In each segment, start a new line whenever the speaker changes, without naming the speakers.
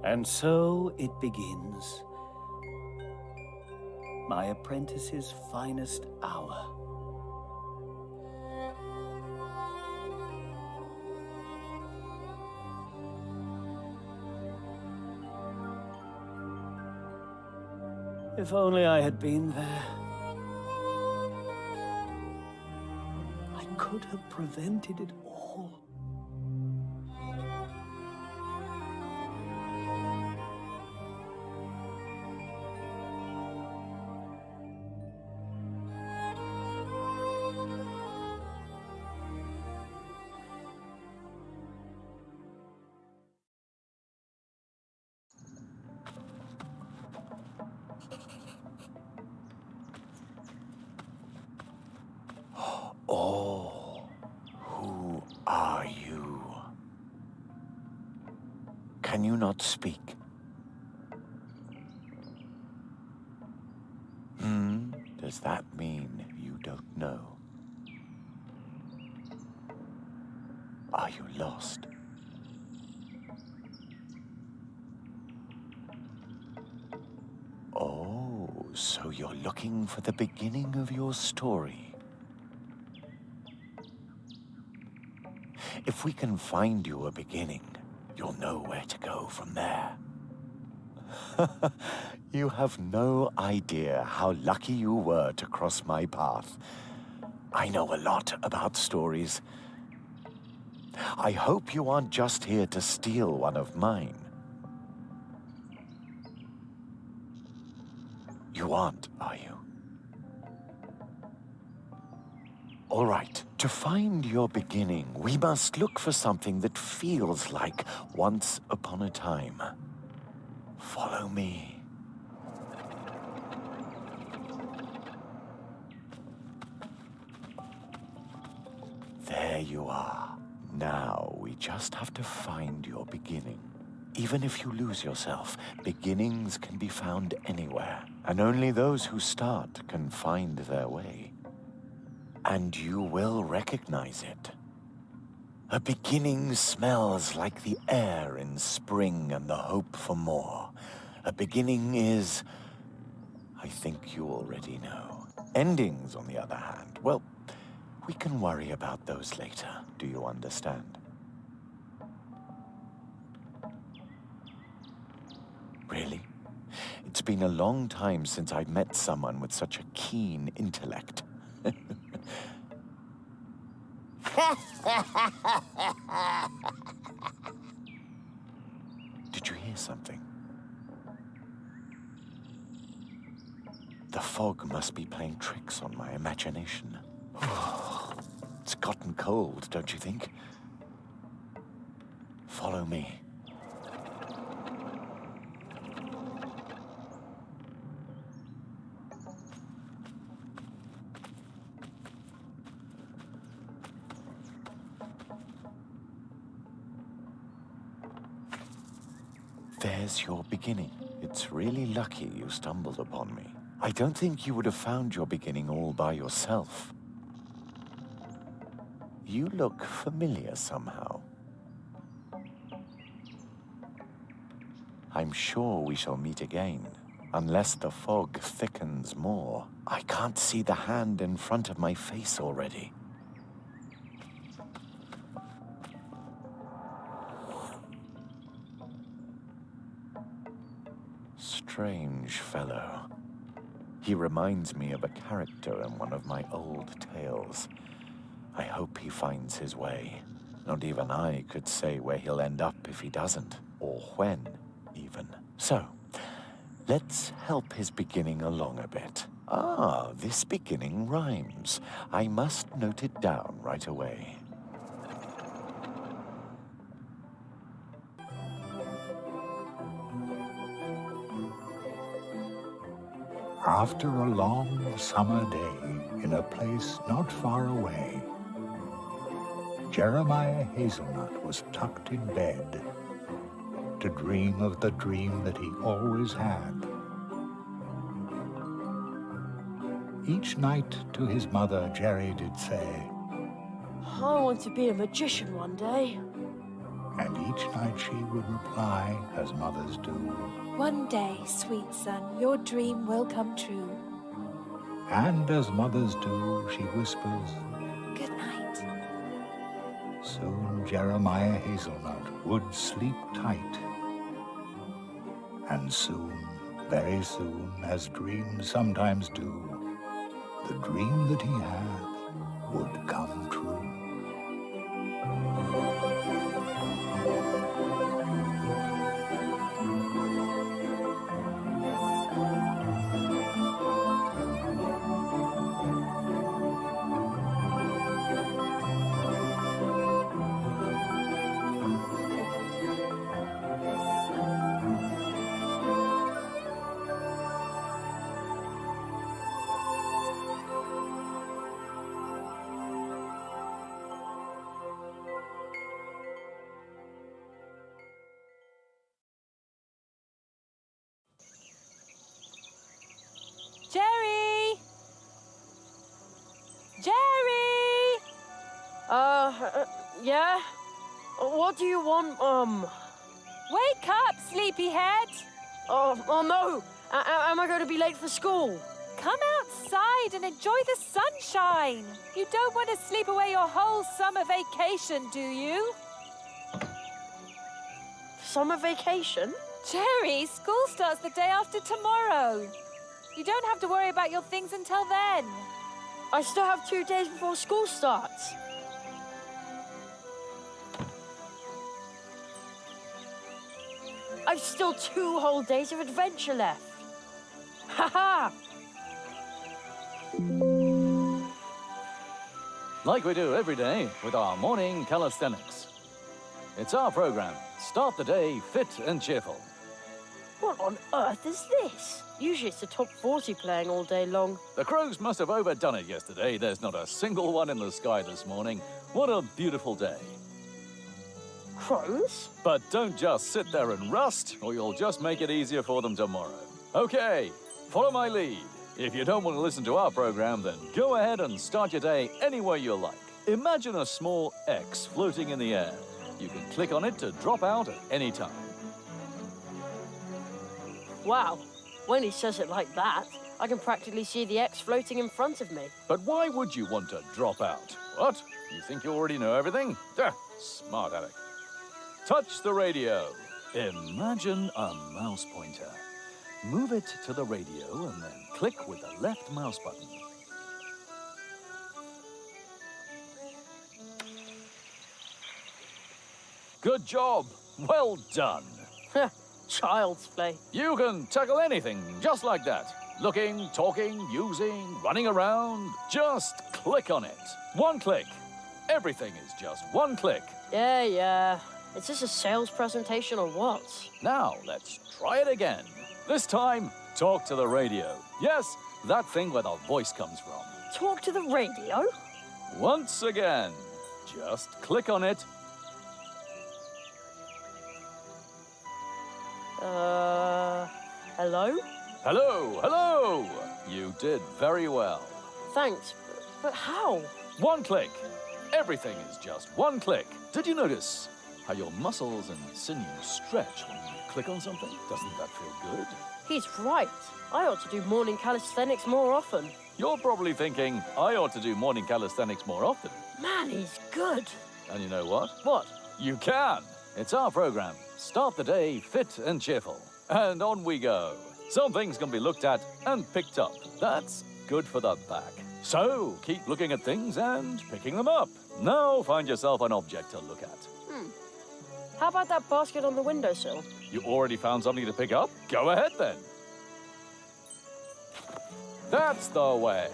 And so it begins. My apprentice's finest hour. If only I had been there. I could have prevented it all. Oh, who are you? Can you not speak? Does that mean you don't know? Are you lost? Oh, so you're looking for the beginning of your story. If we can find you a beginning, you'll know where to go from there. You have no idea how lucky you were to cross my path. I know a lot about stories. I hope you aren't just here to steal one of mine. You aren't, are you? All right, to find your beginning, we must look for something that feels like once upon a time. Follow me. There you are. Now we just have to find your beginning. Even if you lose yourself, beginnings can be found anywhere, and only those who start can find their way. And you will recognize it. A beginning smells like the air in spring and the hope for more. A beginning is, I think you already know. Endings, on the other hand, well, we can worry about those later. Do you understand? Really? It's been a long time since I met someone with such a keen intellect. Did you hear something? The fog must be playing tricks on my imagination. It's gotten cold, don't you think? Follow me. There's your beginning. It's really lucky you stumbled upon me. I don't think you would have found your beginning all by yourself. You look familiar somehow. I'm sure we shall meet again, unless the fog thickens more. I can't see the hand in front of my face already. Strange fellow. He reminds me of a character in one of my old tales. I hope he finds his way. Not even I could say where he'll end up if he doesn't, or when, even. So, let's help his beginning along a bit. Ah, this beginning rhymes. I must note it down right away.
After a long summer day in a place not far away, Jeremiah Hazelnut was tucked in bed to dream of the dream that he always had. Each night to his mother, Jerry did say,
I want to be a magician one day.
And each night she would reply, as mothers do.
One day, sweet son, your dream will come true.
And as mothers do, she whispers,
Good night.
soon Jeremiah Hazelnut would sleep tight. And soon, very soon, as dreams sometimes do, the dream that he had would come true.
Jerry! Jerry!
Yeah? What do you want,
Wake up, sleepyhead!
Oh no! Am I going to be late for school?
Come outside and enjoy the sunshine. You don't want to sleep away your whole summer vacation, do you?
Summer vacation?
Jerry, school starts the day after tomorrow. You don't have to worry about your things until then.
I still have 2 days before school starts. I've still 2 whole days of adventure left. Ha ha!
Like we do every day with our morning calisthenics. It's our program. Start the day fit and cheerful.
What on earth is this? Usually it's the top 40 playing all day long.
The crows must have overdone it yesterday. There's not a single one in the sky this morning. What a beautiful day.
Crows?
But don't just sit there and rust, or you'll just make it easier for them tomorrow. Okay, follow my lead. If you don't want to listen to our program, then go ahead and start your day any way you like. Imagine a small X floating in the air. You can click on it to drop out at any time.
Wow, when he says it like that, I can practically see the X floating in front of me.
But why would you want to drop out? What? You think you already know everything? Smart aleck. Touch the radio. Imagine a mouse pointer. Move it to the radio and then click with the left mouse button. Good job. Well done.
Child's play.
You can tackle anything just like that. Looking, talking, using, running around. Just click on it. One click. Everything is just one click.
Yeah. Is this a sales presentation or what?
Now, let's try it again. This time, talk to the radio. Yes, that thing where the voice comes from.
Talk to the radio?
Once again, just click on it.
Hello?
Hello. You did very well.
Thanks, but how?
One click. Everything is just one click. Did you notice how your muscles and sinews stretch when you click on something? Doesn't that feel good?
He's right. I ought to do morning calisthenics more often.
You're probably thinking, I ought to do morning calisthenics more often.
Man, he's good.
And you know what?
What?
You can. It's our program. Start the day fit and cheerful. And on we go. Some things can be looked at and picked up. That's good for the back. So keep looking at things and picking them up. Now find yourself an object to look at.
How about that basket on the windowsill?
You already found something to pick up? Go ahead then. That's the way.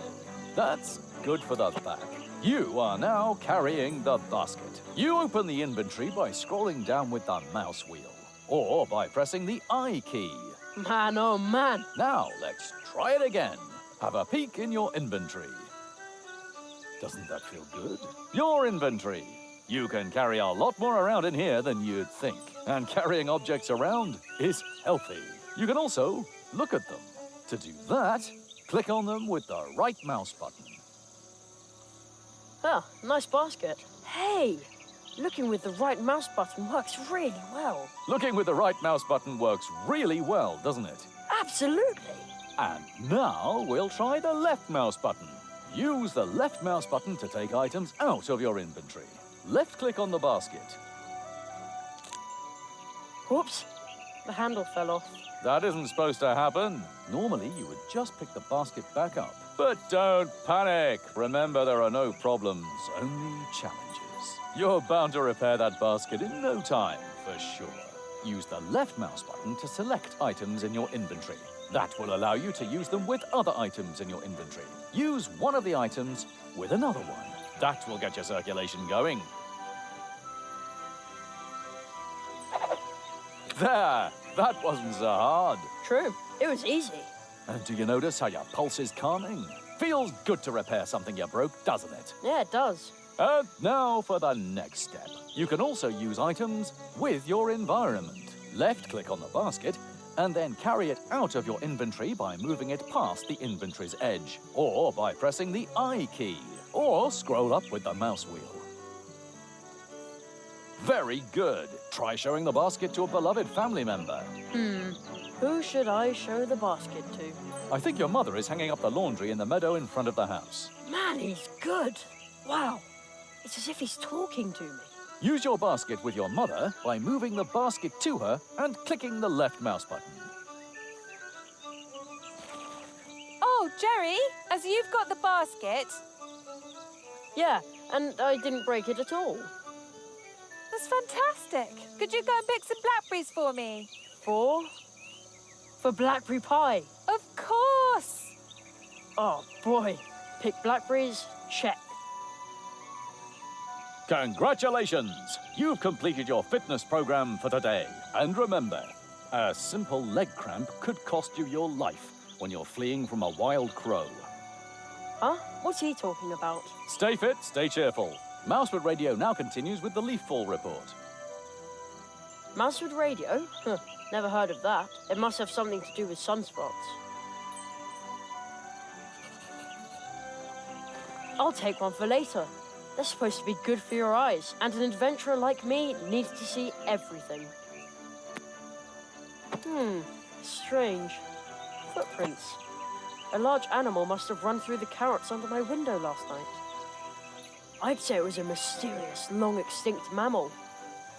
That's good for the back. You are now carrying the basket. You open the inventory by scrolling down with the mouse wheel, or by pressing the I key.
Man, oh man.
Now, let's try it again. Have a peek in your inventory. Doesn't that feel good? Your inventory. You can carry a lot more around in here than you'd think. And carrying objects around is healthy. You can also look at them. To do that, click on them with the right mouse button.
Ah, nice basket. Hey, Looking with the right mouse button works really well.
Looking with the right mouse button works really well, doesn't it?
Absolutely.
And now we'll try the left mouse button. Use the left mouse button to take items out of your inventory. Left-click on the basket.
Whoops, the handle fell off.
That isn't supposed to happen. Normally, you would just pick the basket back up. But don't panic. Remember, there are no problems, only challenges. You're bound to repair that basket in no time, for sure. Use the left mouse button to select items in your inventory. That will allow you to use them with other items in your inventory. Use one of the items with another one. That will get your circulation going. There! That wasn't so hard.
True, it was easy.
And do you notice how your pulse is calming? Feels good to repair something you broke, doesn't it?
Yeah, it does.
And now for the next step. You can also use items with your environment. Left-click on the basket and then carry it out of your inventory by moving it past the inventory's edge, or by pressing the I key, or scroll up with the mouse wheel. Very good. Try showing the basket to a beloved family member.
Who should I show the basket to?
I think your mother is hanging up the laundry in the meadow in front of the house.
Man, he's good. Wow, it's as if he's talking to me.
Use your basket with your mother by moving the basket to her and clicking the left mouse button.
Oh, Jerry, as you've got the basket,
Yeah, and I didn't break it at all.
that's fantastic. Could you go and pick some blackberries for me?
For blackberry pie.
Of course.
Oh boy, pick blackberries, check.
Congratulations! You've completed your fitness program for today. And remember, a simple leg cramp could cost you your life when you're fleeing from a wild crow.
Huh? What's he talking about?
Stay fit, stay cheerful. Mousewood Radio now continues with the leaf fall report.
Mousewood Radio? Huh, never heard of that. It must have something to do with sunspots. I'll take one for later. They're supposed to be good for your eyes, and an adventurer like me needs to see everything. Strange. Footprints. A large animal must have run through the carrots under my window last night. I'd say it was a mysterious, long-extinct mammal.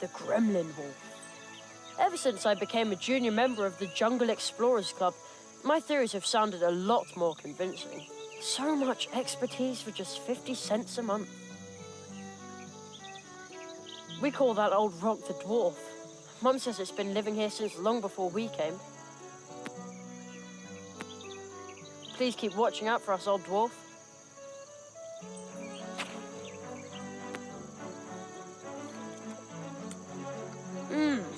The gremlin wolf. Ever since I became a junior member of the Jungle Explorers Club, my theories have sounded a lot more convincing. So much expertise for just 50 cents a month. We call that old rock the dwarf. Mum says it's been living here since long before we came. Please keep watching out for us, old dwarf.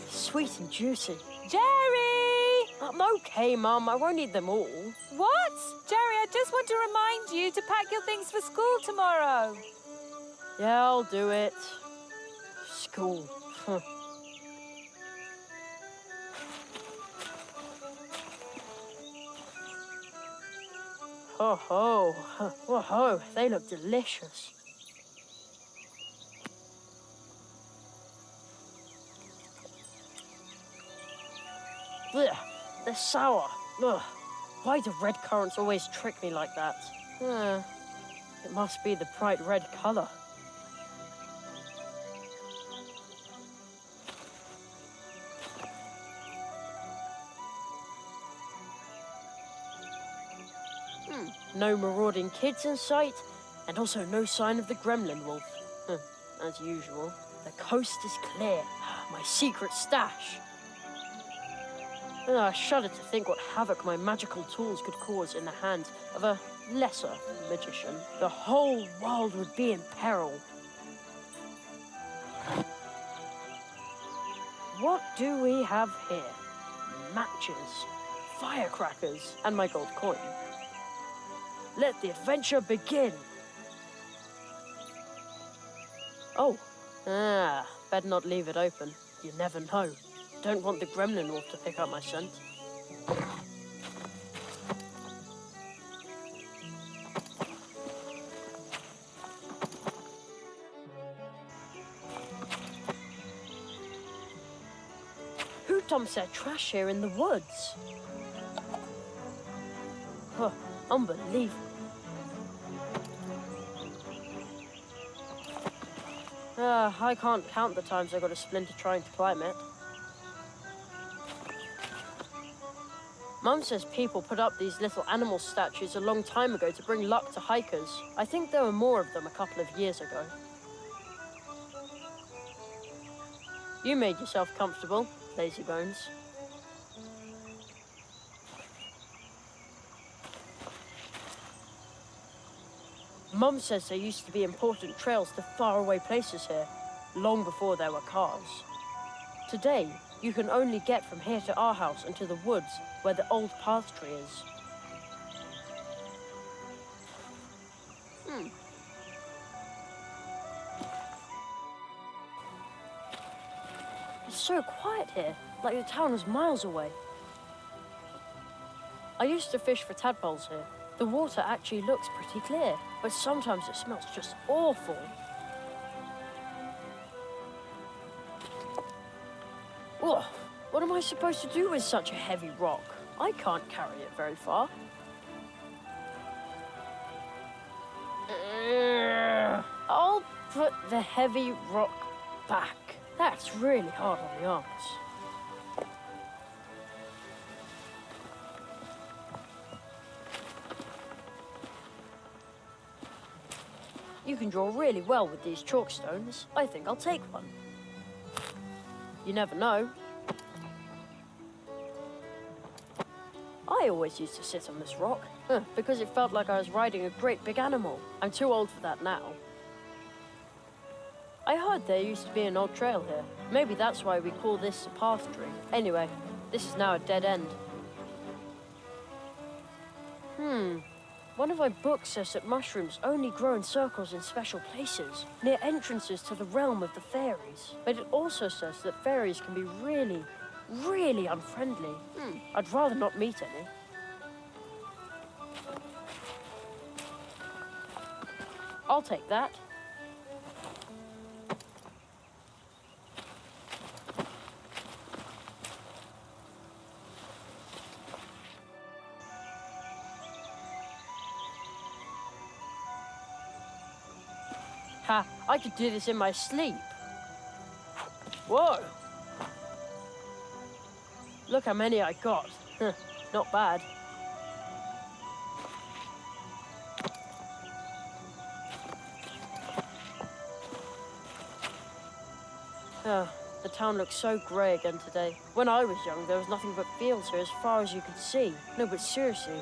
Sweet and juicy.
Jerry!
I'm okay, Mum. I won't eat them all.
What? Jerry, I just want to remind you to pack your things for school tomorrow.
Yeah, I'll do it. School. Ho ho. Whoa, they look delicious. Ugh, they're sour. Ugh. Why do red currants always trick me like that? It must be the bright red color. No marauding kids in sight, and also no sign of the gremlin wolf. As usual. The coast is clear. My secret stash. I shudder to think what havoc my magical tools could cause in the hands of a lesser magician. The whole world would be in peril. What do we have here? Matches, firecrackers, and my gold coin. Let the adventure begin. Oh, better not leave it open. You never know. Don't want the gremlin wolf to pick up my scent. Who dumps their trash here in the woods? Huh, unbelievable. I can't count the times I got a splinter trying to climb it. Mum says people put up these little animal statues a long time ago to bring luck to hikers. I think there were more of them a couple of years ago. You made yourself comfortable, lazy bones. Mum says there used to be important trails to faraway places here, long before there were cars. Today, you can only get from here to our house and to the woods where the old path tree is. It's so quiet here, like the town is miles away. I used to fish for tadpoles here. The water actually looks pretty clear, but sometimes it smells just awful. Ugh, what am I supposed to do with such a heavy rock? I can't carry it very far. I'll put the heavy rock back. That's really hard on the arms. You can draw really well with these chalk stones. I think I'll take one. You never know. I always used to sit on this rock, because it felt like I was riding a great big animal. I'm too old for that now. I heard there used to be an old trail here. Maybe that's why we call this a path tree. Anyway, this is now a dead end. One of my books says that mushrooms only grow in circles in special places, near entrances to the realm of the fairies. But it also says that fairies can be really, really unfriendly. I'd rather not meet any. I'll take that. Ha, I could do this in my sleep. Whoa! Look how many I got. Not bad. The town looks so grey again today. When I was young, there was nothing but fields here as far as you could see. No, but seriously,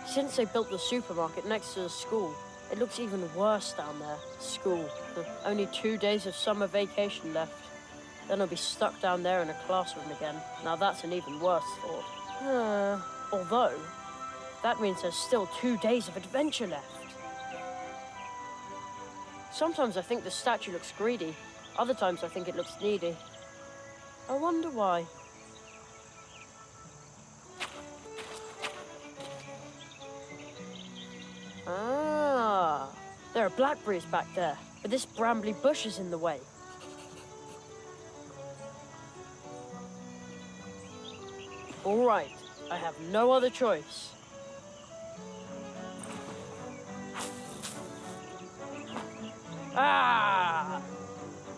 since they built the supermarket next to the school, it looks even worse down there. School. Only 2 days of summer vacation left. Then I'll be stuck down there in a classroom again. Now that's an even worse thought. Although, that means there's still 2 days of adventure left. Sometimes I think the statue looks greedy. Other times I think it looks needy. I wonder why. There are blackberries back there, but this brambly bush is in the way. All right, I have no other choice.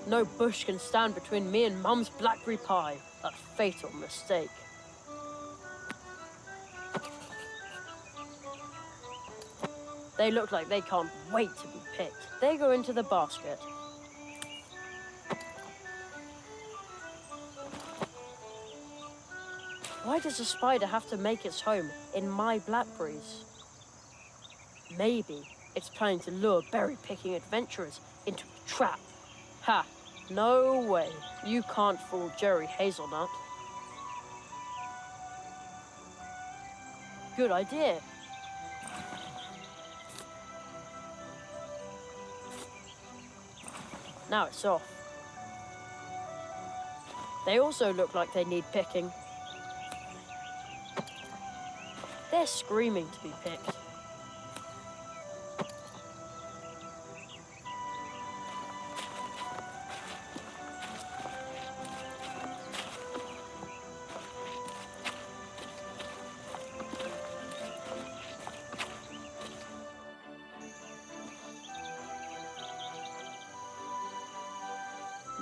No bush can stand between me and Mum's blackberry pie. A fatal mistake. They look like they can't wait to be picked. They go into the basket. Why does a spider have to make its home in my blackberries? Maybe it's planning to lure berry-picking adventurers into a trap. Ha! No way. You can't fool Jerry Hazelnut. Good idea. Now it's off. They also look like they need picking. They're screaming to be picked.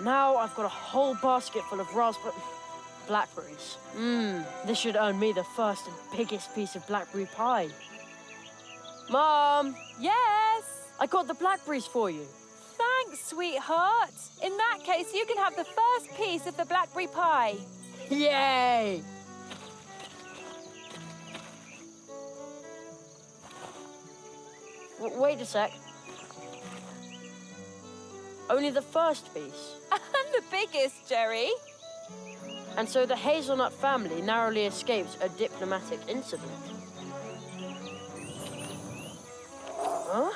Now I've got a whole basket full of blackberries. This should earn me the first and biggest piece of blackberry pie. Mom!
Yes?
I got the blackberries for you.
Thanks, sweetheart. In that case, you can have the first piece of the blackberry pie.
Yay! Wait a sec. Only the first piece.
And the biggest, Jerry.
And so the hazelnut family narrowly escapes a diplomatic incident. Huh?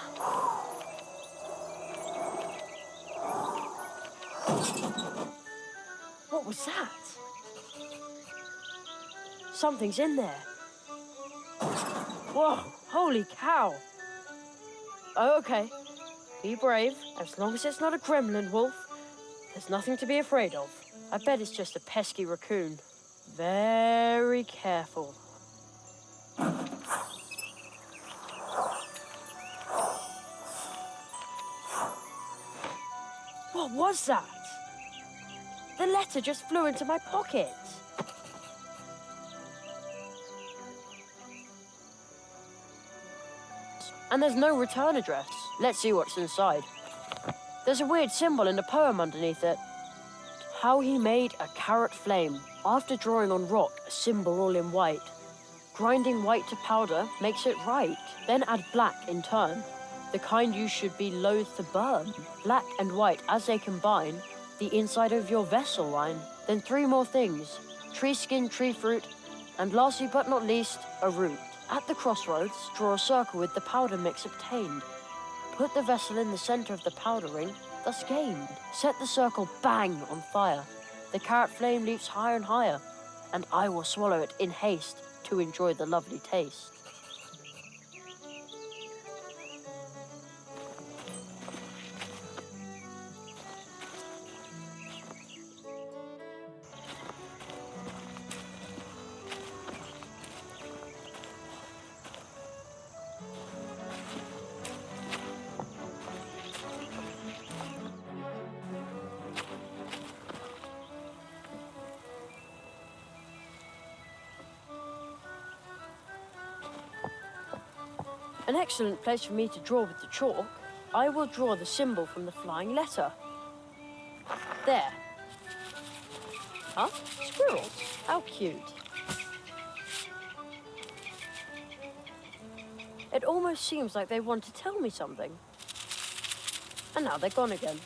What was that? Something's in there. Whoa, holy cow. Oh, okay. Be brave. As long as it's not a gremlin wolf, there's nothing to be afraid of. I bet it's just a pesky raccoon. Very careful. What was that? The letter just flew into my pocket. And there's no return address. Let's see what's inside. There's a weird symbol in the poem underneath it. How he made a carrot flame after drawing on rock a symbol all in white. Grinding white to powder makes it right. Then add black in turn, the kind you should be loath to burn. Black and white as they combine, the inside of your vessel line. Then 3 more things: tree skin, tree fruit, and lastly but not least, a root. At the crossroads, draw a circle with the powder mix obtained. Put the vessel in the center of the powder ring, thus gained. Set the circle bang on fire. The carrot flame leaps higher and higher, and I will swallow it in haste to enjoy the lovely taste. An excellent place for me to draw with the chalk. I will draw the symbol from the flying letter. There. Huh? Squirrels? How cute. It almost seems like they want to tell me something. And now they're gone again.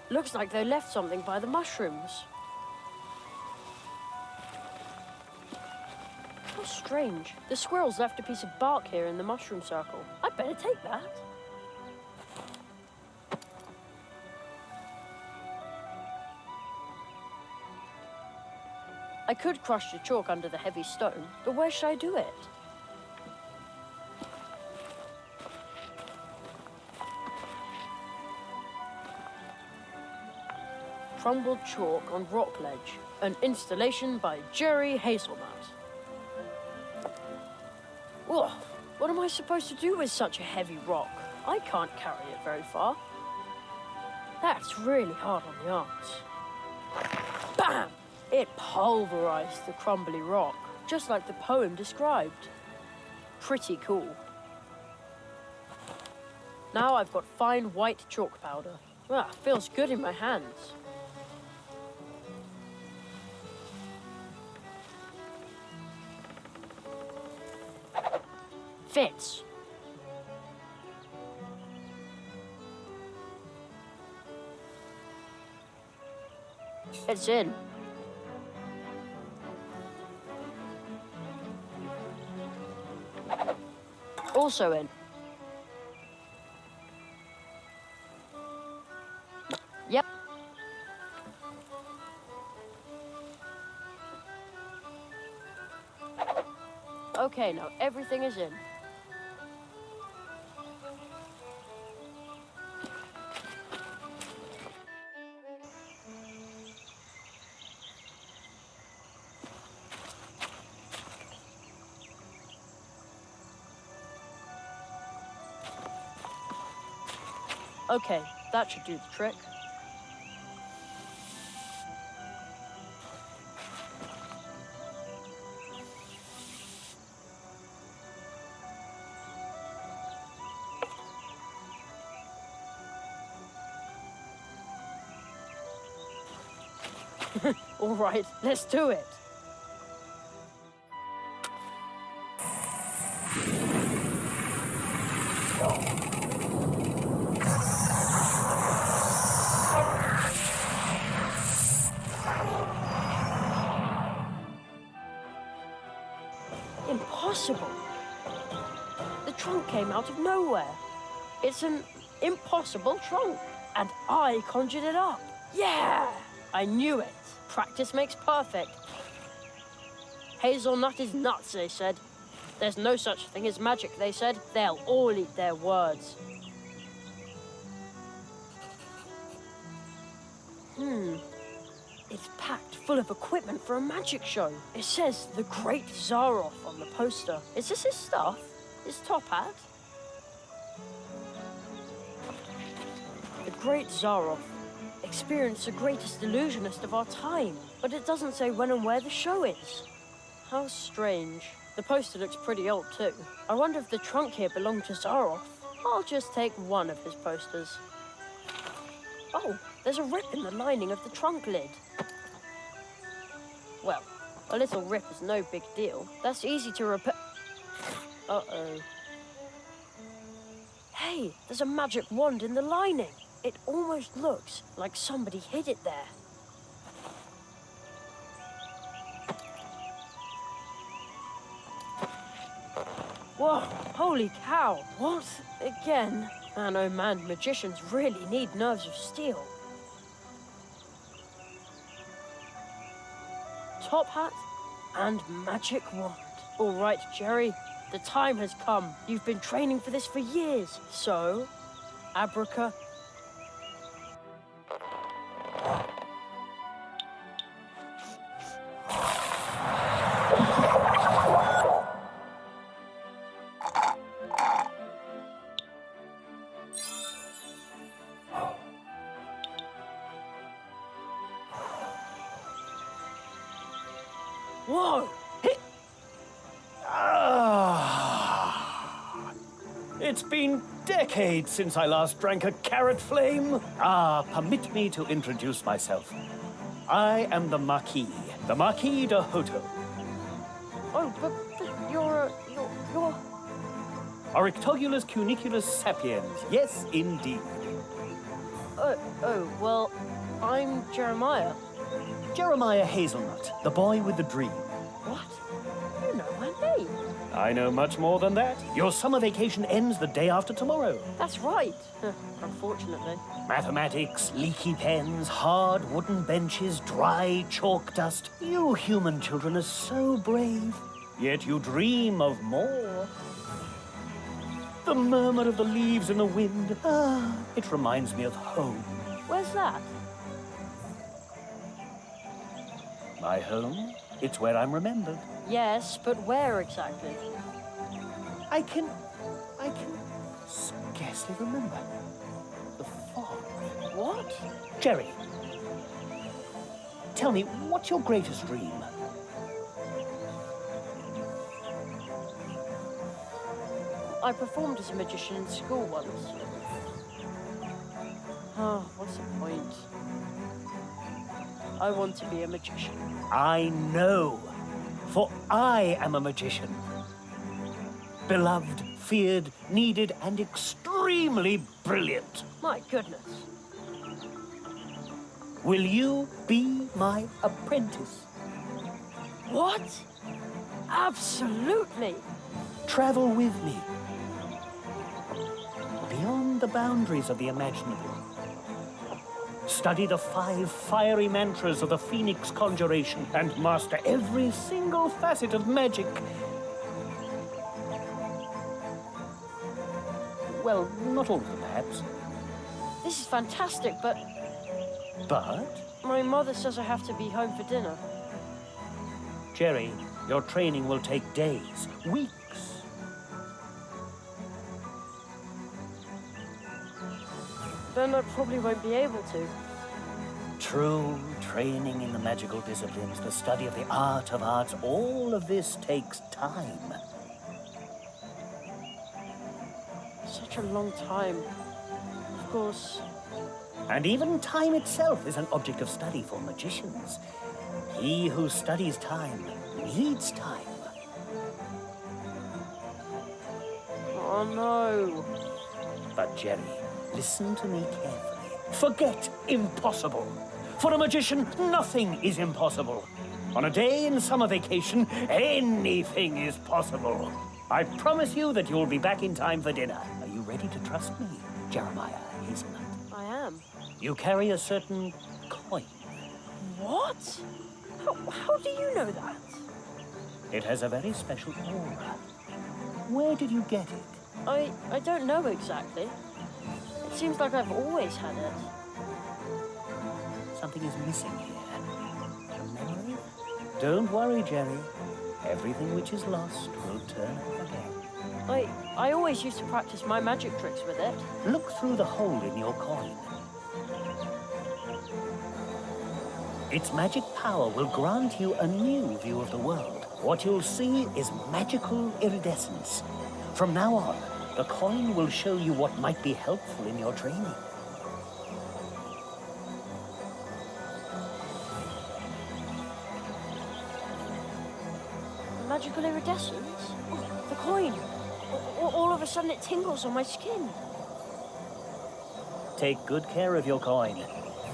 Looks like they left something by the mushrooms. How strange. The squirrels left a piece of bark here in the mushroom circle. I'd better take that. I could crush the chalk under the heavy stone, but where should I do it? Crumbled chalk on rock ledge. An installation by Jerry Hazelnut. Whoa, what am I supposed to do with such a heavy rock? I can't carry it very far. That's really hard on the arms. Bam! It pulverized the crumbly rock, just like the poem described. Pretty cool. Now I've got fine white chalk powder. Ah, feels good in my hands. Fits. It's in. Also in. Yep. Okay, now everything is in. Okay, That should do the trick. All right, let's do it. Impossible. The trunk came out of nowhere. It's an impossible trunk. And I conjured it up. Yeah! I knew it. Practice makes perfect. Hazelnut is nuts, they said. There's no such thing as magic, they said. They'll all eat their words. It's packed full of equipment for a magic show. It says the Great Zaroff on the poster. Is this his stuff? His top hat? The Great Zaroff. Experienced the greatest illusionist of our time. But it doesn't say when and where the show is. How strange. The poster looks pretty old too. I wonder if the trunk here belonged to Zaroff. I'll just take one of his posters. Oh, there's a rip in the lining of the trunk lid. Well, a little rip is no big deal. That's easy to repair. Uh-oh. Hey, there's a magic wand in the lining. It almost looks like somebody hid it there. Whoa, holy cow. What? Again? Man, oh man, magicians really need nerves of steel. Top hat and magic wand. All right, Jerry, the time has come. You've been training for this for years. So, abraca. Whoa!
It's been decades since I last drank a carrot flame. Permit me to introduce myself. I am the Marquis de Hoto.
Oh, but you're...
Orictogulus cuniculus sapiens. Yes, indeed.
Well, I'm Jeremiah.
Jeremiah Hazelnut, the boy with the dream.
What? You know my name.
I know much more than that. Your summer vacation ends the day after tomorrow.
That's right. Unfortunately.
Mathematics, leaky pens, hard wooden benches, dry chalk dust. You human children are so brave. Yet you dream of more. The murmur of the leaves in the wind. It reminds me of home.
Where's that?
My home? It's where I'm remembered.
Yes, but where exactly?
I can scarcely remember. The fog.
What?
Jerry, tell me, what's your greatest dream?
I performed as a magician in school once. Oh, what's the point? I want to be a magician.
I know, for I am a magician. Beloved, feared, needed, and extremely brilliant.
My goodness.
Will you be my apprentice?
What? Absolutely.
Travel with me. Beyond the boundaries of the imaginable. Study the 5 fiery mantras of the Phoenix Conjuration and master every single facet of magic. Well, not all of them, perhaps.
This is fantastic, but
But,
my mother says I have to be home for dinner.
Jerry, your training will take days, weeks.
Then I probably won't be able to.
True, training in the magical disciplines, the study of the art of arts, all of this takes time.
Such a long time. Of course.
And even time itself is an object of study for magicians. He who studies time needs time.
Oh no.
But Jerry, listen to me carefully. Forget impossible. For a magician, nothing is impossible. On a day in summer vacation, anything is possible. I promise you that you'll be back in time for dinner. Are you ready to trust me, Jeremiah Hazelnut?
I am.
You carry a certain coin.
What? How do you know that?
It has a very special aura. Where did you get it?
I don't know exactly. It seems like I've always had it.
Something is missing here. A memory? Don't worry, Jerry. Everything which is lost will turn up again.
I always used to practice my magic tricks with it.
Look through the hole in your coin. Its magic power will grant you a new view of the world. What you'll see is magical iridescence. From now on, the coin will show you what might be helpful in your training.
Magical iridescence? Oh, the coin. All of a sudden it tingles on my skin.
Take good care of your coin.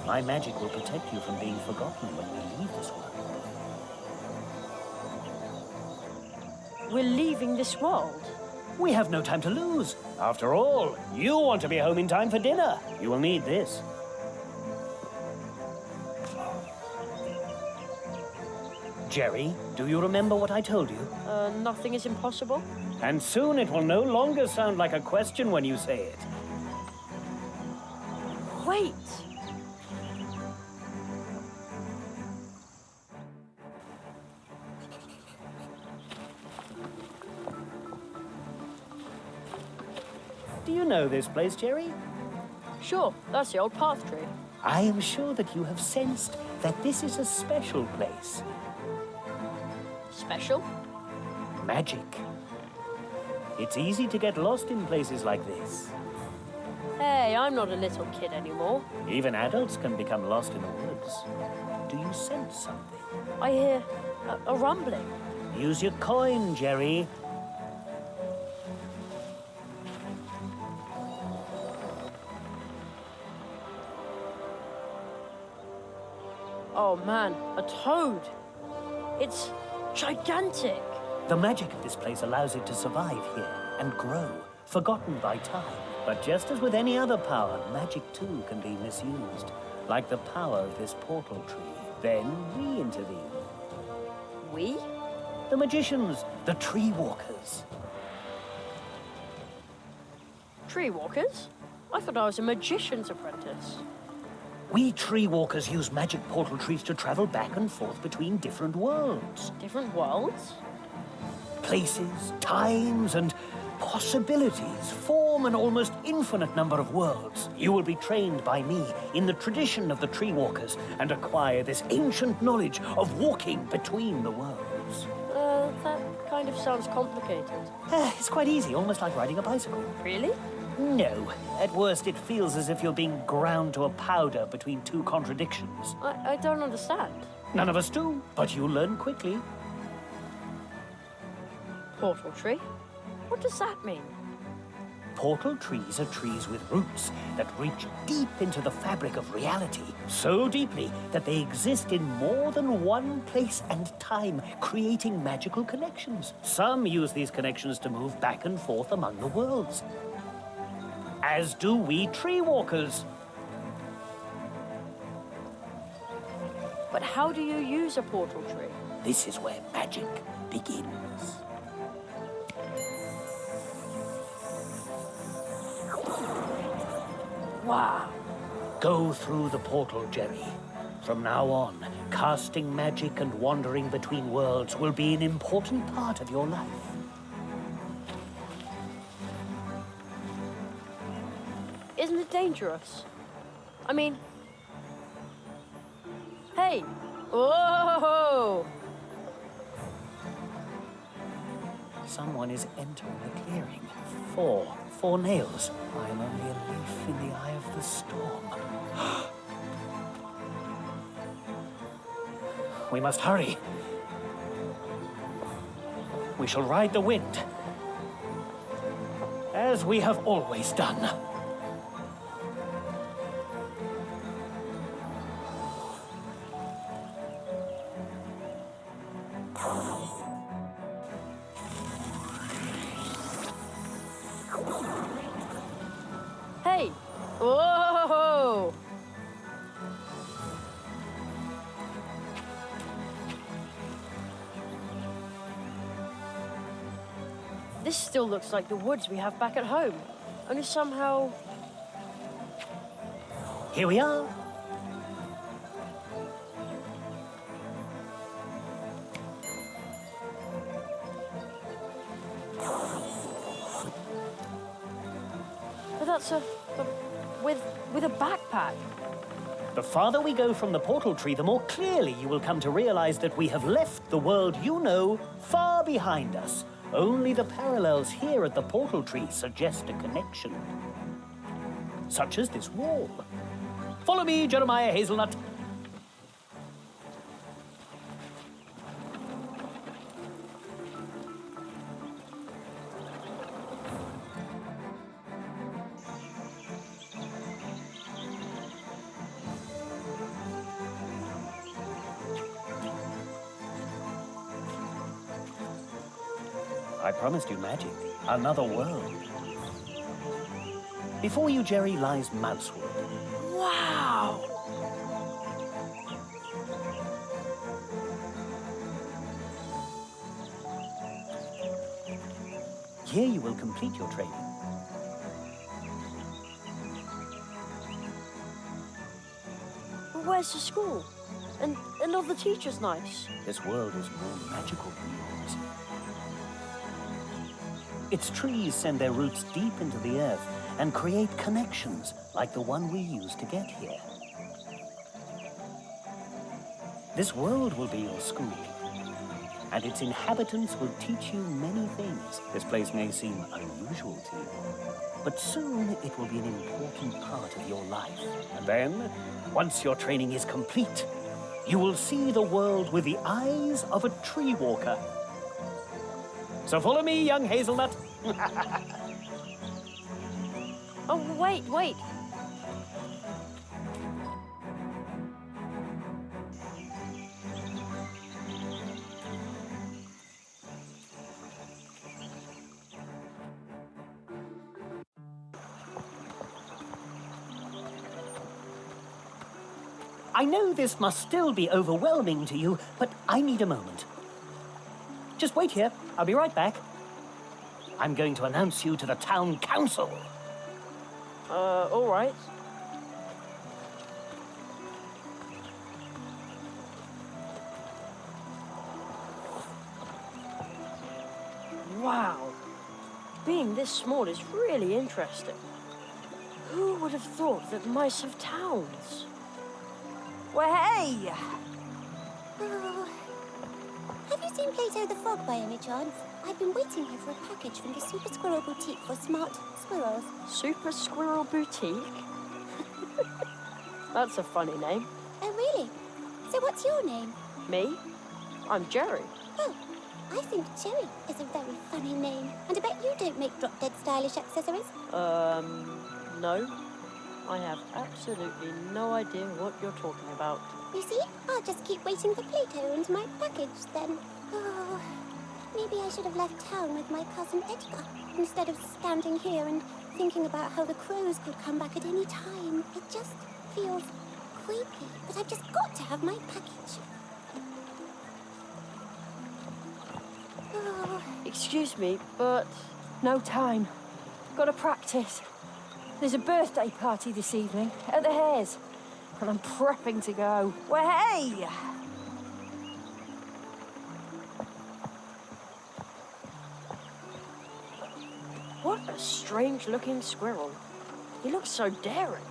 My magic will protect you from being forgotten when we leave this world.
We're leaving this world.
We have no time to lose. After all, you want to be home in time for dinner. You will need this. Jerry, do you remember what I told you?
Nothing is impossible?
And soon it will no longer sound like a question when you say it.
Wait.
Do you know this place, Jerry?
Sure, that's the old path tree.
I am sure that you have sensed that this is a special place.
Special?
Magic. It's easy to get lost in places like this.
Hey, I'm not a little kid anymore.
Even adults can become lost in the woods. Do you sense something?
I hear a rumbling.
Use your coin, Jerry.
Oh man, a toad. It's gigantic.
The magic of this place allows it to survive here and grow, forgotten by time. But just as with any other power, magic too can be misused, like the power of this portal tree. Then we intervene.
We?
The magicians, the tree walkers.
Tree walkers? I thought I was a magician's apprentice.
We tree walkers use magic portal trees to travel back and forth between different worlds.
Different worlds?
Places, times, and possibilities form an almost infinite number of worlds. You will be trained by me in the tradition of the tree walkers and acquire this ancient knowledge of walking between the worlds.
That kind of sounds complicated.
It's quite easy, almost like riding a bicycle.
Really?
No. At worst, it feels as if you're being ground to a powder between two contradictions.
I don't understand.
None of us do, but you'll learn quickly.
Portal tree? What does that mean?
Portal trees are trees with roots that reach deep into the fabric of reality, so deeply that they exist in more than one place and time, creating magical connections. Some use these connections to move back and forth among the worlds, as do we tree walkers.
But how do you use a portal tree?
This is where magic begins.
Wow.
Go through the portal, Jerry. From now on, casting magic and wandering between worlds will be an important part of your life.
Isn't it dangerous dangerous. I mean... Hey! Whoa!
Someone is entering the clearing. Four nails. I am only a leaf in the eye of the storm. We must hurry. We shall ride the wind, as we have always done.
Hey! Whoa! This still looks like the woods we have back at home. Only somehow...
Here we are.
But that's with a backpack.
The farther we go from the portal tree, the more clearly you will come to realize that we have left the world you know far behind us. Only the parallels here at the portal tree suggest a connection. Such as this wall. Follow me, Jeremiah Hazelnut. I promised you magic. Another world. Before you, Jerry, lies Mousewood.
Wow!
Here you will complete your training.
But where's the school? And all the teachers nice?
This world is more magical than yours. Its trees send their roots deep into the earth and create connections like the one we use to get here. This world will be your school, and its inhabitants will teach you many things. This place may seem unusual to you, but soon it will be an important part of your life. And then, once your training is complete, you will see the world with the eyes of a tree walker. So follow me, young hazelnut.
Oh, wait.
I know this must still be overwhelming to you, but I need a moment. Just wait here. I'll be right back. I'm going to announce you to the town council.
All right. Wow. Being this small is really interesting. Who would have thought that mice have towns? Well, hey!
Oh. Have you seen Plato the Frog by any chance? I've been waiting here for a package from the Super Squirrel Boutique for smart squirrels.
Super Squirrel Boutique? That's a funny name.
Oh, really? So what's your name?
Me? I'm Jerry.
Oh, I think Jerry is a very funny name. And I bet you don't make drop-dead stylish accessories.
No. I have absolutely no idea what you're talking about.
You see, I'll just keep waiting for Plato and my package then. Oh, maybe I should have left town with my cousin Edgar instead of standing here and thinking about how the crows could come back at any time. It just feels creepy, but I've just got to have my package. Oh.
Excuse me, but no time. Gotta practice. There's a birthday party this evening at the Hares, and I'm prepping to go. Well, hey! What a strange-looking squirrel. He looks so daring.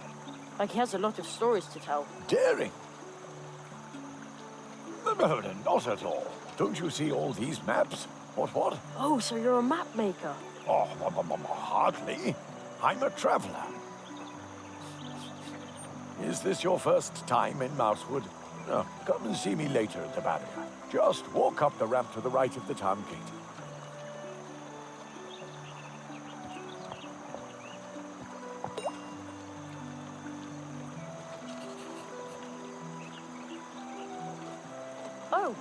Like he has a lot of stories to tell.
Daring? No, not at all. Don't you see all these maps? What?
Oh, so you're a map maker.
Oh, hardly. I'm a traveler. Is this your first time in Mousewood? No, come and see me later at the barrier. Just walk up the ramp to the right of the town gate.
Oh,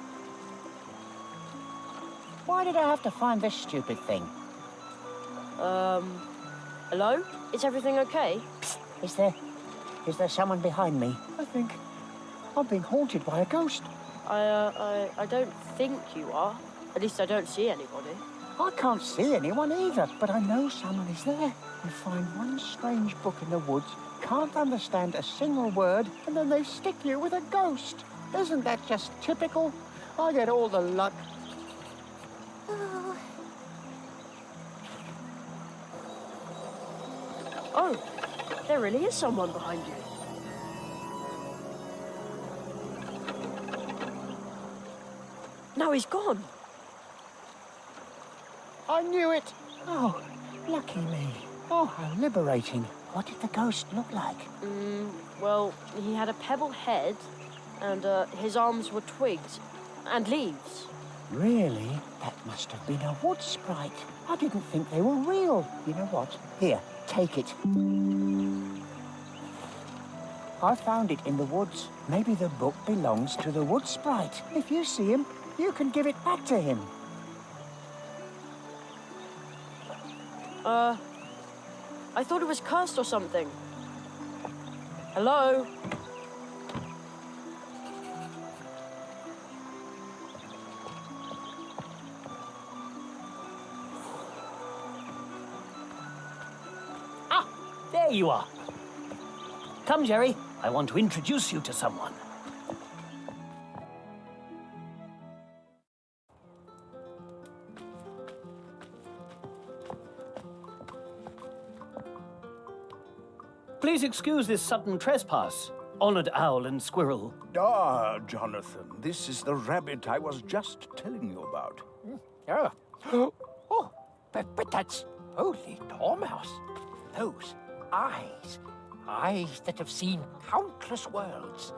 Why did I have to find this stupid thing?
hello? Is everything okay?
Is there someone behind me? I think I'm being haunted by a ghost.
I don't think you are. At least I don't see anybody.
I can't see anyone either, but I know someone is there. You find one strange book in the woods, can't understand a single word, and then they stick you with a ghost. Isn't that just typical? I get all the luck.
Oh,
Oh, there really is someone behind you. Now he's gone.
I knew it. Oh, lucky me. Oh, how liberating. What did the ghost look like?
Well, he had a pebble head, and his arms were twigs and leaves.
Really? That must have been a wood sprite. I didn't think they were real. You know what? Here, take it. I found it in the woods. Maybe the book belongs to the wood sprite. If you see him, you can give it back to him.
I thought it was cursed or something. Hello?
There you are. Come, Jerry. I want to introduce you to someone. Please excuse this sudden trespass, honored owl and squirrel.
Ah, Jonathan, this is the rabbit I was just telling you about.
Oh, but that's holy dormouse. Those eyes that have seen countless worlds.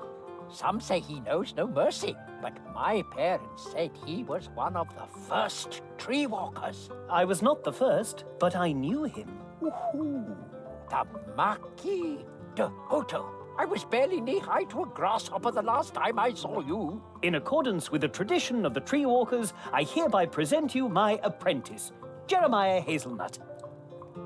Some say he knows no mercy, but my parents said he was one of the first tree walkers.
I was not the first, but I knew him.
Ooh, the Marquis de Hoto. I was barely knee-high to a grasshopper the last time I saw you.
In accordance with the tradition of the tree walkers, I hereby present you my apprentice, Jeremiah Hazelnut.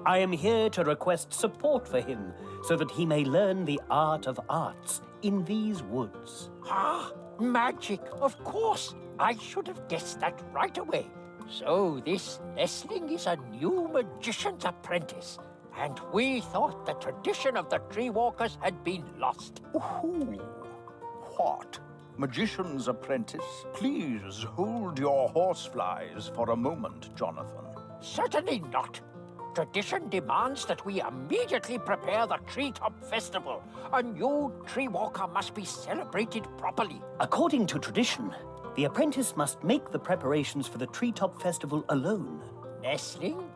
I am here to request support for him so that he may learn the art of arts in these woods.
Ah, magic, of course. I should have guessed that right away. So this nestling is a new magician's apprentice. And we thought the tradition of the tree walkers had been lost.
Ooh, what? Magician's apprentice? Please hold your horseflies for a moment, Jonathan.
Certainly not. Tradition demands that we immediately prepare the Treetop Festival. A new tree walker must be celebrated properly.
According to tradition, the apprentice must make the preparations for the Treetop Festival alone.
Nestling,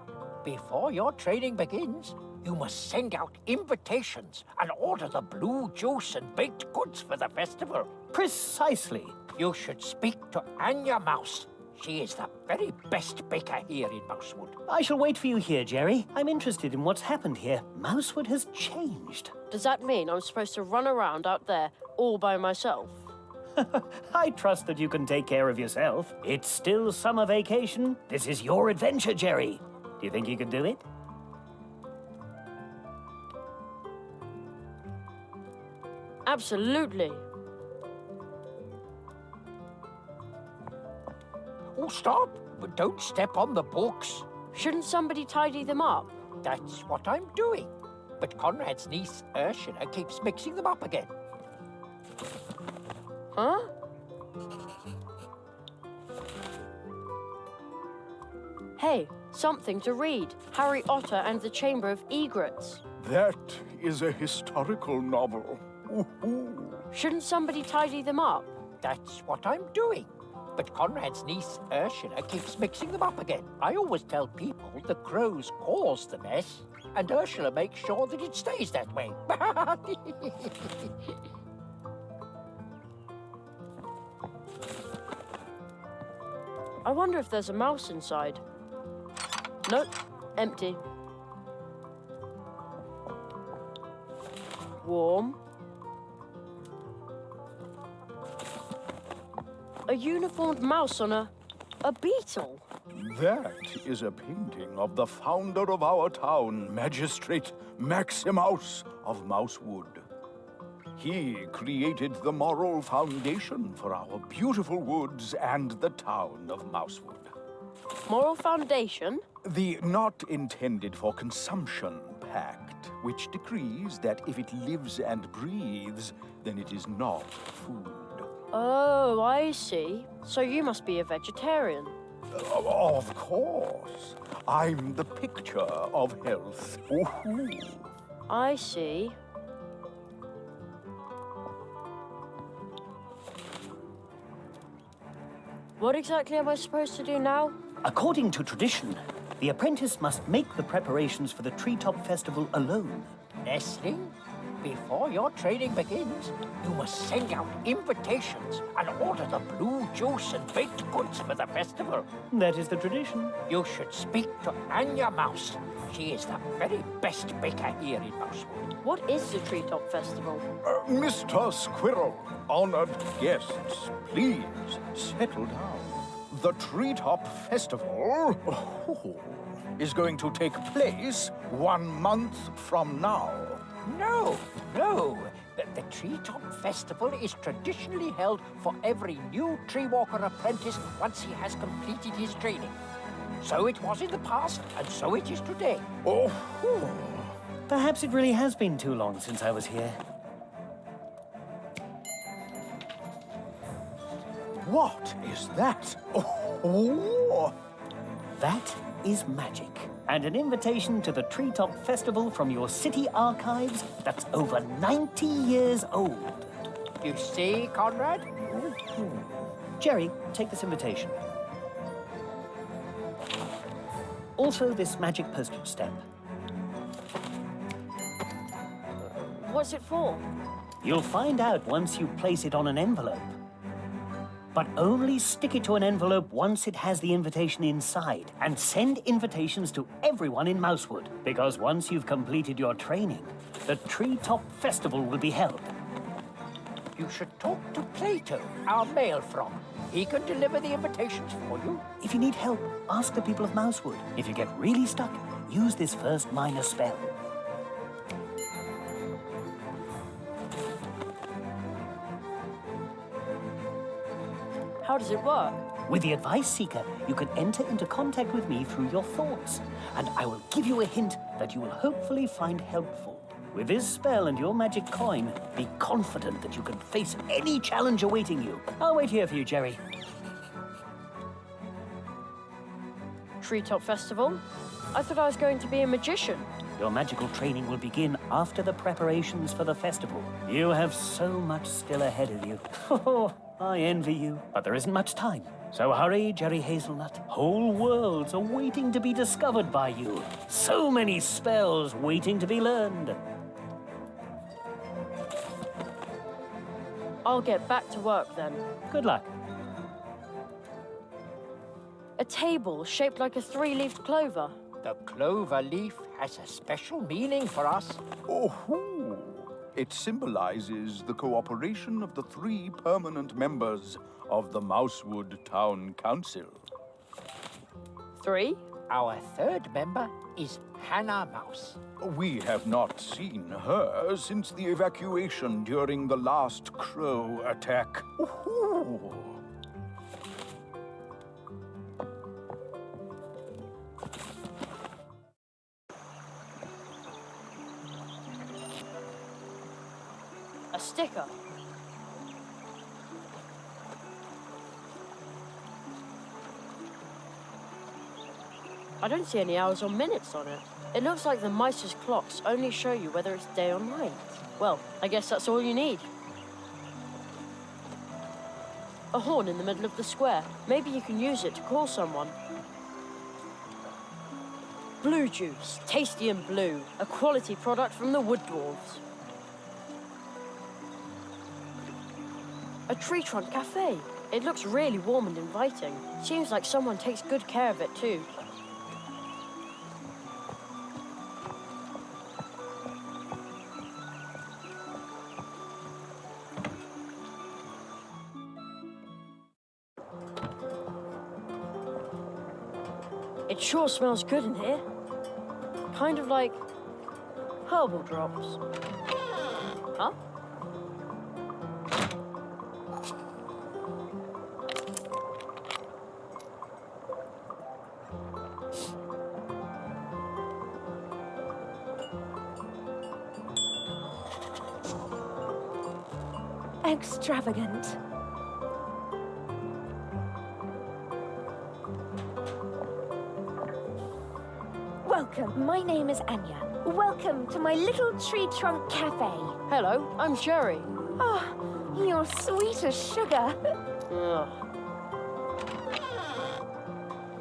before your training begins, you must send out invitations and order the blue juice and baked goods for the festival.
Precisely.
You should speak to Anya Mouse. She is the very best baker here in Mousewood.
I shall wait for you here, Jerry. I'm interested in what's happened here. Mousewood has changed.
Does that mean I'm supposed to run around out there all by myself?
I trust that you can take care of yourself. It's still summer vacation. This is your adventure, Jerry. Do you think you can do it?
Absolutely.
Oh, stop! But don't step on the books.
Shouldn't somebody tidy them up?
That's what I'm doing. But Conrad's niece, Ursula, keeps mixing them up again.
Huh? Hey, something to read. Harry Otter and the Chamber of Egrets.
That is a historical novel. Ooh.
Shouldn't somebody tidy them up?
That's what I'm doing. But Conrad's niece, Ursula, keeps mixing them up again. I always tell people the crows caused the mess, and Ursula makes sure that it stays that way.
I wonder if there's a mouse inside. Nope, empty. Warm. A uniformed mouse on a beetle.
That is a painting of the founder of our town, Magistrate Maximus of Mousewood. He created the moral foundation for our beautiful woods and the town of Mousewood.
Moral foundation?
The not intended for consumption pact, which decrees that if it lives and breathes, then it is not food.
Oh, I see. So you must be a vegetarian.
Of course. I'm the picture of health. Ooh.
I see. What exactly am I supposed to do now?
According to tradition, the apprentice must make the preparations for the Treetop Festival alone.
Nestling, before your training begins, you must send out invitations and order the blue juice and baked goods for the festival.
That is the tradition.
You should speak to Anya Mouse. She is the very best baker here in Mousewood.
What is the Treetop Festival?
Mr. Squirrel, honored guests, please settle down. The Treetop Festival is going to take place 1 month from now.
No. The Treetop Festival is traditionally held for every new tree walker apprentice once he has completed his training. So it was in the past, and so it is today.
Perhaps it really has been too long since I was here.
What is that? Oh.
That is magic. And an invitation to the Treetop Festival from your city archives that's over 90 years old.
You see, Conrad?
Jerry, take this invitation. Also this magic postage stamp.
What's it for?
You'll find out once you place it on an envelope. But only stick it to an envelope once it has the invitation inside, and send invitations to everyone in Mousewood, because once you've completed your training, the Treetop Festival will be held.
You should talk to Plato, our mail from. He can deliver the invitations for you.
If you need help, ask the people of Mousewood. If you get really stuck, use this first minor spell.
How does it work?
With the Advice Seeker, you can enter into contact with me through your thoughts, and I will give you a hint that you will hopefully find helpful. With this spell and your magic coin, be confident that you can face any challenge awaiting you. I'll wait here for you, Jerry.
Treetop Festival? I thought I was going to be a magician.
Your magical training will begin after the preparations for the festival. You have so much still ahead of you. Oh, I envy you. But there isn't much time. So hurry, Jerry Hazelnut. Whole worlds are waiting to be discovered by you. So many spells waiting to be learned.
I'll get back to work then.
Good luck.
A table shaped like a 3-leafed clover.
The clover leaf has a special meaning for us.
Oh, it symbolizes the cooperation of the 3 permanent members of the Mousewood Town Council.
3?
Our 3rd member is Hannah Mouse.
We have not seen her since the evacuation during the last crow attack. Ooh.
A sticker. I don't see any hours or minutes on it. It looks like the mice's clocks only show you whether it's day or night. Well, I guess that's all you need. A horn in the middle of the square. Maybe you can use it to call someone. Blue juice, tasty and blue. A quality product from the wood dwarves. A tree trunk cafe. It looks really warm and inviting. Seems like someone takes good care of it too. It sure smells good in here. Kind of like herbal drops. Huh?
Extravagant. Welcome, my name is Anya. Welcome to my little tree trunk cafe.
Hello, I'm Sherry.
Oh, you're sweet as sugar.
Ugh.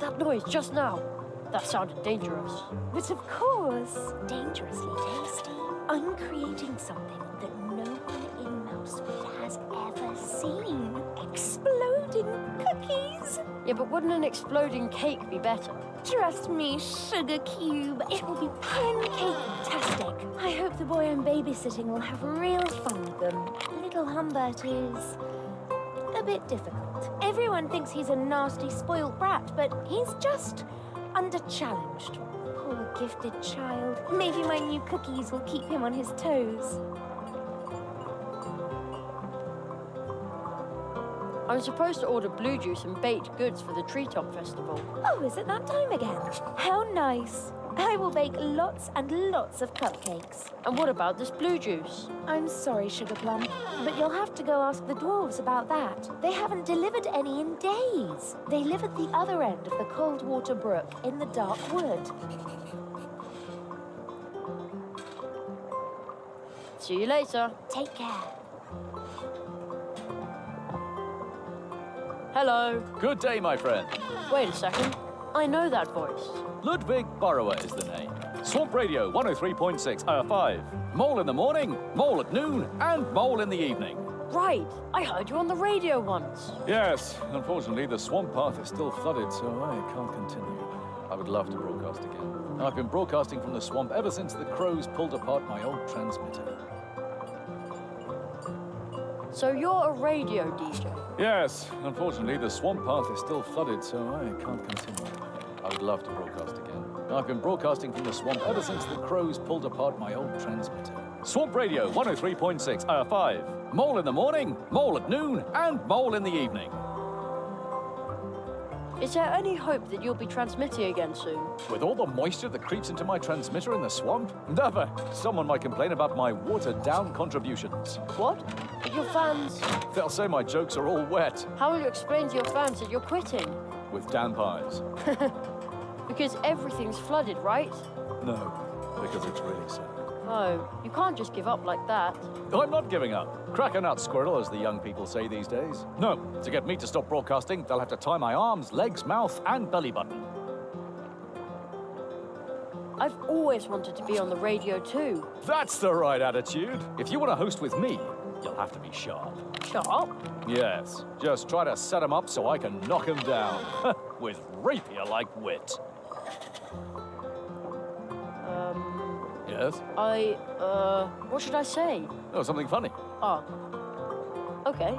That noise just now. That sounded dangerous.
But of course, dangerously tasty. I'm creating something that no one in Mousewood has ever seen. Exploding cookies.
Yeah, but wouldn't an exploding cake be better?
Trust me, Sugar Cube. It will be pancake-tastic. I hope the boy I'm babysitting will have real fun with them. Little Humbert is a bit difficult. Everyone thinks he's a nasty, spoiled brat, but he's just under-challenged. Poor gifted child. Maybe my new cookies will keep him on his toes.
I'm supposed to order blue juice and baked goods for the Treetop Festival.
Oh, is it that time again? How nice. I will bake lots and lots of cupcakes.
And what about this blue juice?
I'm sorry, Sugar Plum, but you'll have to go ask the dwarves about that. They haven't delivered any in days. They live at the other end of the cold water brook in the dark wood.
See you later.
Take care.
Hello.
Good day, my friend.
Wait a second. I know that voice.
Ludwig Burrower is the name. Swamp Radio 103.6 5. Mole in the morning, mole at noon, and mole in the evening.
Right. I heard you on the radio once.
Yes, unfortunately, the swamp path is still flooded, so I can't continue. I would love to broadcast again. I've been broadcasting from the swamp ever since the crows pulled apart my old transmitter.
So you're a radio DJ?
Yes, unfortunately, the swamp path is still flooded, so I can't continue. I would love to broadcast again. I've been broadcasting from the swamp ever since the crows pulled apart my old transmitter. Swamp Radio 103.6 5. Mole in the morning, mole at noon, and mole in the evening.
Is there any hope that you'll be transmitting again soon?
With all the moisture that creeps into my transmitter in the swamp? Never. Someone might complain about my watered-down contributions.
What? But your fans...
They'll say my jokes are all wet.
How will you explain to your fans that you're quitting?
With Dan pies.
Because everything's flooded, right?
No, because it's really sad.
Oh, you can't just give up like that.
I'm not giving up. Crack a nut, squirrel, as the young people say these days. No, to get me to stop broadcasting, they'll have to tie my arms, legs, mouth, and belly button.
I've always wanted to be on the radio too.
That's the right attitude. If you want to host with me, you'll have to be sharp.
Sharp?
Yes, just try to set him up so I can knock him down. With rapier-like wit. Yes?
What should I say?
Oh, something funny.
Oh. Okay.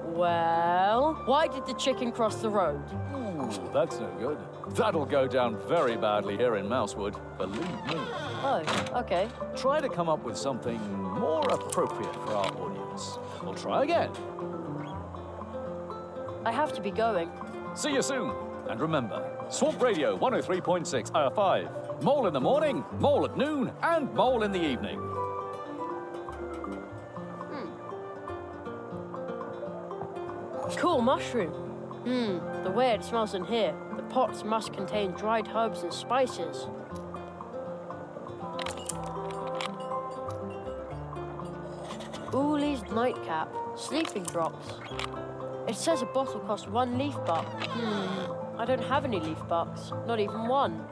Well, why did the chicken cross the road?
Ooh, that's no good. That'll go down very badly here in Mousewood, believe me.
Oh, okay.
Try to come up with something more appropriate for our audience. We'll try again.
I have to be going.
See you soon. And remember, Swamp Radio 103.6 5. Mole in the morning, mole at noon, and mole in the evening.
Cool mushroom. The way it smells in here. The pots must contain dried herbs and spices. nightcap, sleeping drops. It says a bottle costs 1 leaf buck. I don't have any leaf bucks, not even one.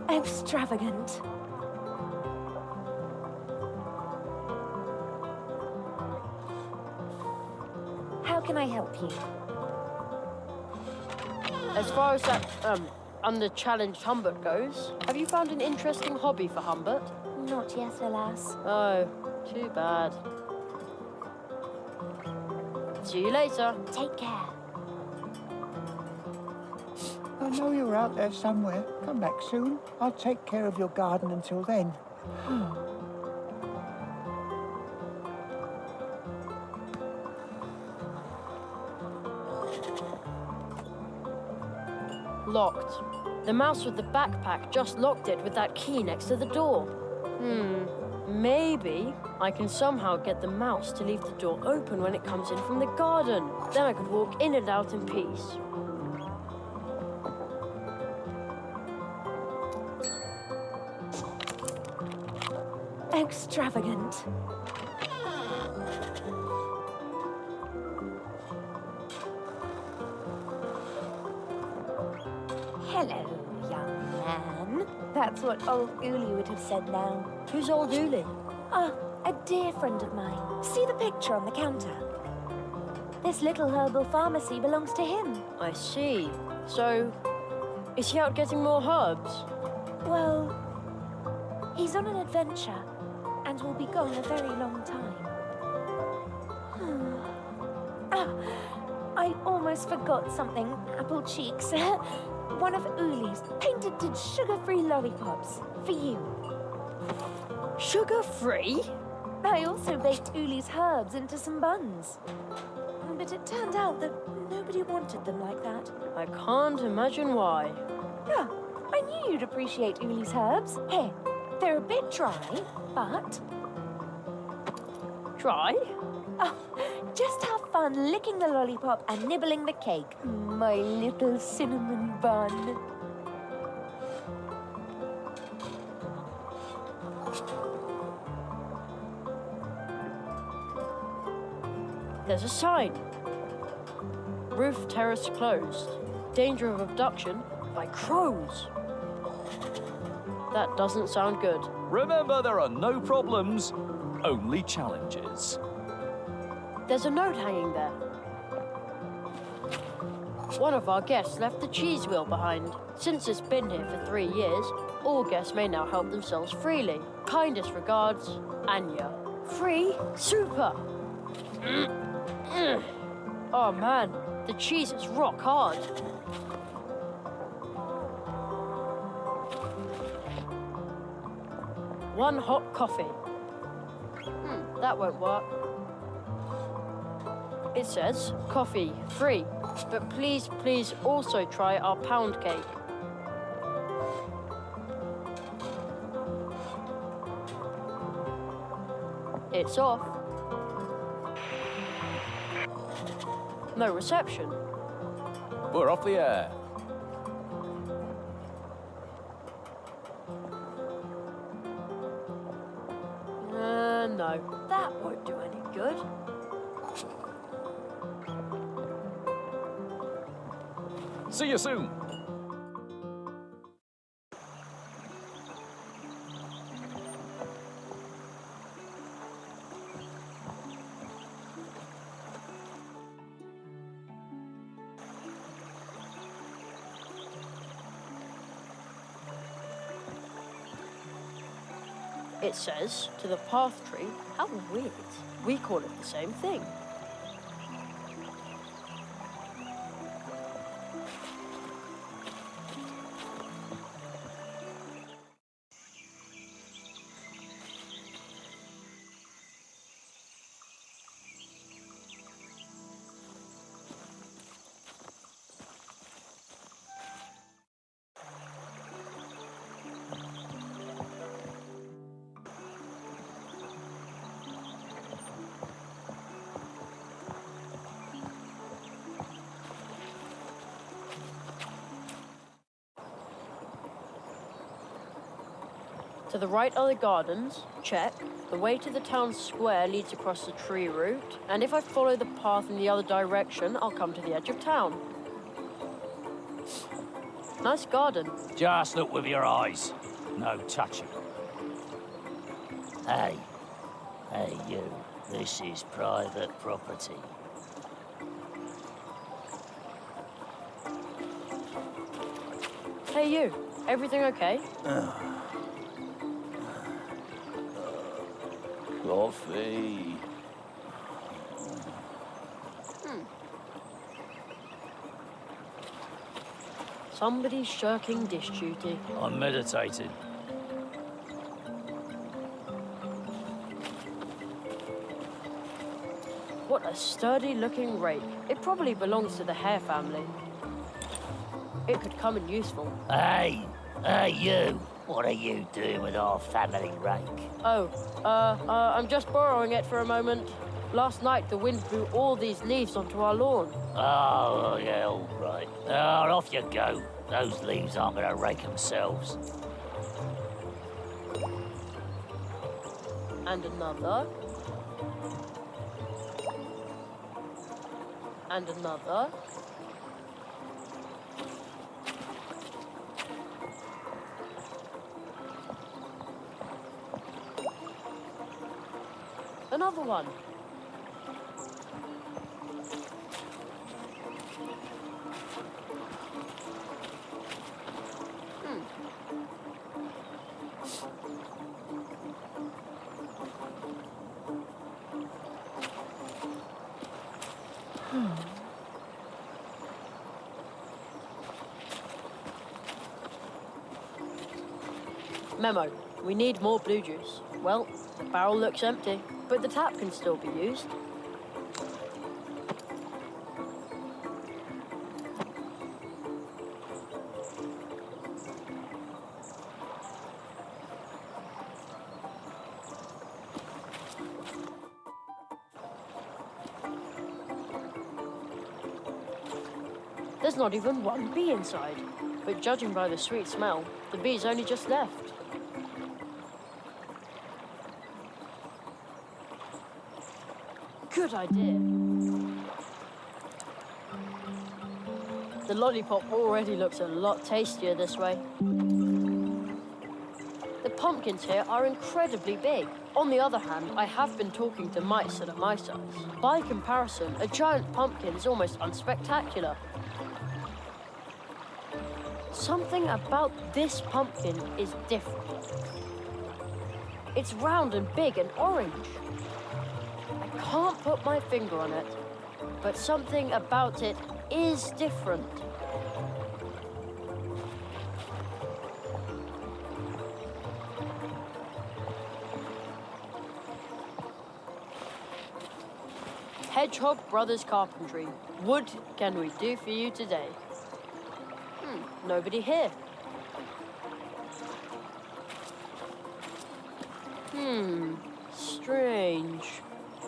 Extravagant. How can I help you?
As far as that, under-challenged Humbert goes, have you found an interesting hobby for Humbert?
Not yet, alas.
Oh, too bad. See you later.
Take care.
I know you're out there somewhere. Come back soon. I'll take care of your garden until then.
Locked. The mouse with the backpack just locked it with that key next to the door. Maybe I can somehow get the mouse to leave the door open when it comes in from the garden. Then I could walk in and out in peace.
Extravagant. Hello, young man. That's what old Uli would have said now.
Who's old Uli?
Ah, a dear friend of mine. See the picture on the counter? This little herbal pharmacy belongs to him.
I see. So, is he out getting more herbs?
Well, he's on an adventure and will be gone a very long time. I almost forgot something, Apple Cheeks. One of Uli's patented sugar-free lollipops for you.
Sugar-free?
I also baked Uli's herbs into some buns. But it turned out that nobody wanted them like that.
I can't imagine why.
Yeah, I knew you'd appreciate Uli's herbs. Here, they're a bit dry, but...
Dry?
Oh, just have fun licking the lollipop and nibbling the cake. My little cinnamon bun.
There's a sign. Roof terrace closed. Danger of abduction by crows. That doesn't sound good.
Remember, there are no problems, only challenges.
There's a note hanging there. One of our guests left the cheese wheel behind. Since it's been here for 3 years, all guests may now help themselves freely. Kindest regards, Anya. Free? Super! Oh man, the cheese is rock hard. One hot coffee. That won't work. It says coffee free, but please also try our pound cake. It's off. No reception.
We're off the air.
No, that won't do any good.
See you soon.
It says to the path tree. How weird. We call it the same thing. To the right are the gardens. Check. The way to the town square leads across the tree route, and if I follow the path in the other direction, I'll come to the edge of town. Nice garden.
Just look with your eyes. No touching.
Hey. Hey, you. This is private property.
Hey, you. Everything okay?
Coffee.
Somebody's shirking dish duty.
I'm meditating.
What a sturdy-looking rake. It probably belongs to the hare family. It could come in useful.
Hey! Hey, you! What are you doing with our family rake?
Oh, I'm just borrowing it for a moment. Last night, the wind blew all these leaves onto our lawn.
Oh, yeah, all right. Off you go. Those leaves aren't going to rake themselves.
And another. And another. Another one. Memo, we need more blue juice. Well, the barrel looks empty, but the tap can still be used. There's not even one bee inside, but judging by the sweet smell, the bee's only just left. Good idea. The lollipop already looks a lot tastier this way. The pumpkins here are incredibly big. On the other hand, I have been talking to mice that are my size. By comparison, a giant pumpkin is almost unspectacular. Something about this pumpkin is different. It's round and big and orange. I can't put my finger on it, but something about it is different. Hedgehog Brothers Carpentry. What can we do for you today? Nobody here. Strange.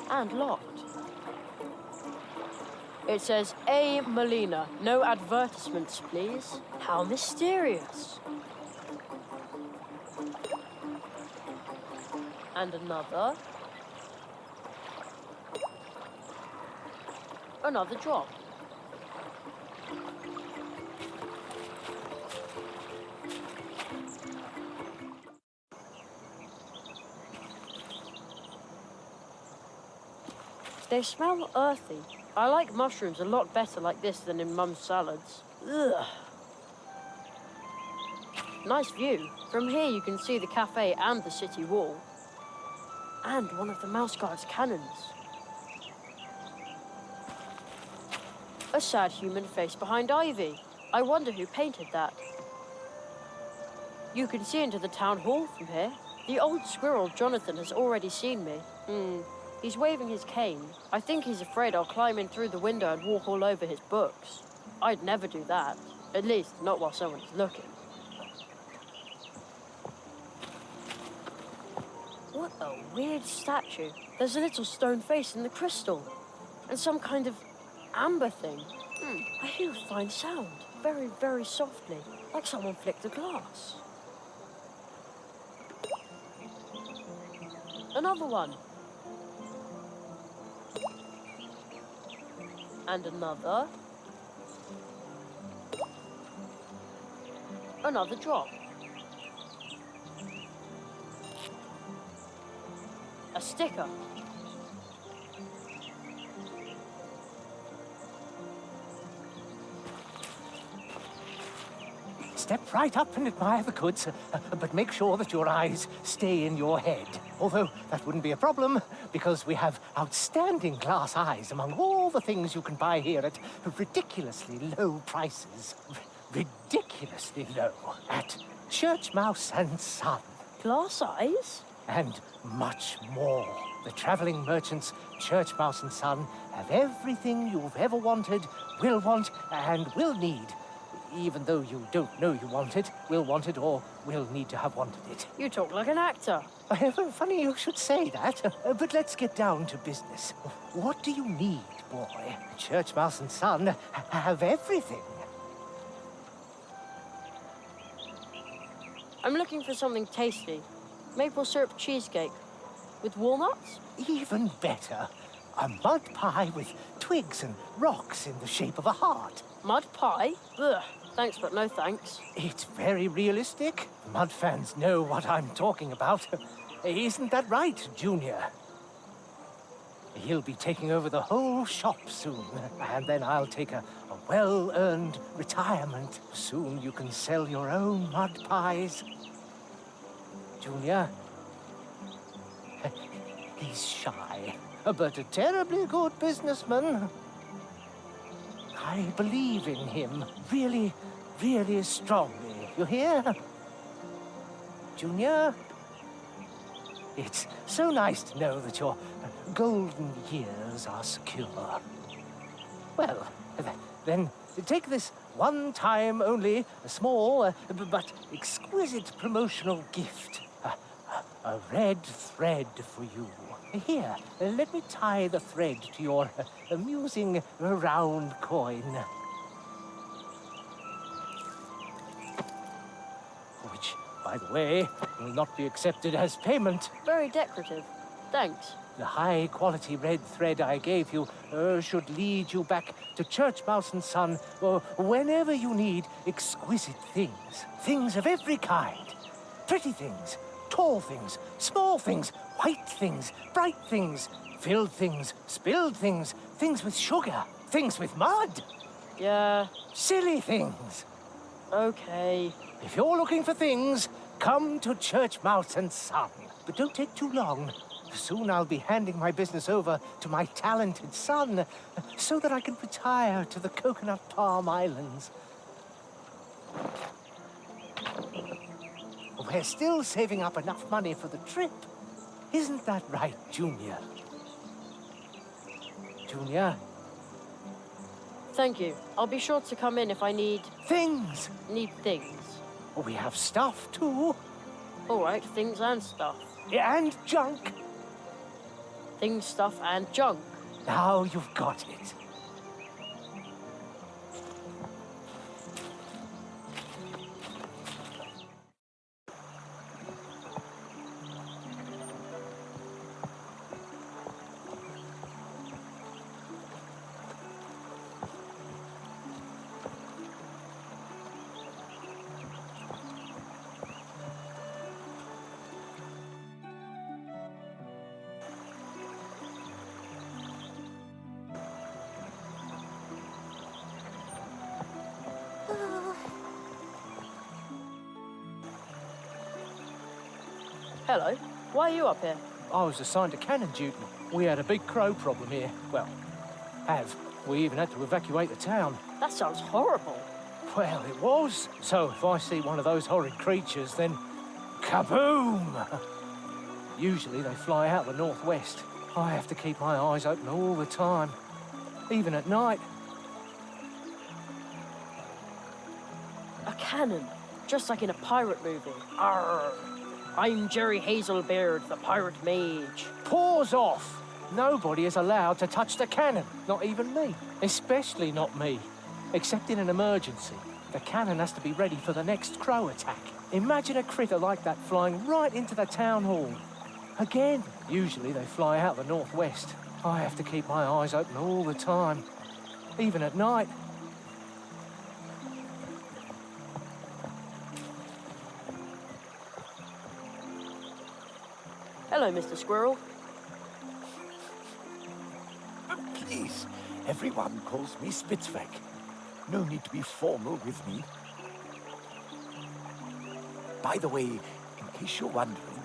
And locked. It says, A. Molina. No advertisements, please. How mysterious. And another. Another drop. They smell earthy. I like mushrooms a lot better like this than in Mum's salads. Ugh. Nice view. From here you can see the cafe and the city wall. And one of the Mouse Guard's cannons. A sad human face behind ivy. I wonder who painted that. You can see into the town hall from here. The old squirrel Jonathan has already seen me. He's waving his cane. I think he's afraid I'll climb in through the window and walk all over his books. I'd never do that. At least, not while someone's looking. What a weird statue. There's a little stone face in the crystal. And some kind of amber thing. I hear a fine sound. Very, very softly. Like someone flicked a glass. Another one. And another. Another drop. A sticker.
Step right up and admire the goods, but make sure that your eyes stay in your head. Although that wouldn't be a problem, because we have outstanding glass eyes among all the things you can buy here at ridiculously low prices. Ridiculously low. At Church Mouse and Son.
Glass eyes?
And much more. The traveling merchants, Church Mouse and Son, have everything you've ever wanted, will want, and will need. Even though you don't know you want it, will want it, or will need to have wanted it.
You talk like an actor.
Funny you should say that, but let's get down to business. What do you need, boy? Church Mouse and Son have everything.
I'm looking for something tasty. Maple syrup cheesecake. With walnuts?
Even better. A mud pie with twigs and rocks in the shape of a heart.
Mud pie? Ugh. Thanks, but no thanks.
It's very realistic. Mud fans know what I'm talking about. Isn't that right, Junior? He'll be taking over the whole shop soon, and then I'll take a well-earned retirement. Soon you can sell your own mud pies. Junior? He's shy, but a terribly good businessman. I believe in him really, really strongly. You hear? Junior? It's so nice to know that your golden years are secure. Well, then take this one time only, a small but exquisite promotional gift. A red thread for you. Here, let me tie the thread to your amusing round coin. Which, by the way, will not be accepted as payment.
Very decorative. Thanks.
The high-quality red thread I gave you should lead you back to Church Mouse and Son whenever you need exquisite things. Things of every kind. Pretty things, tall things, small things, white things, bright things, filled things, spilled things, things with sugar, things with mud.
Yeah.
Silly things.
Okay.
If you're looking for things, come to Church Mouse and Son. But don't take too long. Soon I'll be handing my business over to my talented son, so that I can retire to the Coconut Palm Islands. We're still saving up enough money for the trip. Isn't that right, Junior? Junior?
Thank you. I'll be sure to come in if I need...
Things!
Need things.
We have stuff, too.
All right, things and stuff.
And junk.
Things, stuff, and junk.
Now you've got it.
Hello. Why are you up here?
I was assigned to cannon duty. We had a big crow problem here. Well, we even had to evacuate the town.
That sounds horrible.
Well, it was. So if I see one of those horrid creatures, then kaboom! Usually they fly out the northwest. I have to keep my eyes open all the time, even at night.
A cannon, just like in a pirate movie. Arr! I'm Jerry Hazelbeard, the pirate mage.
Paws off! Nobody is allowed to touch the cannon, not even me. Especially not me. Except in an emergency. The cannon has to be ready for the next crow attack. Imagine a critter like that flying right into the town hall.
Again? Usually they fly out the northwest. I have to keep my eyes open all the time, even at night.
Hello, Mr. Squirrel.
Please, everyone calls me Spitzweg. No need to be formal with me. By the way, in case you're wondering,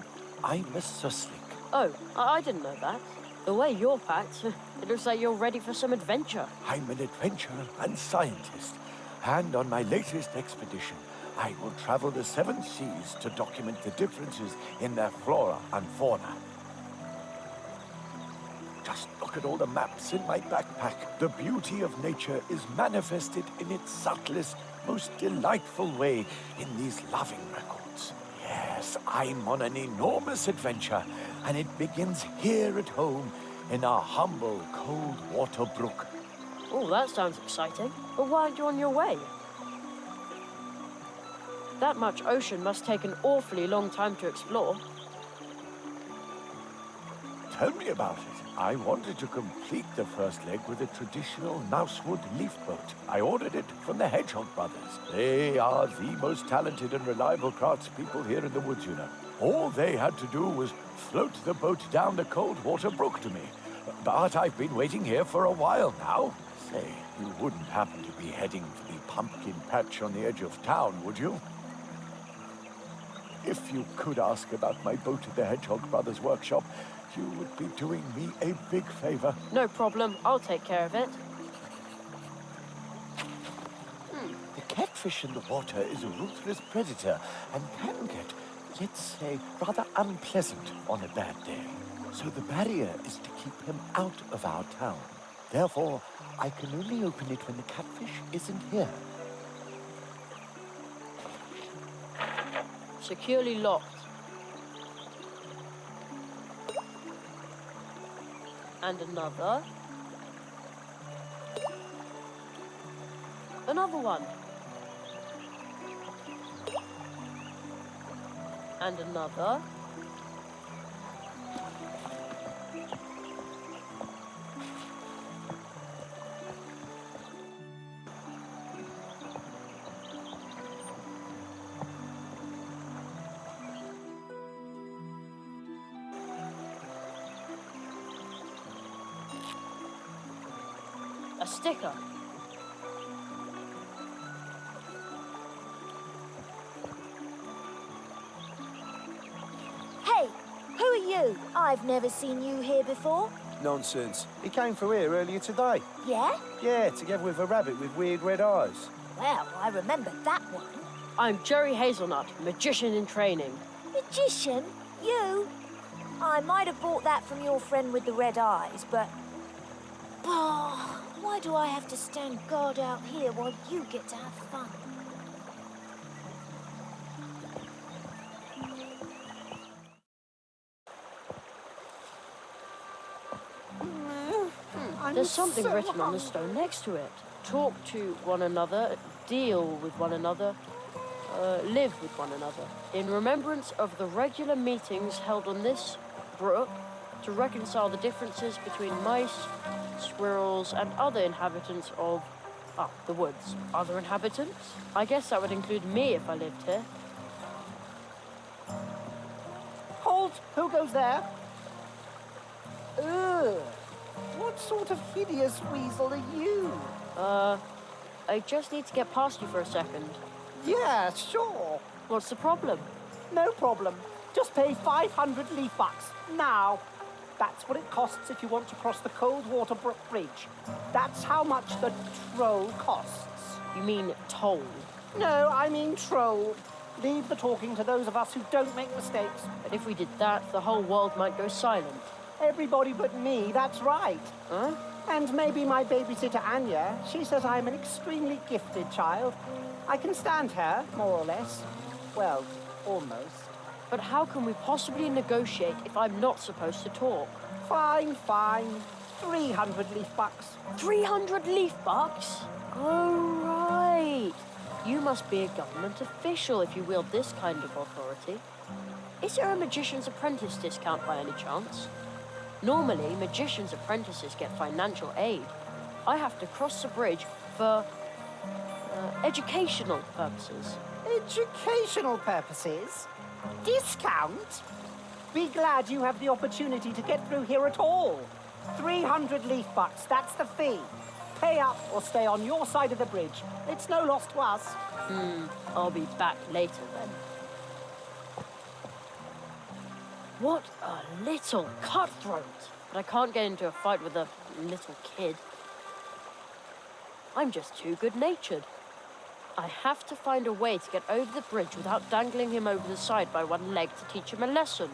I'm a Suslik.
Oh, I didn't know that. The way you're packed, it looks like you're ready for some adventure.
I'm an adventurer and scientist, and on my latest expedition, I will travel the 7 seas to document the differences in their flora and fauna. Just look at all the maps in my backpack. The beauty of nature is manifested in its subtlest, most delightful way in these loving records. Yes, I'm on an enormous adventure, and it begins here at home in our humble cold water brook.
Oh, that sounds exciting. But why aren't you on your way? That much ocean must take an awfully long time to explore.
Tell me about it. I wanted to complete the first leg with a traditional Mousewood leaf boat. I ordered it from the Hedgehog brothers. They are the most talented and reliable craftspeople here in the woods, you know. All they had to do was float the boat down the cold water brook to me. But I've been waiting here for a while now. Say, you wouldn't happen to be heading for the pumpkin patch on the edge of town, would you? If you could ask about my boat at the Hedgehog brothers' workshop, you would be doing me a big favor.
No problem. I'll take care of it.
The catfish in the water is a ruthless predator and can get, let's say, rather unpleasant on a bad day. So the barrier is to keep him out of our town. Therefore, I can only open it when the catfish isn't here.
Securely locked. And another. Another one. And another. A sticker.
Hey, who are you? I've never seen you here before.
Nonsense. He came through here earlier today.
Yeah?
Yeah, together with a rabbit with weird red eyes.
Well, I remember that one.
I'm Jerry Hazelnut, magician in training.
Magician? You? I might have bought that from your friend with the red eyes, but... Oh, why do I have to stand guard out here while you get to have fun?
There's something written on the stone next to it. Talk to one another, deal with one another, live with one another. In remembrance of the regular meetings held on this brook to reconcile the differences between mice, squirrels, and other inhabitants of, the woods. Other inhabitants? I guess that would include me if I lived here.
Halt! Who goes there? Ugh! What sort of hideous weasel are you?
I just need to get past you for a second.
Yeah, sure.
What's the problem?
No problem. Just pay 500 leaf bucks. Now. That's what it costs if you want to cross the Coldwater Brook Bridge. That's how much the troll costs.
You mean toll?
No, I mean troll. Leave the talking to those of us who don't make mistakes.
But if we did that, the whole world might go silent.
Everybody but me, that's right.
Huh?
And maybe my babysitter Anya. She says I'm an extremely gifted child. I can stand her, more or less. Well, almost.
But how can we possibly negotiate if I'm not supposed to talk?
Fine, fine. 300 leaf bucks.
300 leaf bucks? Oh, right. You must be a government official if you wield this kind of authority. Is there a magician's apprentice discount by any chance? Normally, magician's apprentices get financial aid. I have to cross the bridge for educational purposes.
Educational purposes? Discount? Be glad you have the opportunity to get through here at all. 300 leaf bucks, that's the fee. Pay up or stay on your side of the bridge. It's no loss to us.
I'll be back later then. What a little cutthroat! But I can't get into a fight with a little kid. I'm just too good-natured. I have to find a way to get over the bridge without dangling him over the side by one leg to teach him a lesson.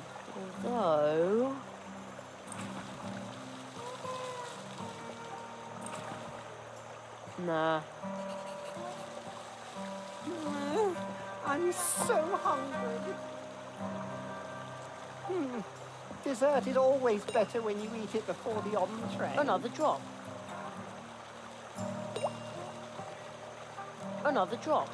Although... Nah.
I'm so hungry. Dessert is always better when you eat it before the entree.
Another drop. Another drop.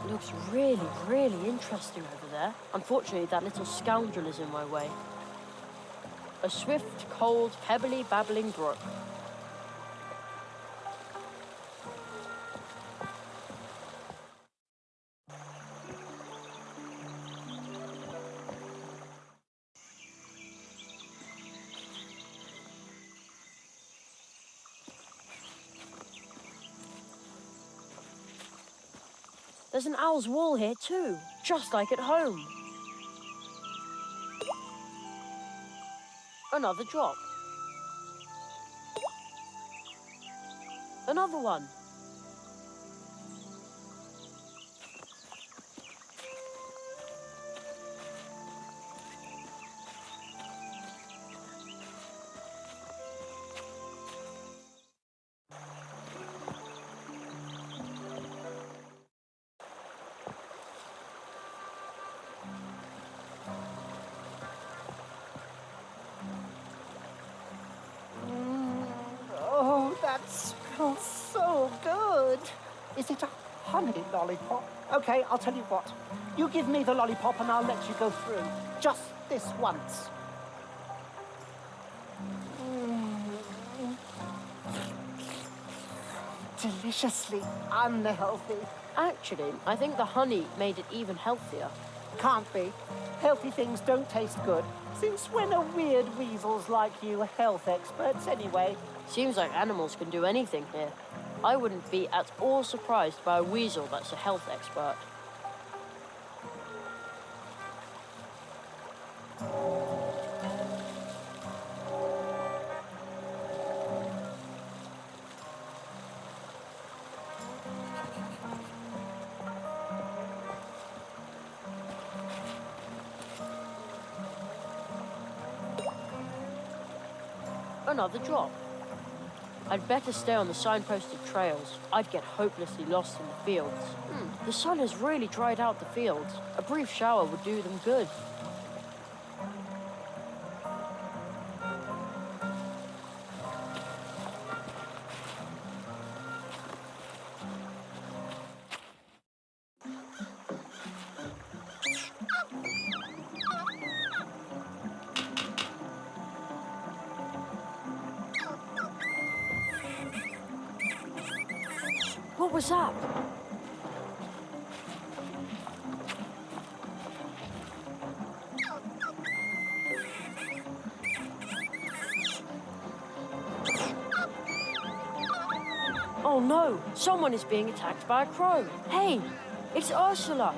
It looks really, really interesting over there. Unfortunately, that little scoundrel is in my way. A swift, cold, pebbly, babbling brook. There's an owl's wall here too, just like at home. Another drop. Another one.
That smells so good. Is it a honey lollipop? Okay, I'll tell you what. You give me the lollipop and I'll let you go through. Just this once. Deliciously unhealthy.
Actually, I think the honey made it even healthier.
Can't be. Healthy things don't taste good. Since when are weird weasels like you health experts anyway?
Seems like animals can do anything here. I wouldn't be at all surprised by a weasel that's a health expert. Another drop. I'd better stay on the signposted trails. I'd get hopelessly lost in the fields. The sun has really dried out the fields. A brief shower would do them good. What was that? Oh no! Someone is being attacked by a crow. Hey! It's Ursula!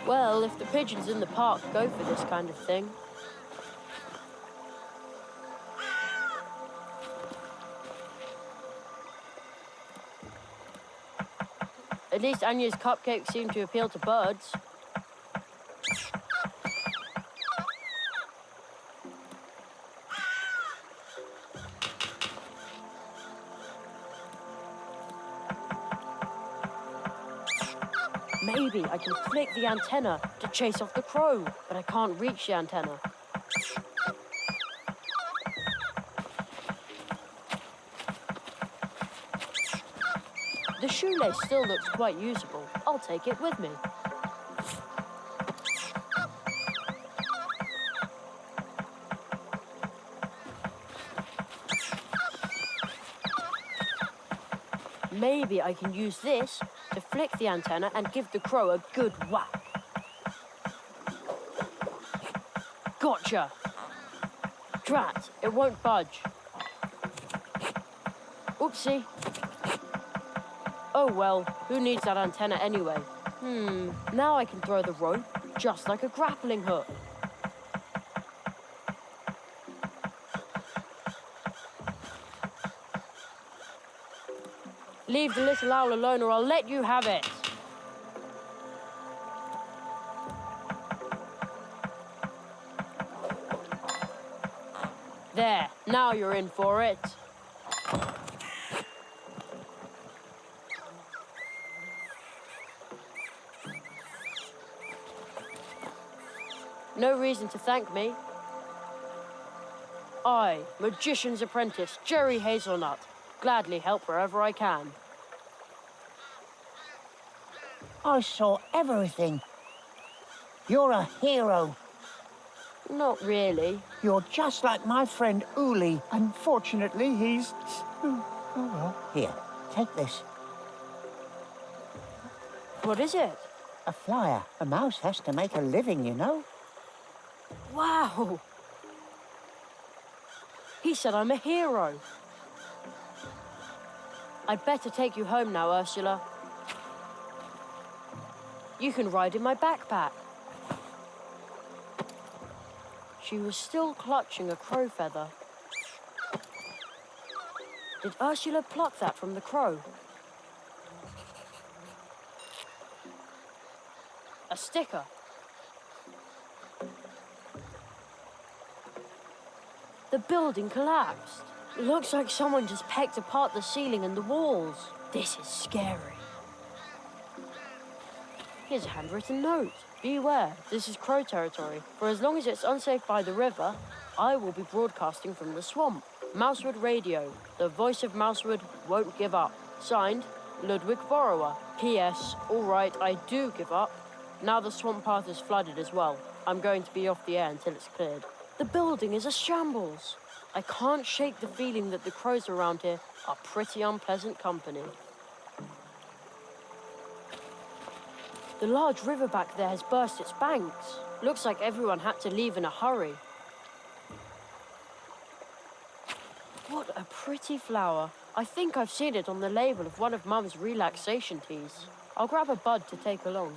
Well, if the pigeons in the park go for this kind of thing. At least Anya's cupcakes seem to appeal to birds. Maybe I can flick the antenna to chase off the crow, but I can't reach the antenna. shoelace still looks quite usable. I'll take it with me. Maybe I can use this to flick the antenna and give the crow a good whack. Gotcha! Drat, it won't budge. Oopsie. Oh well, who needs that antenna anyway? Now I can throw the rope just like a grappling hook. Leave the little owl alone or I'll let you have it. There, now you're in for it. No reason to thank me. I, Magician's Apprentice, Jerry Hazelnut, gladly help wherever I can.
I saw everything. You're a hero.
Not really.
You're just like my friend Uli. Unfortunately, he's... Oh well. Here, take this.
What is it?
A flyer. A mouse has to make a living, you know.
Wow! He said I'm a hero. I'd better take you home now, Ursula. You can ride in my backpack. She was still clutching a crow feather. Did Ursula pluck that from the crow? A sticker. The building collapsed. Looks like someone just pecked apart the ceiling and the walls. This is scary. Here's a handwritten note. Beware, this is crow territory. For as long as it's unsafe by the river, I will be broadcasting from the swamp. Mousewood Radio. The voice of Mousewood won't give up. Signed, Ludwig Borrower. P.S. All right, I do give up. Now the swamp path is flooded as well. I'm going to be off the air until it's cleared. The building is a shambles. I can't shake the feeling that the crows around here are pretty unpleasant company. The large river back there has burst its banks. Looks like everyone had to leave in a hurry. What a pretty flower. I think I've seen it on the label of one of Mum's relaxation teas. I'll grab a bud to take along.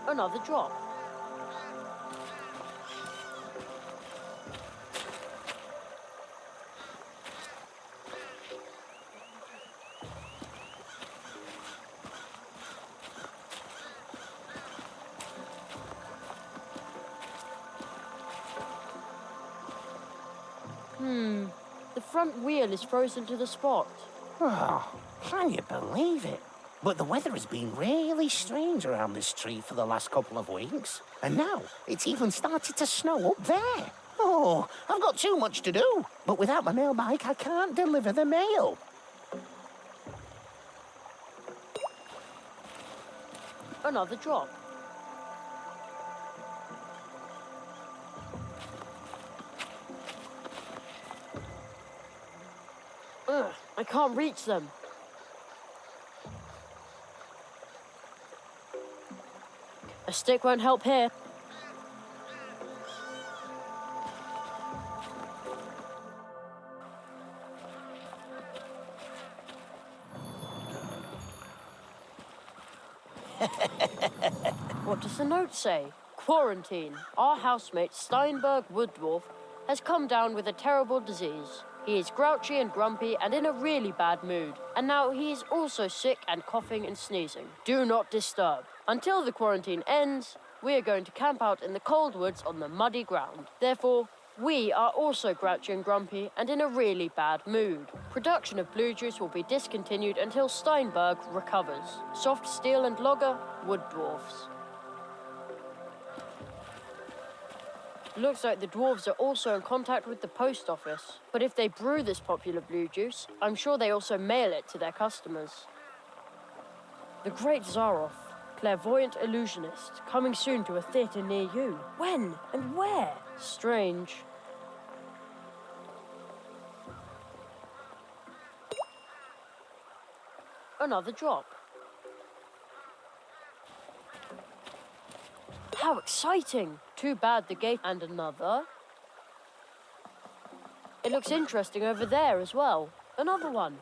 Another drop. The front wheel is frozen to the spot.
Oh, can you believe it? But the weather has been really strange around this tree for the last couple of weeks. And now it's even started to snow up there. Oh, I've got too much to do. But without my mail bike, I can't deliver the mail.
Another drop. Ugh, I can't reach them. A stick won't help here. What does the note say? Quarantine. Our housemate Steinberg Wooddwarf has come down with a terrible disease. He is grouchy and grumpy and in a really bad mood. And now he is also sick and coughing and sneezing. Do not disturb. Until the quarantine ends, we are going to camp out in the cold woods on the muddy ground. Therefore, we are also grouchy and grumpy and in a really bad mood. Production of blue juice will be discontinued until Steinberg recovers. Soft steel and logger, wood dwarfs. Looks like the dwarves are also in contact with the post office. But if they brew this popular blue juice, I'm sure they also mail it to their customers. The Great Zaroff, clairvoyant illusionist, coming soon to a theatre near you. When and where? Strange. Another drop. How exciting! Too bad the gate and another. It looks interesting over there as well. Another one.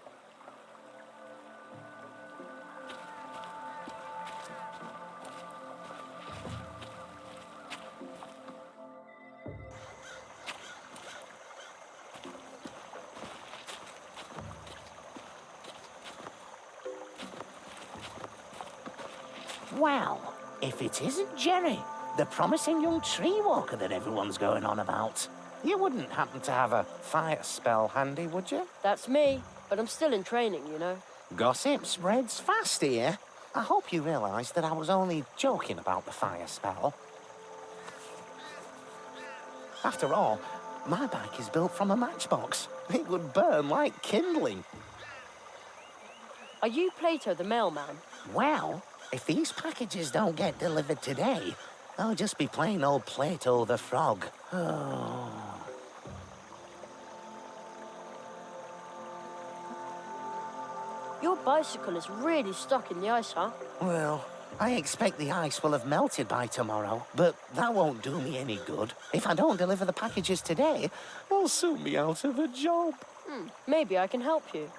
Well, if it isn't Jerry, the promising young tree walker that everyone's going on about.
You wouldn't happen to have a fire spell handy, would you?
That's me, but I'm still in training, you know.
Gossip spreads fast here. I hope you realise that I was only joking about the fire spell. After all, my bike is built from a matchbox. It would burn like kindling.
Are you Plato the mailman?
Well, if these packages don't get delivered today, I'll just be plain old Plato the Frog. Oh.
Your bicycle is really stuck in the ice, huh?
Well, I expect the ice will have melted by tomorrow, but that won't do me any good. If I don't deliver the packages today, they'll soon be out of a job.
Maybe I can help you.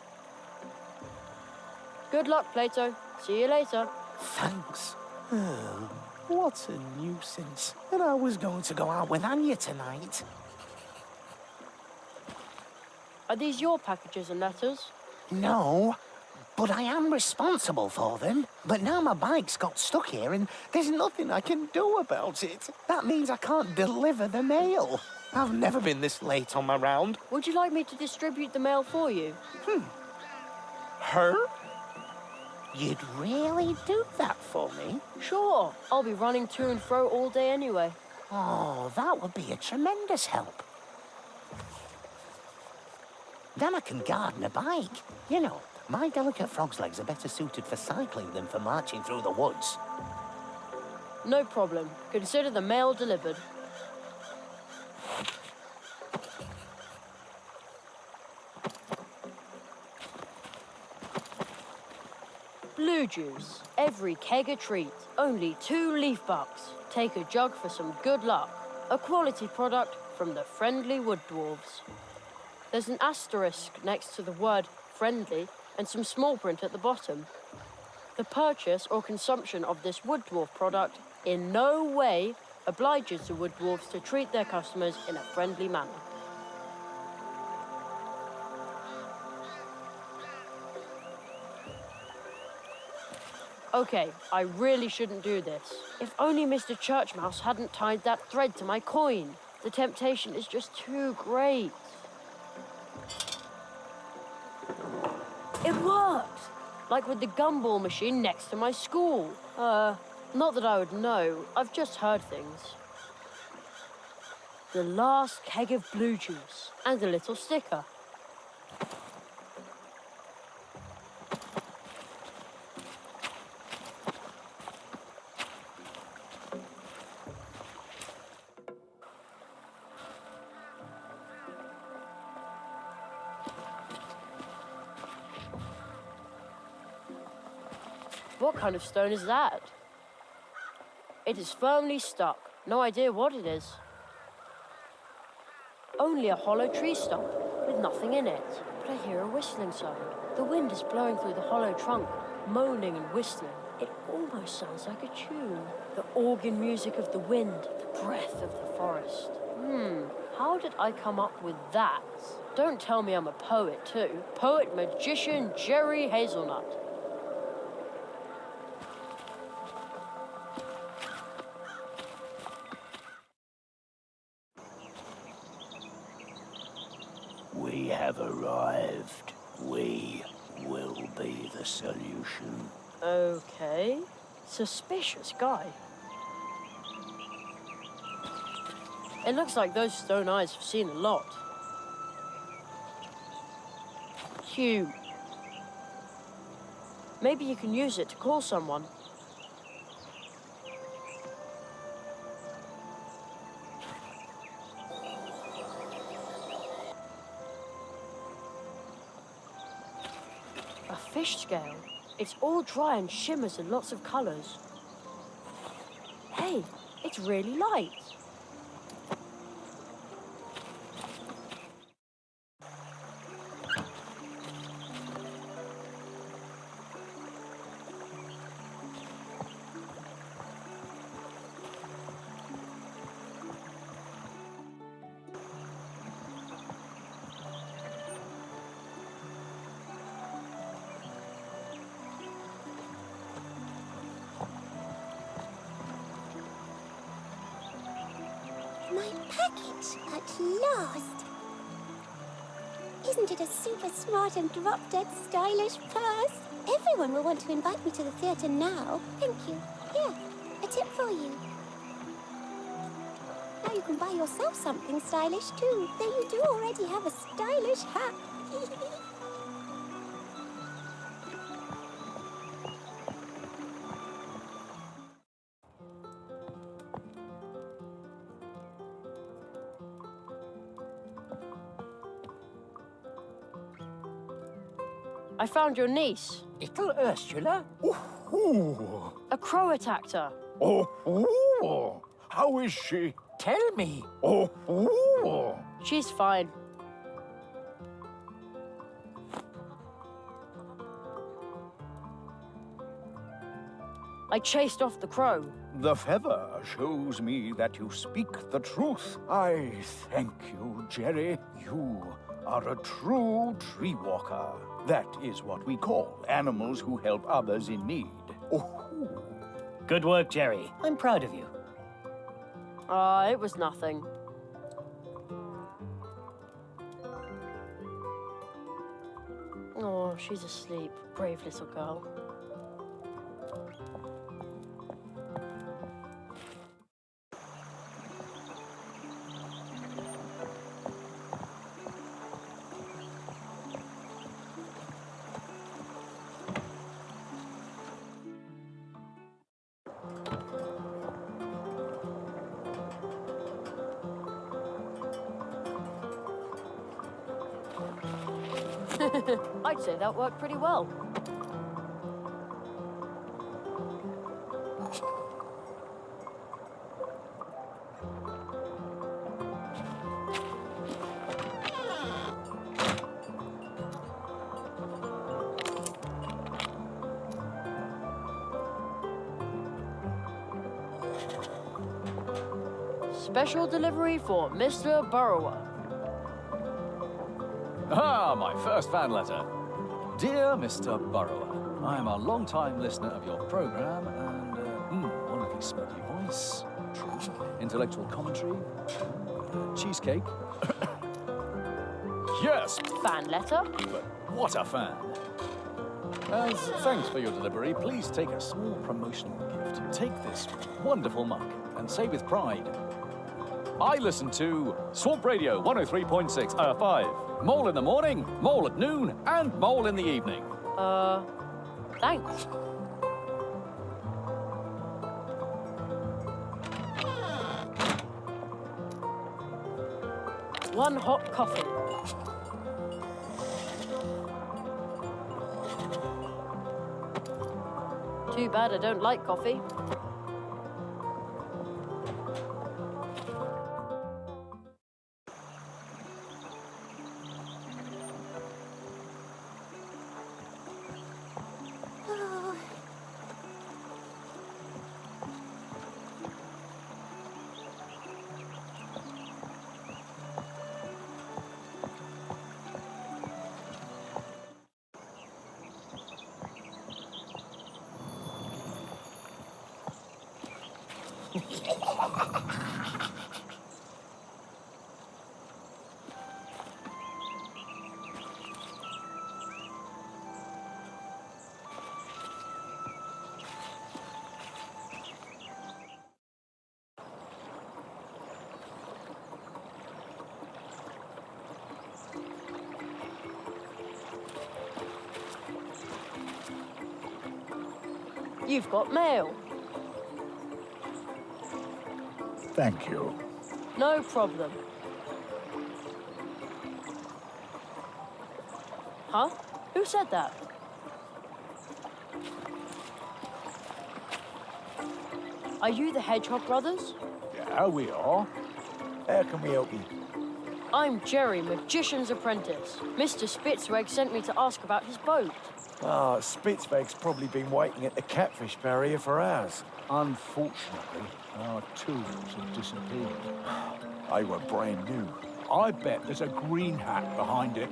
Good luck, Plato. See you later.
Thanks. Oh, what a nuisance. And I was going to go out with Anya tonight.
Are these your packages and letters?
No, but I am responsible for them. But now my bike's got stuck here and there's nothing I can do about it. That means I can't deliver the mail. I've never been this late on my round.
Would you like me to distribute the mail for you?
Her? You'd really do that for me?
Sure. I'll be running to and fro all day anyway.
Oh, that would be a tremendous help. Then I can garden a bike. You know, my delicate frog's legs are better suited for cycling than for marching through the woods.
No problem. Consider the mail delivered. Blue juice. Every keg a treat. Only 2 leaf bucks. Take a jug for some good luck. A quality product from the friendly wood dwarves. There's an asterisk next to the word friendly and some small print at the bottom. The purchase or consumption of this wood dwarf product in no way obliges the wood dwarfs to treat their customers in a friendly manner. Okay, I really shouldn't do this. If only Mr. Churchmouse hadn't tied that thread to my coin. The temptation is just too great. It worked! Like with the gumball machine next to my school. Not that I would know. I've just heard things. The last keg of blue juice and a little sticker. What kind of stone is that? It is firmly stuck. No idea what it is. Only a hollow tree stump with nothing in it. But I hear a whistling sound. The wind is blowing through the hollow trunk, moaning and whistling. It almost sounds like a tune. The organ music of the wind, the breath of the forest. How did I come up with that? Don't tell me I'm a poet too. Poet magician Jerry Hazelnut.
We have arrived. We will be the solution.
Okay. Suspicious guy. It looks like those stone eyes have seen a lot. Hugh. Maybe you can use it to call someone. A fish scale. It's all dry and shimmers in lots of colours. Hey, it's really light.
My package, at last! Isn't it a super smart and drop-dead stylish purse? Everyone will want to invite me to the theatre now. Thank you. Here, a tip for you. Now you can buy yourself something stylish too, though you do already have a stylish hat.
I found your niece.
Little Ursula?
Ooh.
A crow attacked her.
Oh, how is she?
Tell me.
Oh,
She's fine. I chased off the crow.
the feather shows me that you speak the truth. I thank you, Jerry. You are a true tree walker. That is what we call animals who help others in need. Oh.
Good work, Jerry. I'm proud of you.
It was nothing. Oh, she's asleep. Brave little girl. I'd say that worked pretty well. Special delivery for Mr. Burrower.
Ah, my first fan letter. Dear Mr. Burrower, I am a long-time listener of your program and, wonderfully smoky voice, intellectual commentary, cheesecake. Yes,
Fan letter?
but what a fan. As thanks for your delivery, please take a small promotional gift. Take this wonderful mug and say with pride, I listen to Swamp Radio 103.6 5. Mole in the morning, mole at noon, and mole in the evening.
Thanks. One hot coffee. Too bad I don't like coffee.
Oh.
You've got mail.
Thank you.
No problem. Huh? Who said that? Are you the Hedgehog brothers?
Yeah, we are. How can we help you?
I'm Jerry, Magician's apprentice. Mr. Spitzweg sent me to ask about his boat.
Ah, Spitzweg's probably been waiting at the catfish barrier for hours.
Unfortunately, our tools have disappeared.
They were brand new.
I bet there's a green hat behind it.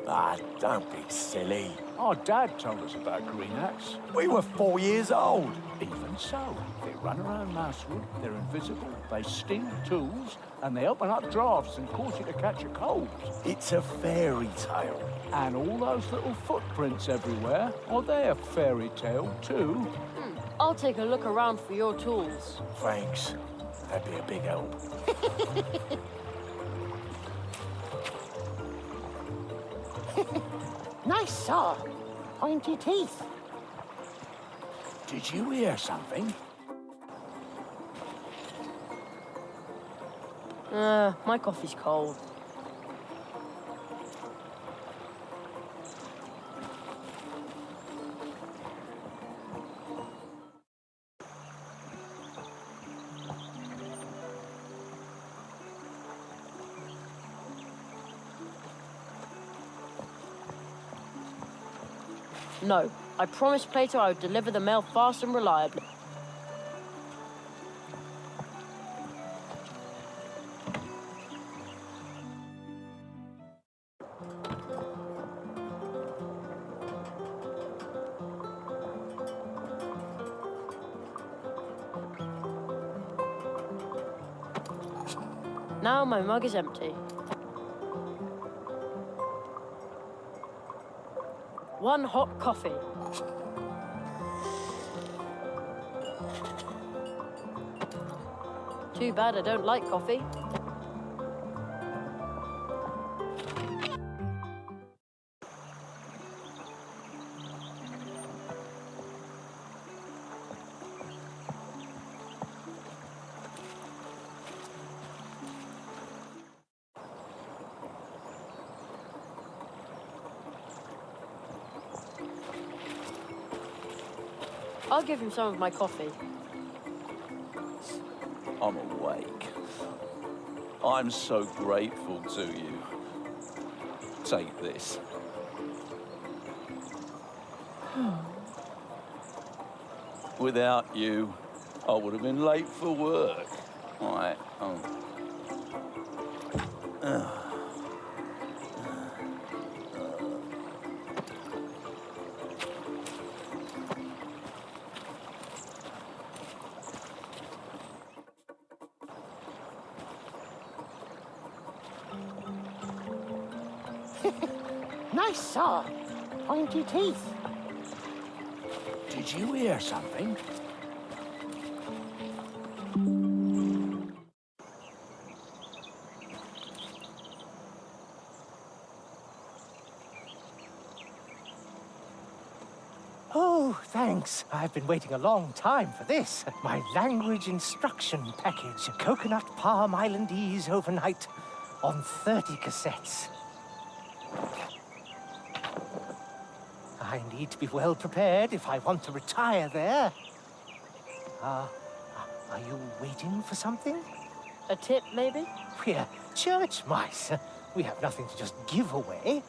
Ah, don't be silly.
Our dad told us about green hats.
We were 4 years old.
Even so, they run around Mousewood, they're invisible, they steal tools, and they open up drafts and cause you to catch a cold.
It's a fairy tale.
And all those little footprints everywhere, are they a fairy tale too?
I'll take a look around for your tools.
Thanks. That'd be a big help.
Nice saw. Pointy teeth.
Did you hear something?
My coffee's cold. No, I promised Plato I would deliver the mail fast and reliably. Now my mug is empty. One hot coffee. Too bad I don't like coffee. I'll give him some of my coffee.
I'm awake. I'm so grateful to you. Take this. Without you, I would have been late for work.
Nice saw. Pointy teeth.
Did you hear something?
Oh, thanks. I've been waiting a long time for this. My language instruction package. Coconut Palm Islandese overnight on 30 cassettes. I need to be well prepared if I want to retire there. Are you waiting for something?
A tip, maybe?
We're church mice. We have nothing to just give away.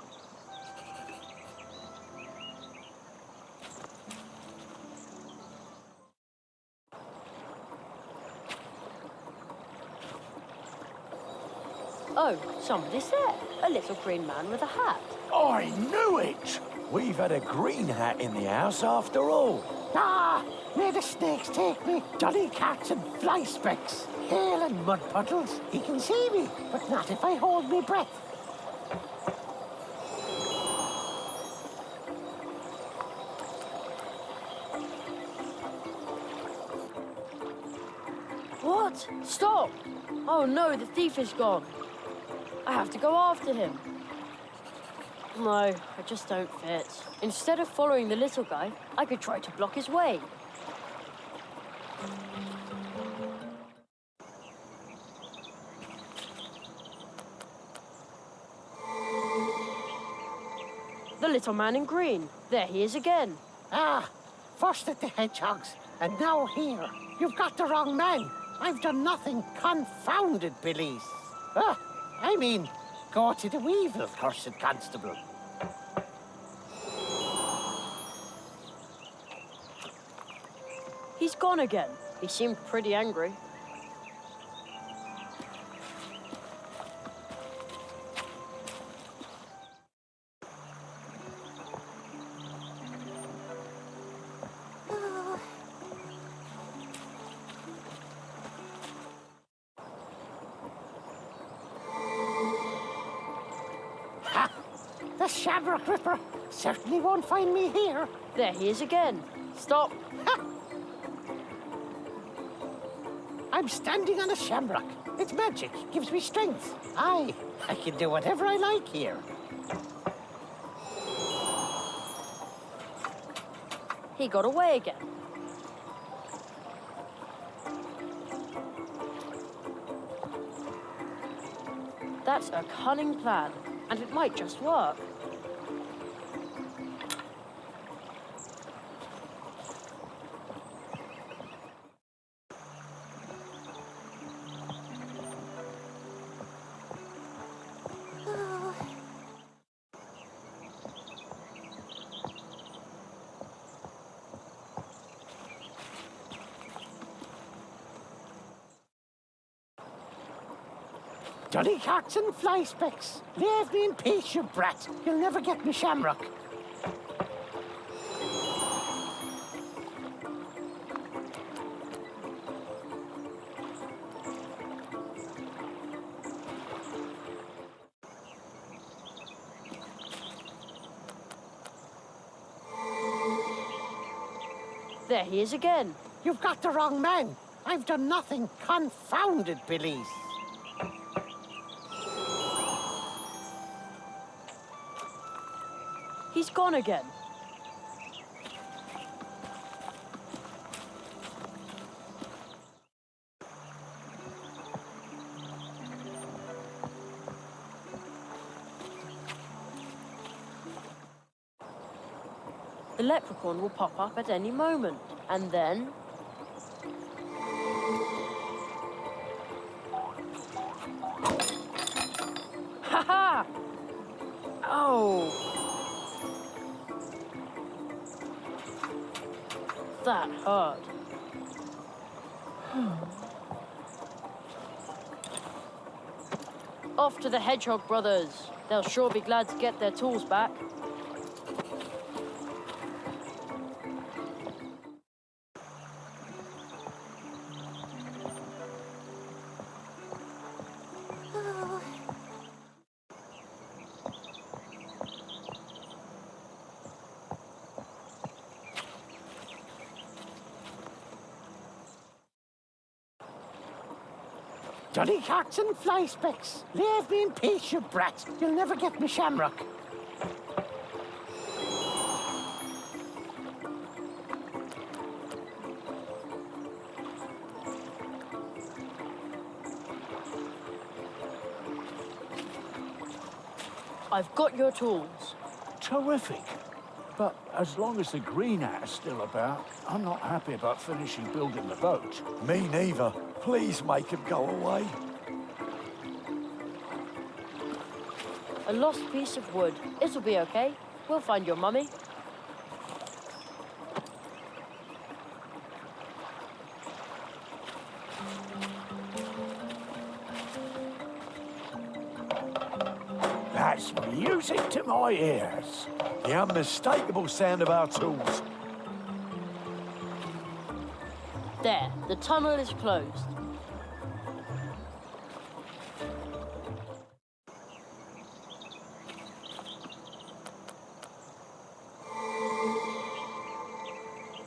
Oh, somebody's there. A little green man with a hat.
I knew it! We've had a green hat in the house after all.
Ah, where the snakes take me, dolly cats and fly specks, hail and mud puddles. He can see me, but not if I hold my breath.
What? Stop! Oh no, the thief is gone. I have to go after him. No, I just don't fit. Instead of following the little guy, I could try to block his way. The little man in green. There he is again.
Ah, first at the hedgehogs, and now here. You've got the wrong man. I've done nothing. Confounded police. I mean, go to the weevil, cursed constable.
He's gone again. He seemed pretty angry.
Ha! The Shamrock Ripper certainly won't find me here.
There he is again. Stop.
Ha! I'm standing on a shamrock. It's magic, gives me strength. I can do whatever I like here.
He got away again. That's a cunning plan, and it might just work.
Jolly hearts and fly specks. Leave me in peace, you brat. You'll never get me shamrock.
There he is again.
You've got the wrong man. I've done nothing. Confounded police.
He's gone again. The leprechaun will pop up at any moment, and then... Ha-ha! Oh! That hurt. Off to the Hedgehog brothers. They'll sure be glad to get their tools back.
Jolly hearts and fly specks. Leave me in peace, you brat. You'll never get me shamrock.
I've got your tools.
Terrific. But as long as the green hat's still about, I'm not happy about finishing building the boat.
Me neither. Please make him go away.
A lost piece of wood. It'll be okay. We'll find your mummy.
That's music to my ears.
The unmistakable sound of our tools.
There, the tunnel is closed.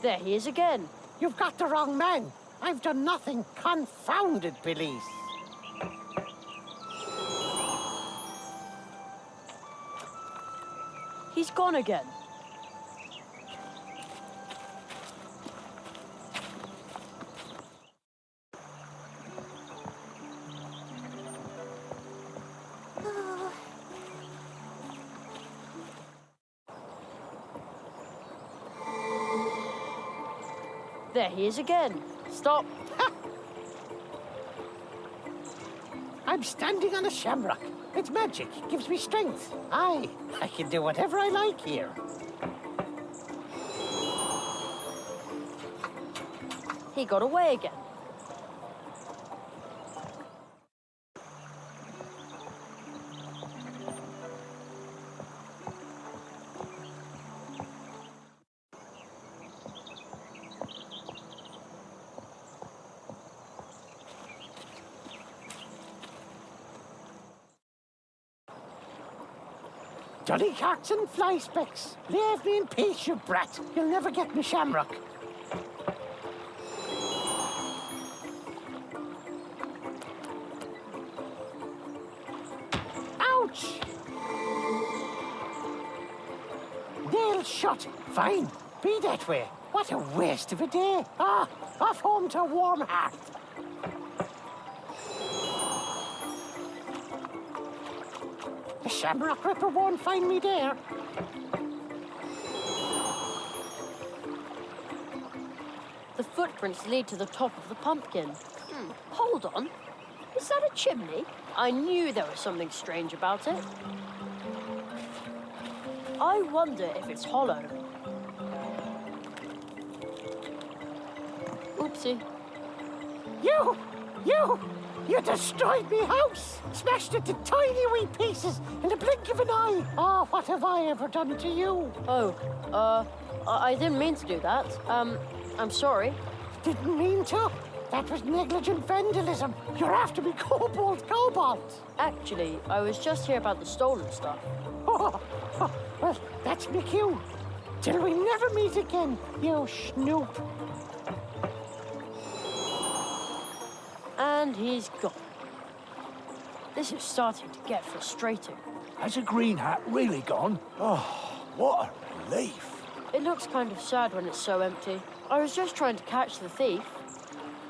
There he is again.
You've got the wrong man. I've done nothing. Confounded police.
He's gone again.
Oh,
There he is again. Stop.
I'm standing on a shamrock. It's magic. Gives me strength. I can do whatever I like here.
He got away again.
Jolly carts and fly specks. Leave me in peace, you brat. You'll never get me shamrock. Ouch! Nailed shut. Fine. Be that way. What a waste of a day. Off home to warm heart. The Shamrock Ripper won't find me there.
The footprints lead to the top of the pumpkin. Hold on. Is that a chimney? I knew there was something strange about it. I wonder if it's hollow. Oopsie.
You destroyed me house! Smashed it to tiny wee pieces in the blink of an eye! Oh, what have I ever done to you?
Oh, I didn't mean to do that. I'm sorry.
Didn't mean to? That was negligent vandalism. You're after me, Cobalt.
Actually, I was just here about the stolen stuff.
Well, that's me cue. Till we never meet again, you snoop.
And he's gone. This is starting to get frustrating.
Has a green hat really gone?
Oh, what a relief.
It looks kind of sad when it's so empty. I was just trying to catch the thief,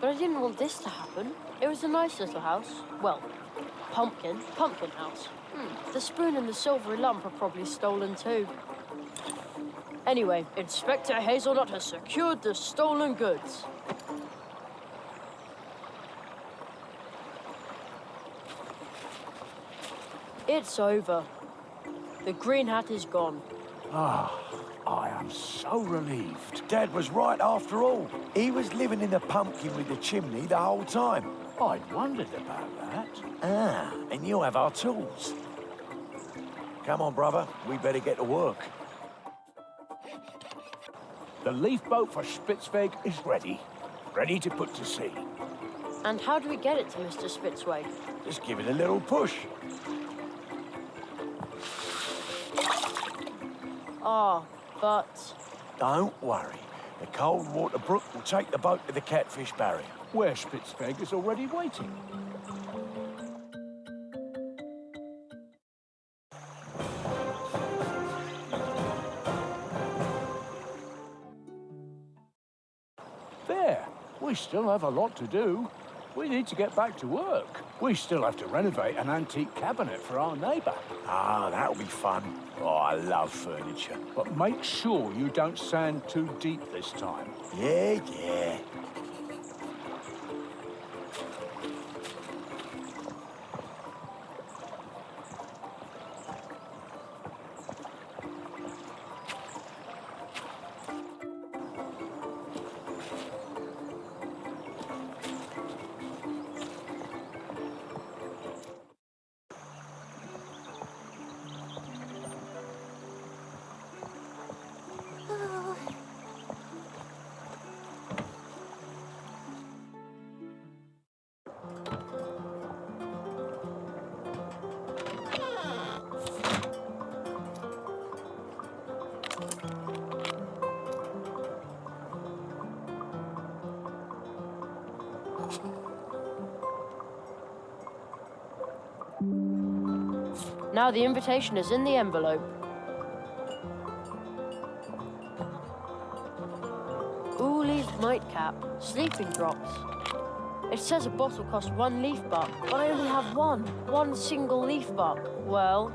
but I didn't want this to happen. It was a nice little house. Well, pumpkin house. The spoon and the silvery lump are probably stolen too. Anyway, Inspector Hazelnut has secured the stolen goods. It's over. The green hat is gone.
I am so relieved.
Dad was right after all. He was living in the pumpkin with the chimney the whole time.
I'd wondered about that.
Ah, and you have our tools. Come on, brother. We better get to work.
The leaf boat for Spitzweg is ready. Ready to put to sea.
And how do we get it to Mr. Spitzweg?
Just give it a little push.
But...
Don't worry. The cold water brook will take the boat to the catfish barrier.
Where Spitzweg is already waiting. There. We still have a lot to do. We need to get back to work. We still have to renovate an antique cabinet for our neighbour.
Ah, that'll be fun. Oh, I love furniture.
But make sure you don't sand too deep this time.
Yeah.
oh.
Now the invitation is in the envelope. Ooh-leaved nightcap, sleeping drops. It says a bottle costs 1 leaf buck, but I only have one single leaf buck. Well,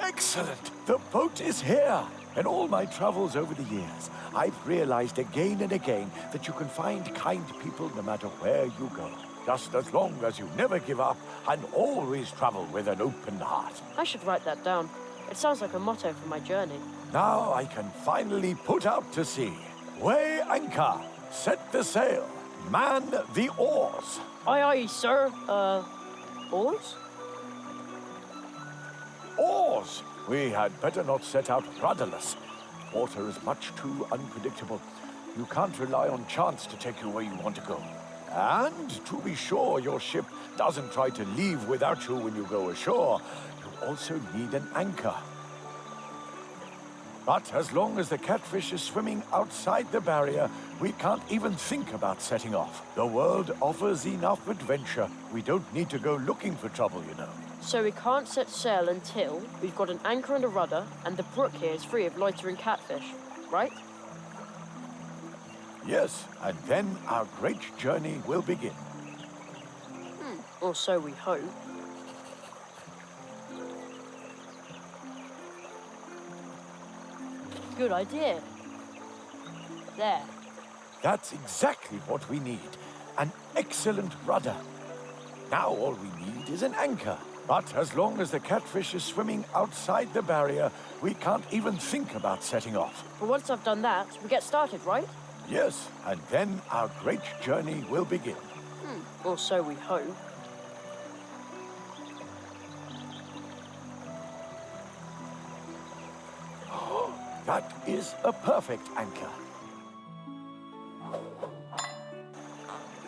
Excellent! The boat is here! In all my travels over the years, I've realized again and again that you can find kind people no matter where you go. Just as long as you never give up and always travel with an open heart.
I should write that down. It sounds like a motto for my journey.
Now I can finally put out to sea. Weigh anchor, set the sail, man the oars.
Aye, aye, sir. Oars?
Oars! We had better not set out rudderless. Water is much too unpredictable. You can't rely on chance to take you where you want to go. And to be sure your ship doesn't try to leave without you when you go ashore, you also need an anchor. But as long as the catfish is swimming outside the barrier, we can't even think about setting off. The world offers enough adventure. We don't need to go looking for trouble, you know.
So we can't set sail until we've got an anchor and a rudder, and the brook here is free of loitering catfish, right?
Yes, and then our great journey will begin.
Or so we hope. Good idea. There.
That's exactly what we need. An excellent rudder. Now all we need is an anchor. But as long as the catfish is swimming outside the barrier, we can't even think about setting off.
But once I've done that, we get started, right?
Yes, and then our great journey will begin.
Or so we hope.
That is a perfect anchor.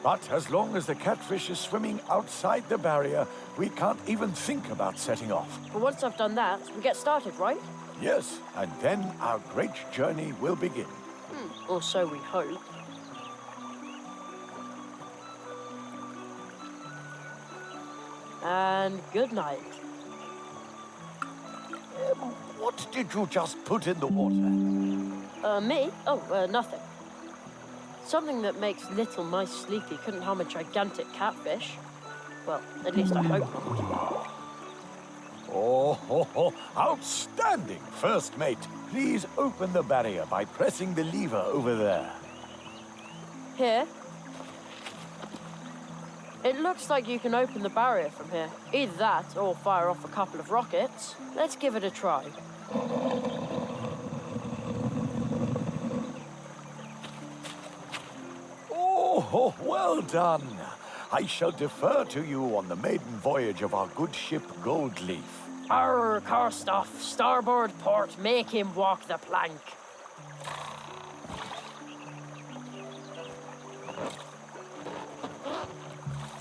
But as long as the catfish is swimming outside the barrier, we can't even think about setting off.
But once I've done that, we get started, right?
Yes, and then our great journey will begin.
Or so we hope. And good night.
What did you just put in the water?
Me? Oh, nothing. Something that makes little mice sleepy couldn't harm a gigantic catfish. Well, at least I hope not.
Oh, outstanding, first mate. Please open the barrier by pressing the lever over there.
Here? It looks like you can open the barrier from here. Either that, or fire off a couple of rockets. Let's give it a try.
Oh, well done. I shall defer to you on the maiden voyage of our good ship Goldleaf.
Arr, Karstoff, starboard port, make him walk the plank.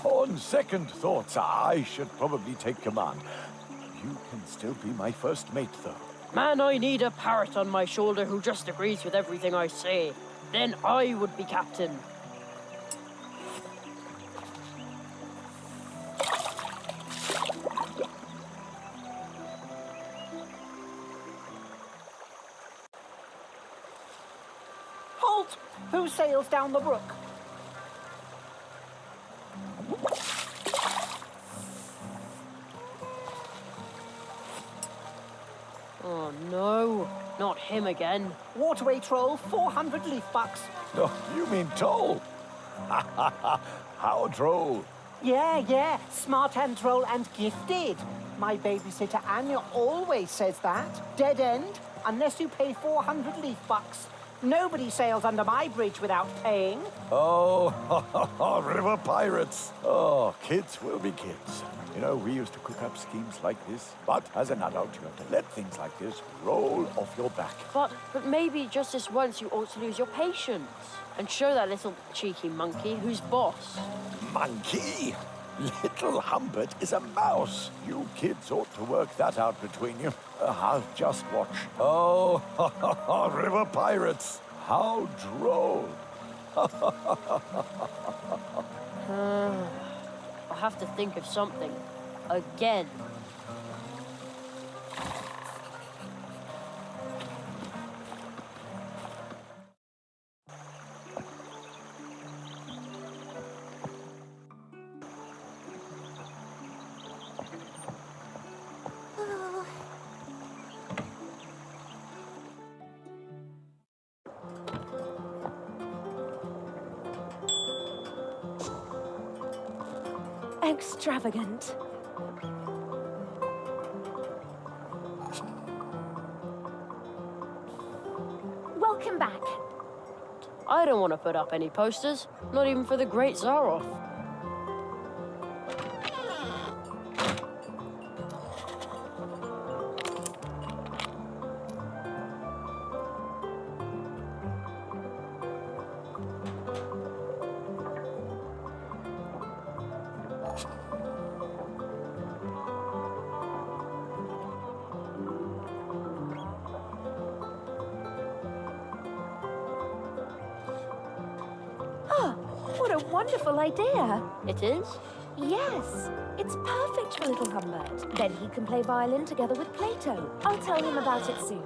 On second thoughts, I should probably take command. You can still be my first mate, though.
Man, I need a parrot on my shoulder who just agrees with everything I say. Then I would be captain.
Halt! Who sails down the brook?
Oh no, not him again.
Waterway troll, 400 leaf bucks.
Oh, you mean Toll? How droll.
Yeah, smart and troll and gifted. My babysitter Anya always says that. Dead end, unless you pay 400 leaf bucks.
Nobody sails under my bridge without paying.
Oh, river pirates. Oh, kids will be kids. You know, we used to cook up schemes like this, but as an adult, you have to let things like this roll off your back.
But maybe just this once you ought to lose your patience and show that little cheeky monkey who's boss.
Monkey? Little Humbert is a mouse. You kids ought to work that out between you. I'll just watch. Oh, river pirates. How droll.
I'll have to think of something. Again.
Oh,
Extravagant. Welcome back.
I don't want to put up any posters, not even for the Great Zaroff.
What a wonderful idea.
It is?
Yes, it's perfect for little Humbert. Then he can play violin together with Plato. I'll tell him about it soon.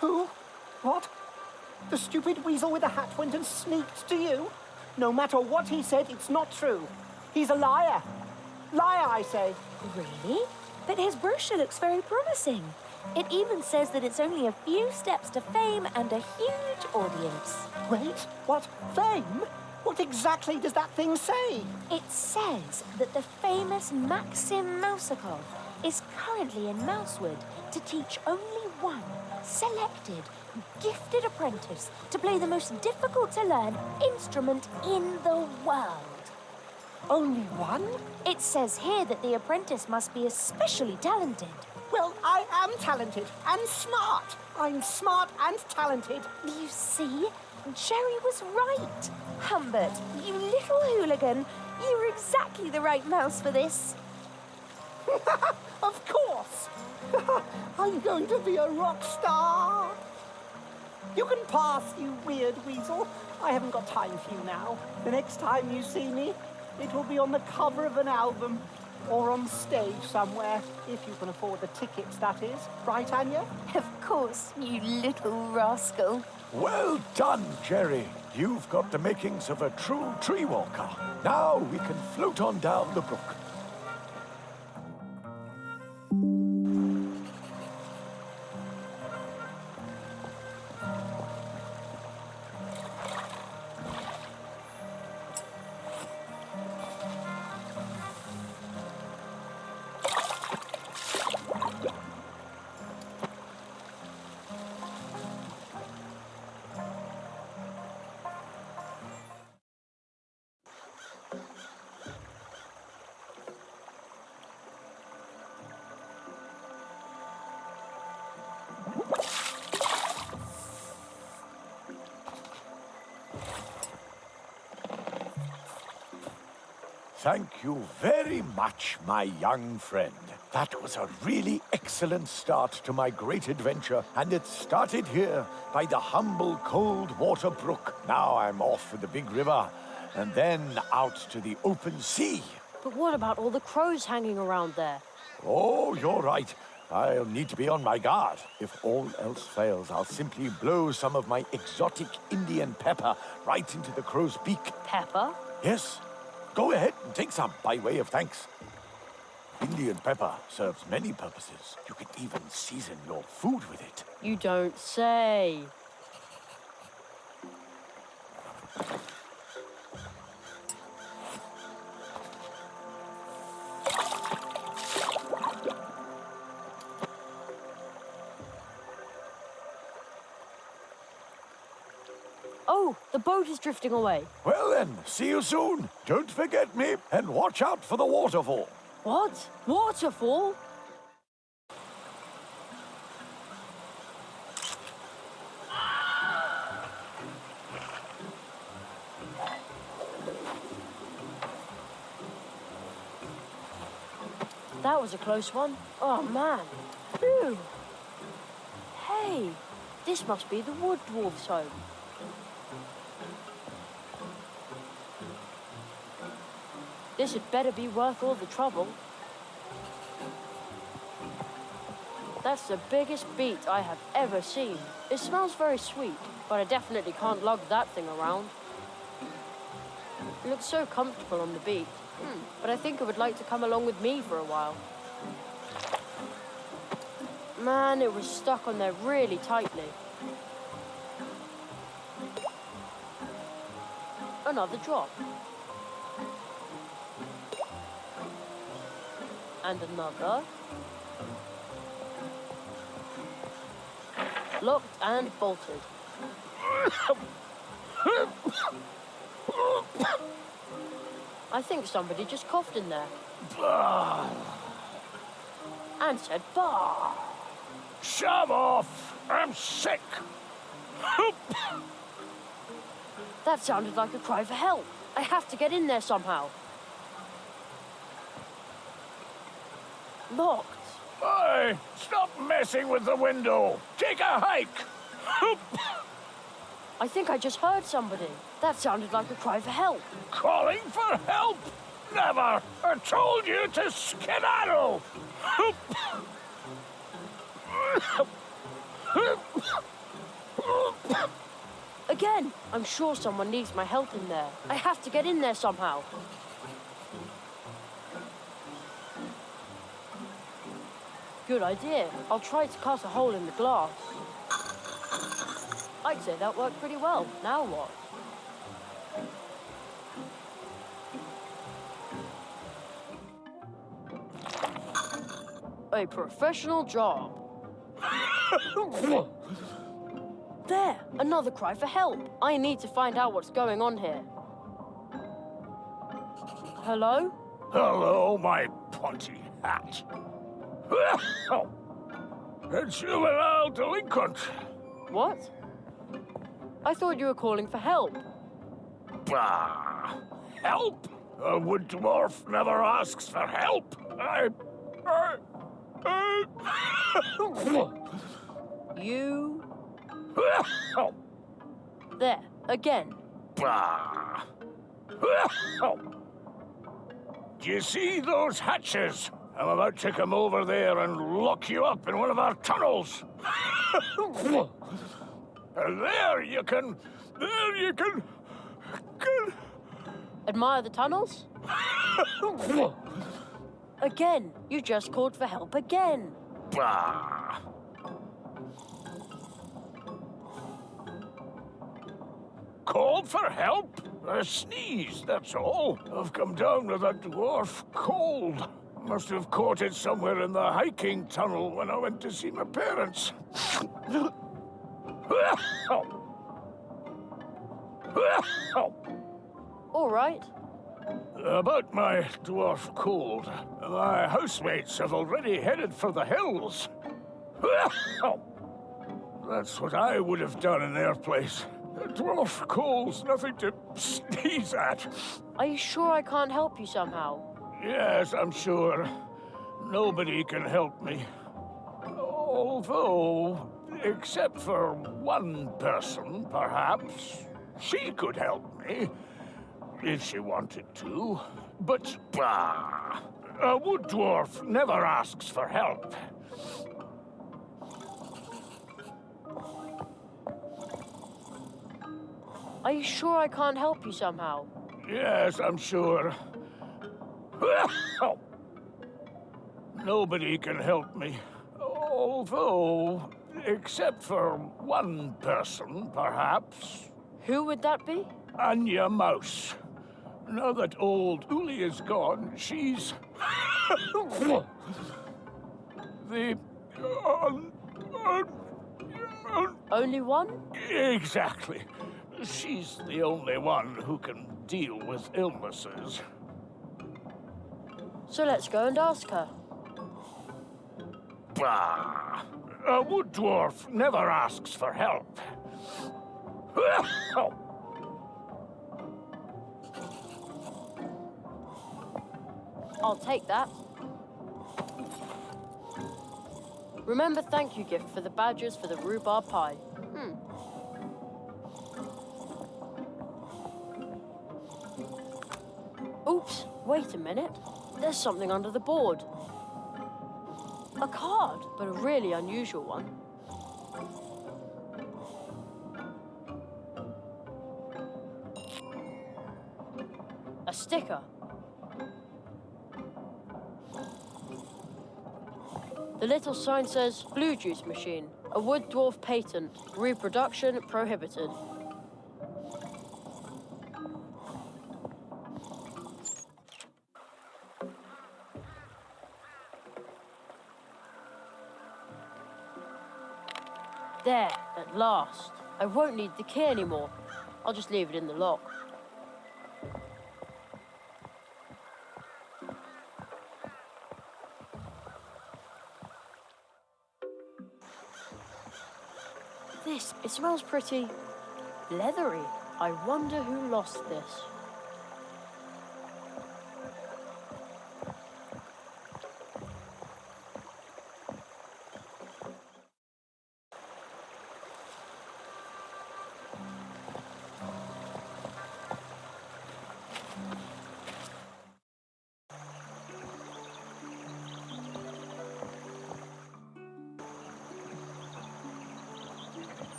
Who? What? The stupid weasel with the hat went and sneaked to you? No matter what he said, it's not true. He's a liar. Liar, I say.
Really? But his brochure looks very promising. It even says that it's only a few steps to fame and a huge audience.
Wait, what? Fame? What exactly does that thing say?
It says that the famous Maxim Mousakov is currently in Mousewood to teach only one selected, gifted apprentice to play the most difficult to learn instrument in the world.
Only one?
It says here that the apprentice must be especially talented.
Well, I am talented and smart. I'm smart and talented.
You see, Jerry was right. Humbert, you little hooligan, you were exactly the right mouse for this.
Of course. I'm going to be a rock star. You can pass, you weird weasel. I haven't got time for you now. The next time you see me, it will be on the cover of an album or on stage somewhere, if you can afford the tickets, that is. Right, Anya?
Of course, you little rascal.
Well done, Jerry. You've got the makings of a true tree walker. Now we can float on down the brook. Thank you very much, my young friend. That was a really excellent start to my great adventure, and it started here by the humble cold water brook. Now I'm off for the big river, and then out to the open sea.
But what about all the crows hanging around there?
Oh, you're right. I'll need to be on my guard. If all else fails, I'll simply blow some of my exotic Indian pepper right into the crow's beak.
Pepper?
Yes. Go ahead and take some by way of thanks. Indian pepper serves many purposes. You can even season your food with it.
You don't say. Oh, the boat is drifting away.
Well then, see you soon. Don't forget me, and watch out for the waterfall.
What? Waterfall? That was a close one. Oh, man. Phew. Hey, this must be the wood dwarf's home. This had better be worth all the trouble. That's the biggest beet I have ever seen. It smells very sweet, but I definitely can't lug that thing around. It looks so comfortable on the beat. But I think it would like to come along with me for a while. Man, it was stuck on there really tightly. Another drop. And another. Locked and bolted. I think somebody just coughed in there. And said, bah!
Shove off! I'm sick!
That sounded like a cry for help. I have to get in there somehow. Locked.
Hey, stop messing with the window! Take a hike!
I think I just heard somebody. That sounded like a cry for help.
Calling for help? Never! I told you to skedaddle!
Again, I'm sure someone needs my help in there. I have to get in there somehow. Good idea. I'll try to cut a hole in the glass. I'd say that worked pretty well. Now what? A professional job. There, another cry for help. I need to find out what's going on here. Hello?
Hello, my pointy hat. A juvenile delinquent.
What? I thought you were calling for help.
Bah! Help? A wood dwarf never asks for help.
You... There, again.
Bah! Do you see those hatches? I'm about to come over there and lock you up in one of our tunnels. And there you can...
Admire the tunnels? Again, you just called for help again.
Bah! Called for help? A sneeze, that's all. I've come down with a dwarf cold. Must have caught it somewhere in the hiking tunnel when I went to see my parents.
All right.
About my dwarf cold, my housemates have already headed for the hills. That's what I would have done in their place. A dwarf cold's nothing to sneeze at.
Are you sure I can't help you somehow?
Yes, I'm sure. Nobody can help me. Although, except for one person, perhaps, she could help me. If she wanted to. But, bah! A wood dwarf never asks for help.
Are you sure I can't help you somehow?
Yes, I'm sure. Nobody can help me. Although, except for one person, perhaps.
Who would that be?
Anya Mouse. Now that old Uli is gone, she's... the...
Only one?
Exactly. She's the only one who can deal with illnesses.
So let's go and ask her.
Bah! A wood dwarf never asks for help.
I'll take that. Remember thank you gift for the badgers for the rhubarb pie. Oops, wait a minute. There's something under the board. A card, but a really unusual one. A sticker. The little sign says, Blue Juice Machine, a wood dwarf patent, reproduction prohibited. There, at last. I won't need the key anymore. I'll just leave it in the lock. It smells pretty leathery. I wonder who lost this.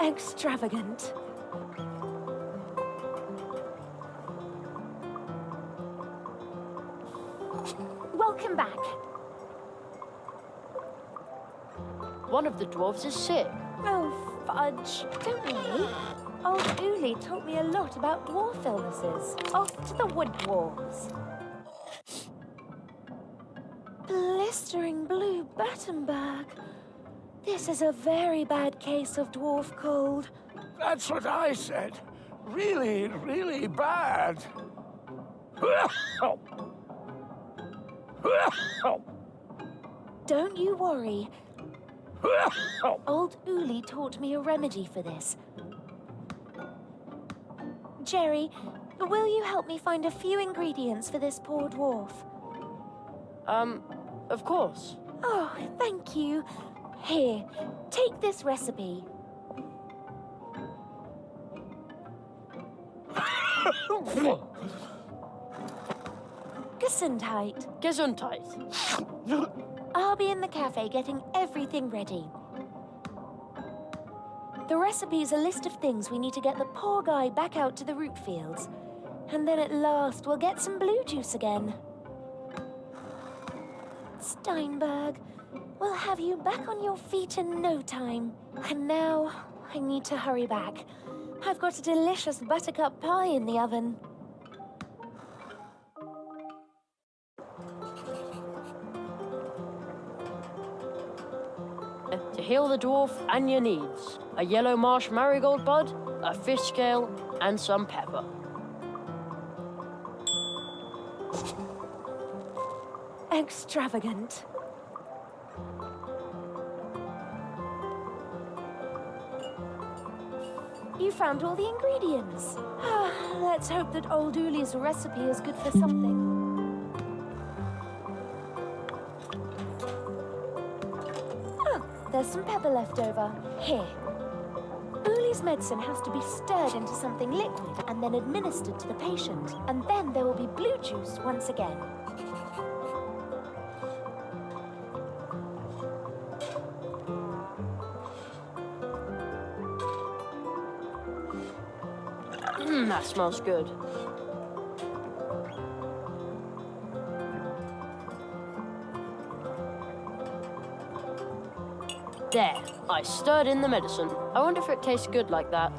Extravagant. Welcome back.
One of the dwarves is sick.
Oh, fudge. Don't worry. Old Uli taught me a lot about dwarf illnesses. Off to the wood dwarves. Blistering blue Battenberg. This is a very bad case of dwarf cold.
That's what I said. Really, really bad.
Don't you worry. Old Uli taught me a remedy for this. Jerry, will you help me find a few ingredients for this poor dwarf?
Of course.
Oh, thank you. Here, take this recipe. Gesundheit.
Gesundheit.
I'll be in the cafe getting everything ready. The recipe's a list of things we need to get the poor guy back out to the root fields. And then at last we'll get some blue juice again. Steinberg, we'll have you back on your feet in no time. And now, I need to hurry back. I've got a delicious buttercup pie in the oven.
To heal the dwarf, Anya needs a yellow marsh marigold bud, a fish scale, and some pepper.
Extravagant. You found all the ingredients. Let's hope that old Uli's recipe is good for something. There's some pepper left over. Here. Uli's medicine has to be stirred into something liquid and then administered to the patient. And then there will be blue juice once again.
That smells good. There, I stirred in the medicine. I wonder if it tastes good like that.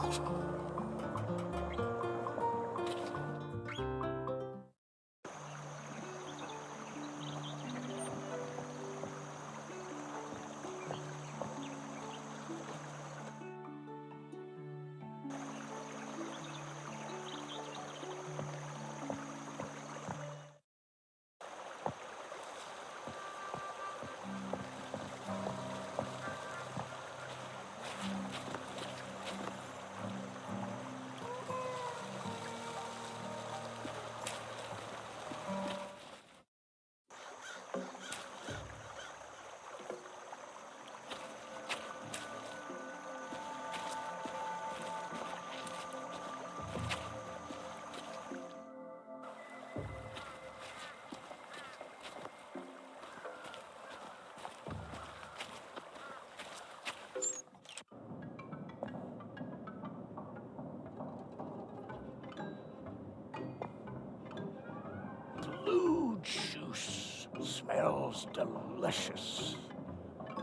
Blue juice smells delicious.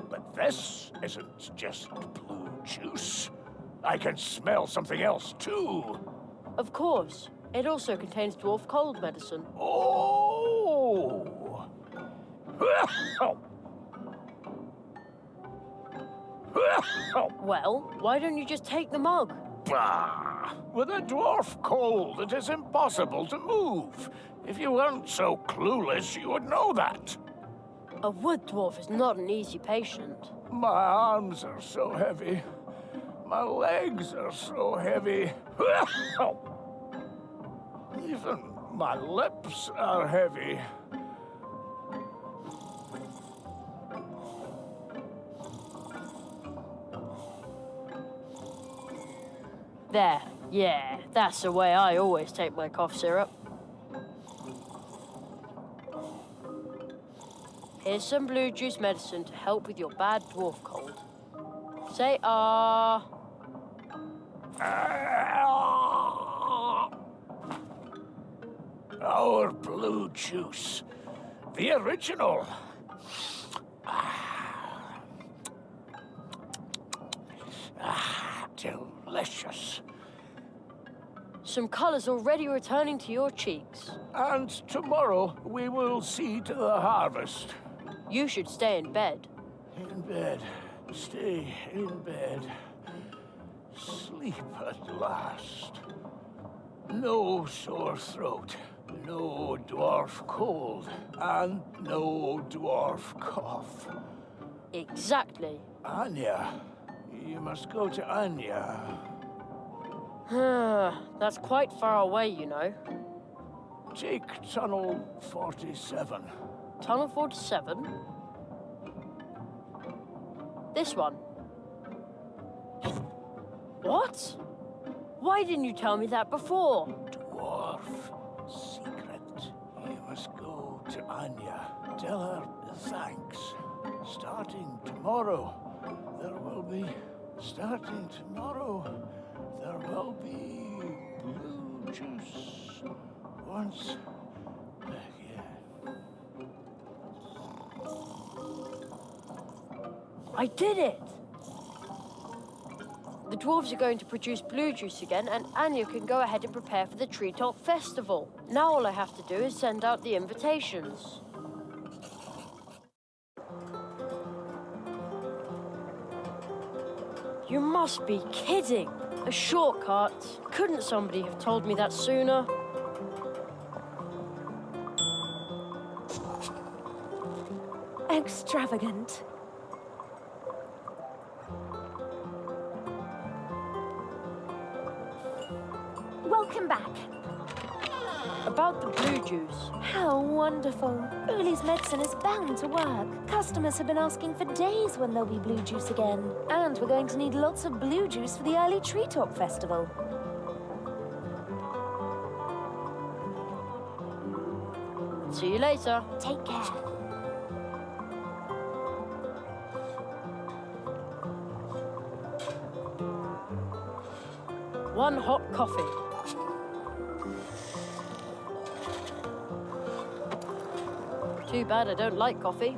But this isn't just blue juice. I can smell something else too.
Of course. It also contains dwarf cold medicine.
Oh!
Well, why don't you just take the mug?
Bah! With a dwarf cold, it is impossible to move. If you weren't so clueless, you would know that.
A wood dwarf is not an easy patient.
My arms are so heavy. My legs are so heavy. Even my lips are heavy.
There. Yeah, that's the way I always take my cough syrup. Here's some blue juice medicine to help with your bad dwarf cold. Say ah.
Our blue juice. The original. Delicious.
Some colour's already returning to your cheeks.
And tomorrow we will see to the harvest.
You should stay in bed.
In bed. Stay in bed. Sleep at last. No sore throat. No dwarf cold. And no dwarf cough.
Exactly.
Anya. You must go to Anya.
That's quite far away, you know.
Take Tunnel 47.
Tunnel 47? This one. What? Why didn't you tell me that before?
Dwarf secret. You must go to Anya. Tell her thanks. Starting tomorrow, there will be blue juice once again.
I did it! The dwarves are going to produce blue juice again, and Anya can go ahead and prepare for the Treetop Festival. Now all I have to do is send out the invitations. You must be kidding! A shortcut? Couldn't somebody have told me that sooner?
Extravagant. Welcome back.
About the blue juice.
How wonderful. Uli's medicine is bound to work. Customers have been asking for days when there'll be blue juice again. And we're going to need lots of blue juice for the early Treetop Festival.
See you later.
Take care.
One hot coffee. Too bad I don't like coffee.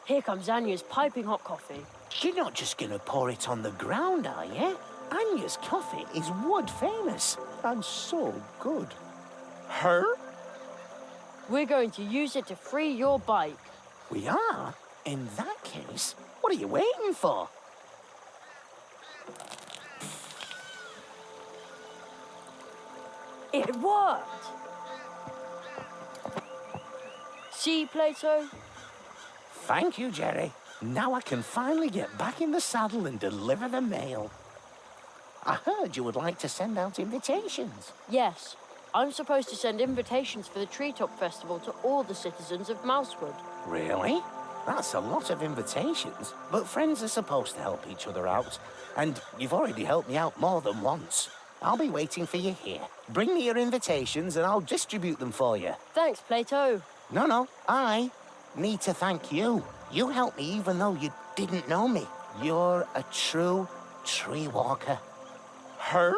Here comes Anya's piping hot coffee.
You're not just gonna pour it on the ground, are you? Anya's coffee is wood famous.
And so good.
Her?
We're going to use it to free your bike.
We are? In that case, what are you waiting for?
It worked! See, Plato?
Thank you, Jerry. Now I can finally get back in the saddle and deliver the mail. I heard you would like to send out invitations.
Yes. I'm supposed to send invitations for the Treetop Festival to all the citizens of Mousewood.
Really? That's a lot of invitations. But friends are supposed to help each other out. And you've already helped me out more than once. I'll be waiting for you here. Bring me your invitations and I'll distribute them for you.
Thanks, Plato.
No, I need to thank you. You helped me even though you didn't know me. You're a true tree walker. Her?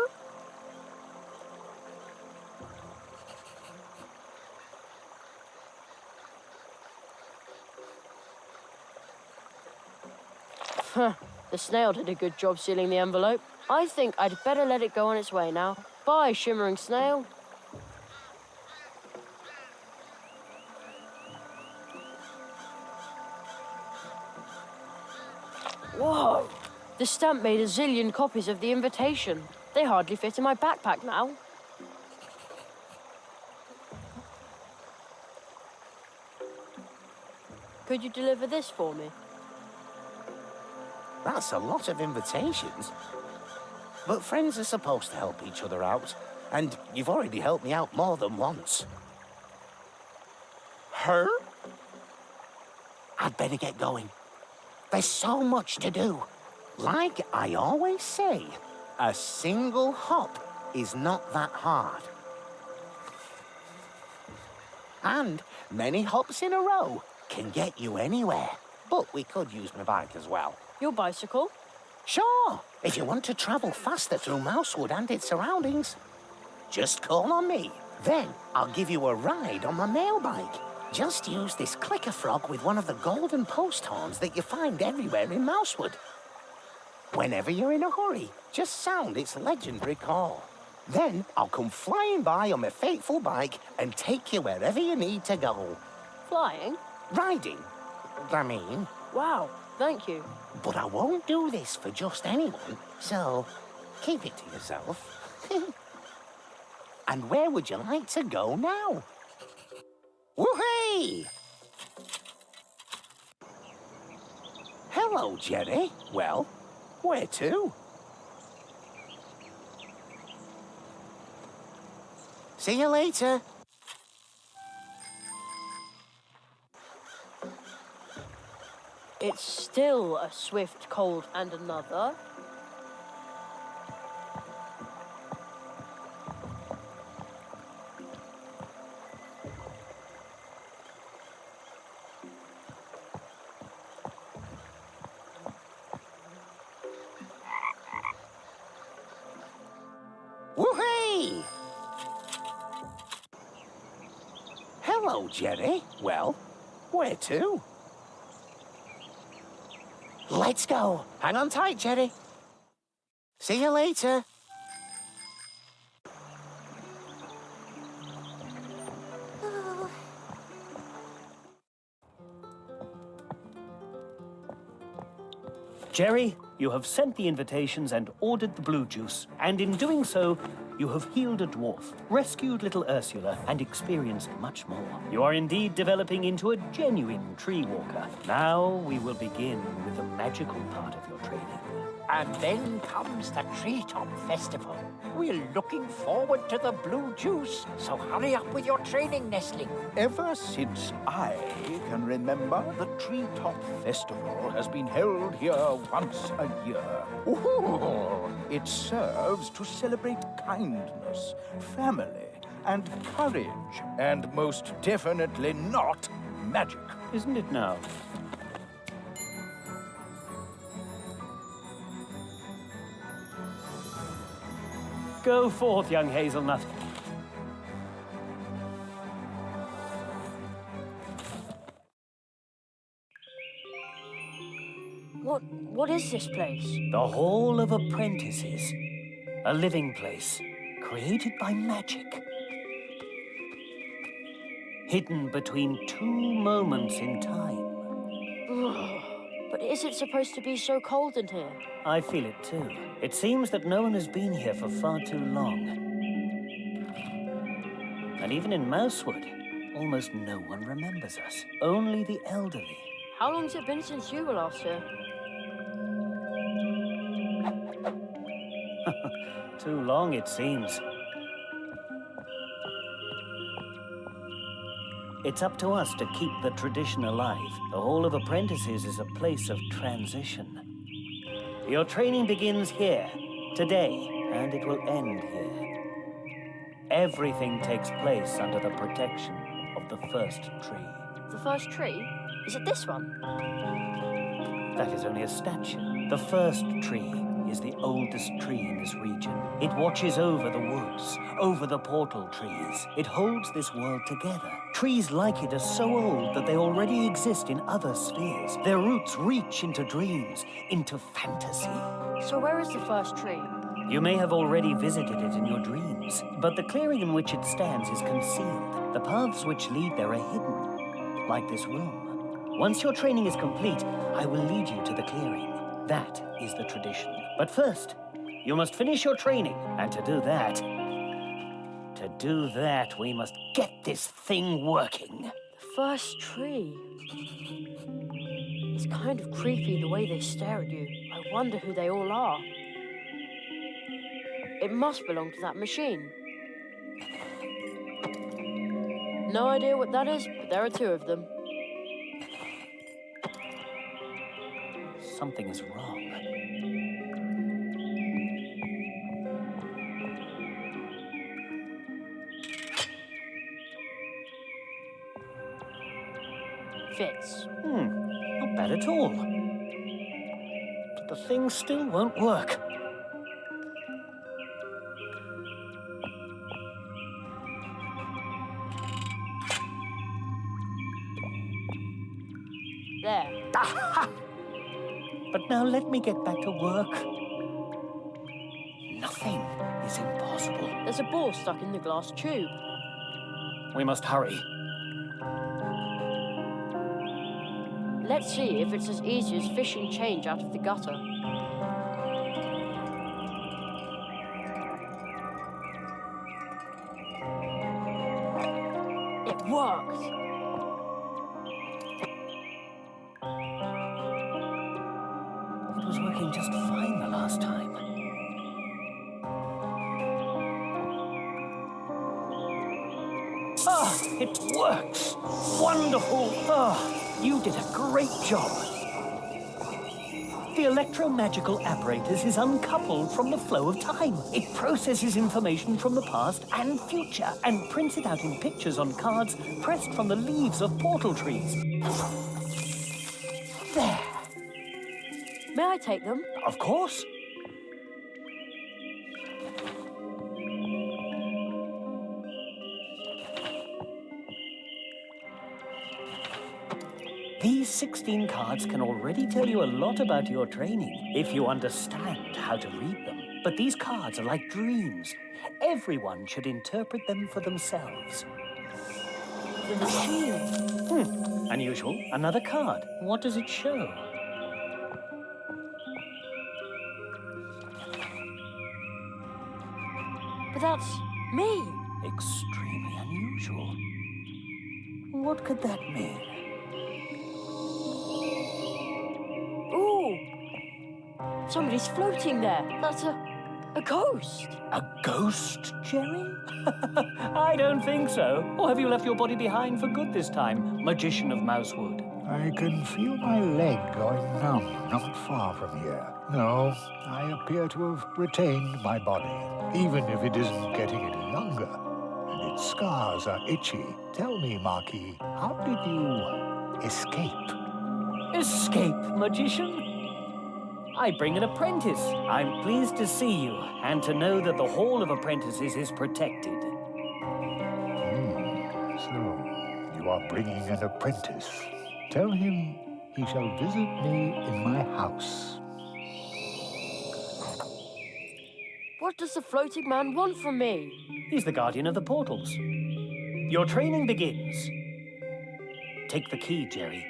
The snail did a good job sealing the envelope. I think I'd better let it go on its way now. Bye, shimmering snail. Whoa! The stamp made a zillion copies of the invitation. They hardly fit in my backpack now. Could you deliver this for me?
That's a lot of invitations. But friends are supposed to help each other out. And you've already helped me out more than once. Her? I'd better get going. There's so much to do. Like I always say, a single hop is not that hard. And many hops in a row can get you anywhere. But we could use my bike as well.
Your bicycle?
Sure, if you want to travel faster through Mousewood and its surroundings. Just call on me. Then I'll give you a ride on my mail bike. Just use this clicker frog with one of the golden post horns that you find everywhere in Mousewood. Whenever you're in a hurry, just sound its legendary call. Then I'll come flying by on my fateful bike and take you wherever you need to go.
Flying?
Riding, I mean.
Wow, thank you.
But I won't do this for just anyone, so keep it to yourself. And where would you like to go now? Woohoo! Hello, Jerry. Well, where to? See you later.
It's still a swift, cold, and another.
Woohoo! Hello, Jerry. Well, where to? Let's go. Hang on tight, Jerry. See you later.
Oh,
Jerry, you have sent the invitations and ordered the blue juice. And in doing so, you have healed a dwarf, rescued little Ursula, and experienced much more. You are indeed developing into a genuine tree walker. Now we will begin with the magical part of your training.
And then comes the Treetop Festival. We're looking forward to the blue juice, so hurry up with your training, Nestling.
Ever since I can remember, the Treetop Festival has been held here once a year. Ooh, it serves to celebrate kindness, family, and courage, and most definitely not magic.
Isn't it now? Go forth, young hazelnut.
What is this place?
The Hall of Apprentices. A living place, created by magic. Hidden between two moments in time.
But is it supposed to be so cold in here?
I feel it too. It seems that no one has been here for far too long. And even in Mousewood, almost no one remembers us. Only the elderly.
How long's it been since you were last here?
Too long, it seems. It's up to us to keep the tradition alive. The Hall of Apprentices is a place of transition. Your training begins here, today, and it will end here. Everything takes place under the protection of the first tree.
The first tree? Is it this one?
That is only a statue. The first tree is the oldest tree in this region. It watches over the woods, over the portal trees. It holds this world together. Trees like it are so old that they already exist in other spheres. Their roots reach into dreams, into fantasy.
So where is the first tree?
You may have already visited it in your dreams, but the clearing in which it stands is concealed. The paths which lead there are hidden, like this room. Once your training is complete, I will lead you to the clearing. That is the tradition. But first, you must finish your training, and to do that, we must get this thing working.
The first tree. It's kind of creepy the way they stare at you. I wonder who they all are. It must belong to that machine. No idea what that is, but there are two of them.
Something is wrong.
Fits.
Not bad at all. But the thing still won't work.
There.
Aha! But now let me get back to work. Nothing is impossible.
There's a ball stuck in the glass tube.
We must hurry.
Let's see if it's as easy as fishing change out of the gutter. It worked!
It was working just fine the last time. Ah, it works! Wonderful! Ah, you did a great job. The electromagical apparatus is uncoupled from the flow of time. It processes information from the past and future and prints it out in pictures on cards pressed from the leaves of portal trees. There.
May I take them?
Of course. These 16 cards can already tell you a lot about your training, if you understand how to read them. But these cards are like dreams. Everyone should interpret them for themselves.
The machine.
Unusual. Another card. What does it show?
But that's me.
Extremely unusual. What could that mean?
Ooh! Somebody's floating there. That's a ghost.
A ghost, Jerry? I don't think so. Or have you left your body behind for good this time, Magician of Mousewood?
I can feel my leg going numb not far from here. No, I appear to have retained my body, even if it isn't getting any younger. And its scars are itchy. Tell me, Marquis, how did you escape?
Escape, Magician? I bring an apprentice. I'm pleased to see you, and to know that the Hall of Apprentices is protected.
So, you are bringing an apprentice. Tell him he shall visit me in my house.
What does the floating man want from me?
He's the guardian of the portals. Your training begins. Take the key, Jerry.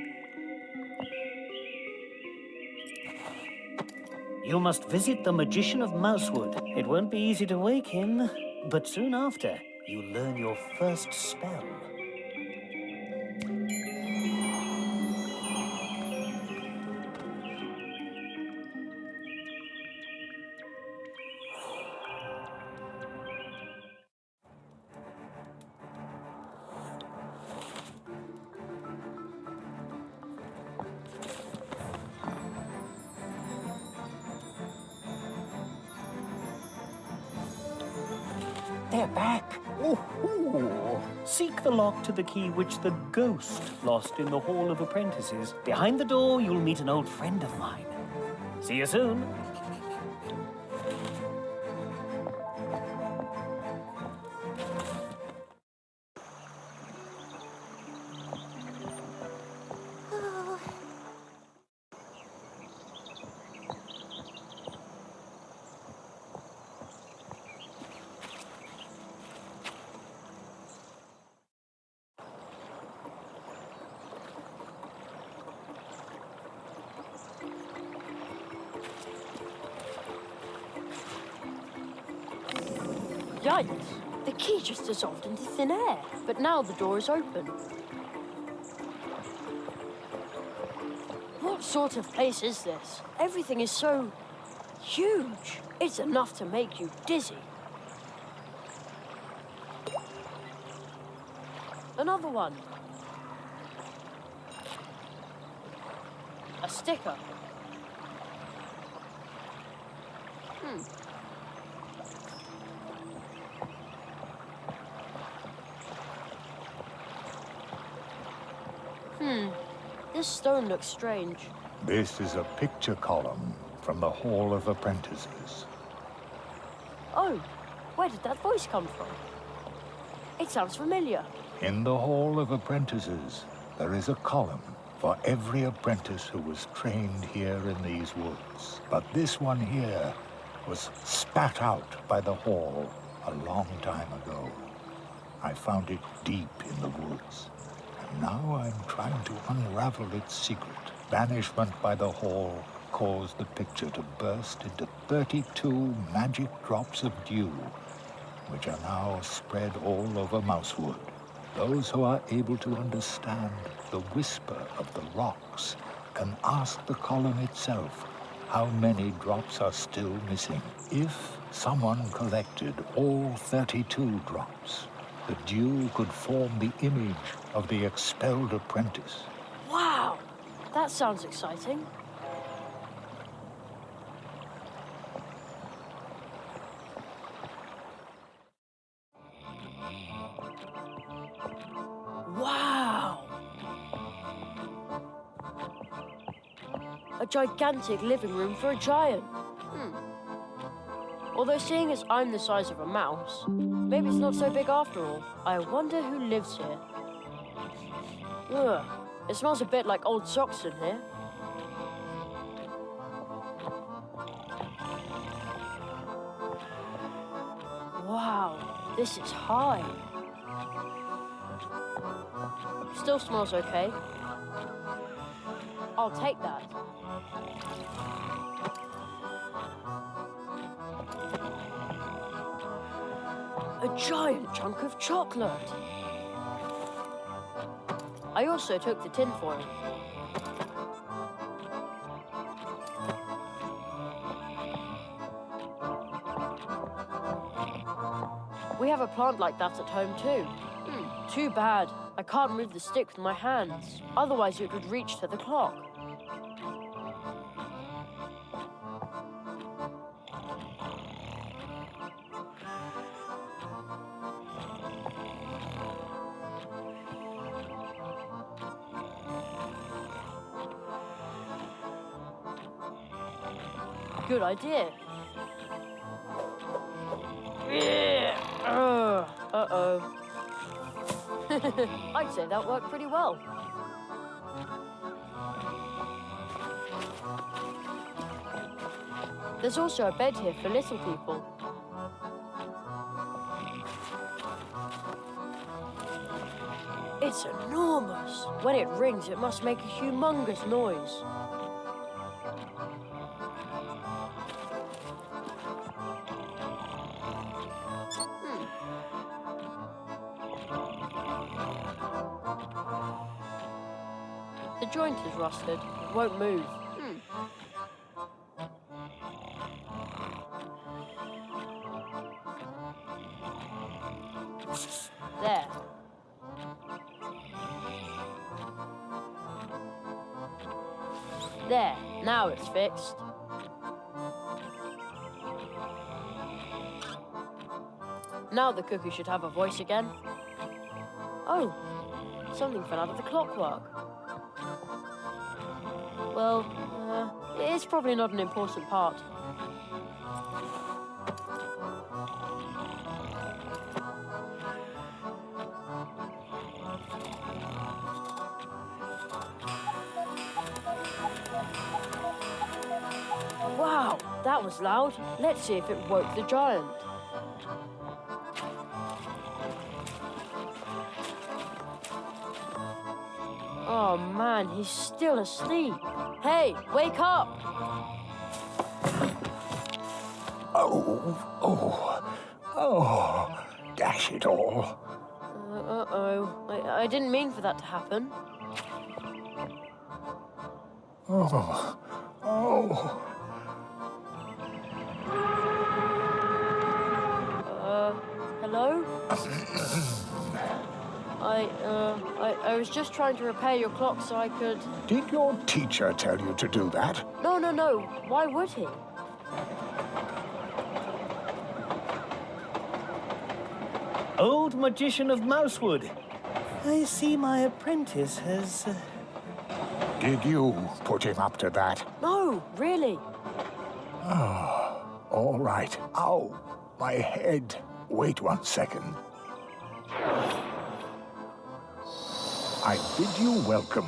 You must visit the Magician of Mousewood. It won't be easy to wake him, but soon after, you learn your first spell.
They're back. Ooh.
Seek the lock to the key which the ghost lost in the Hall of Apprentices. Behind the door, you'll meet an old friend of mine. See you soon.
Yikes! The key just dissolved into thin air, but now the door is open. What sort of place is this? Everything is so huge. It's enough to make you dizzy. Another one. A sticker. This stone looks strange.
This is a picture column from the Hall of Apprentices.
Oh, where did that voice come from? It sounds familiar.
In the Hall of Apprentices, there is a column for every apprentice who was trained here in these woods. But this one here was spat out by the Hall a long time ago. I found it deep in the woods. Now I'm trying to unravel its secret. Banishment by the Hall caused the picture to burst into 32 magic drops of dew, which are now spread all over Mousewood. Those who are able to understand the whisper of the rocks can ask the column itself how many drops are still missing. If someone collected all 32 drops, the dew could form the image of the expelled apprentice.
Wow! That sounds exciting. Wow! A gigantic living room for a giant. Although seeing as I'm the size of a mouse, maybe it's not so big after all. I wonder who lives here. Ugh, it smells a bit like old socks in here. Wow, this is high. Still smells okay. I'll take that. A giant chunk of chocolate. I also took the tin foil. We have a plant like that at home too. Too bad. I can't move the stick with my hands. Otherwise it would reach to the clock. Good idea. Uh-oh. I'd say that worked pretty well. There's also a bed here for little people. It's enormous. When it rings, it must make a humongous noise. The joint is rusted. It won't move. There. There. Now it's fixed. Now the cookie should have a voice again. Oh, something fell out of the clockwork. Well, it's probably not an important part. Wow, that was loud. Let's see if it woke the giant. Oh man, he's still asleep. Hey, wake up!
Oh, dash it all.
Uh-oh. I didn't mean for that to happen.
Oh.
Hello? I was just trying to repair your clock so I could...
Did your teacher tell you to do that?
No. Why would he?
Old magician of Mousewood. I see my apprentice has...
Did you put him up to that?
No, really.
All right. Ow, my head. Wait 1 second. I bid you welcome,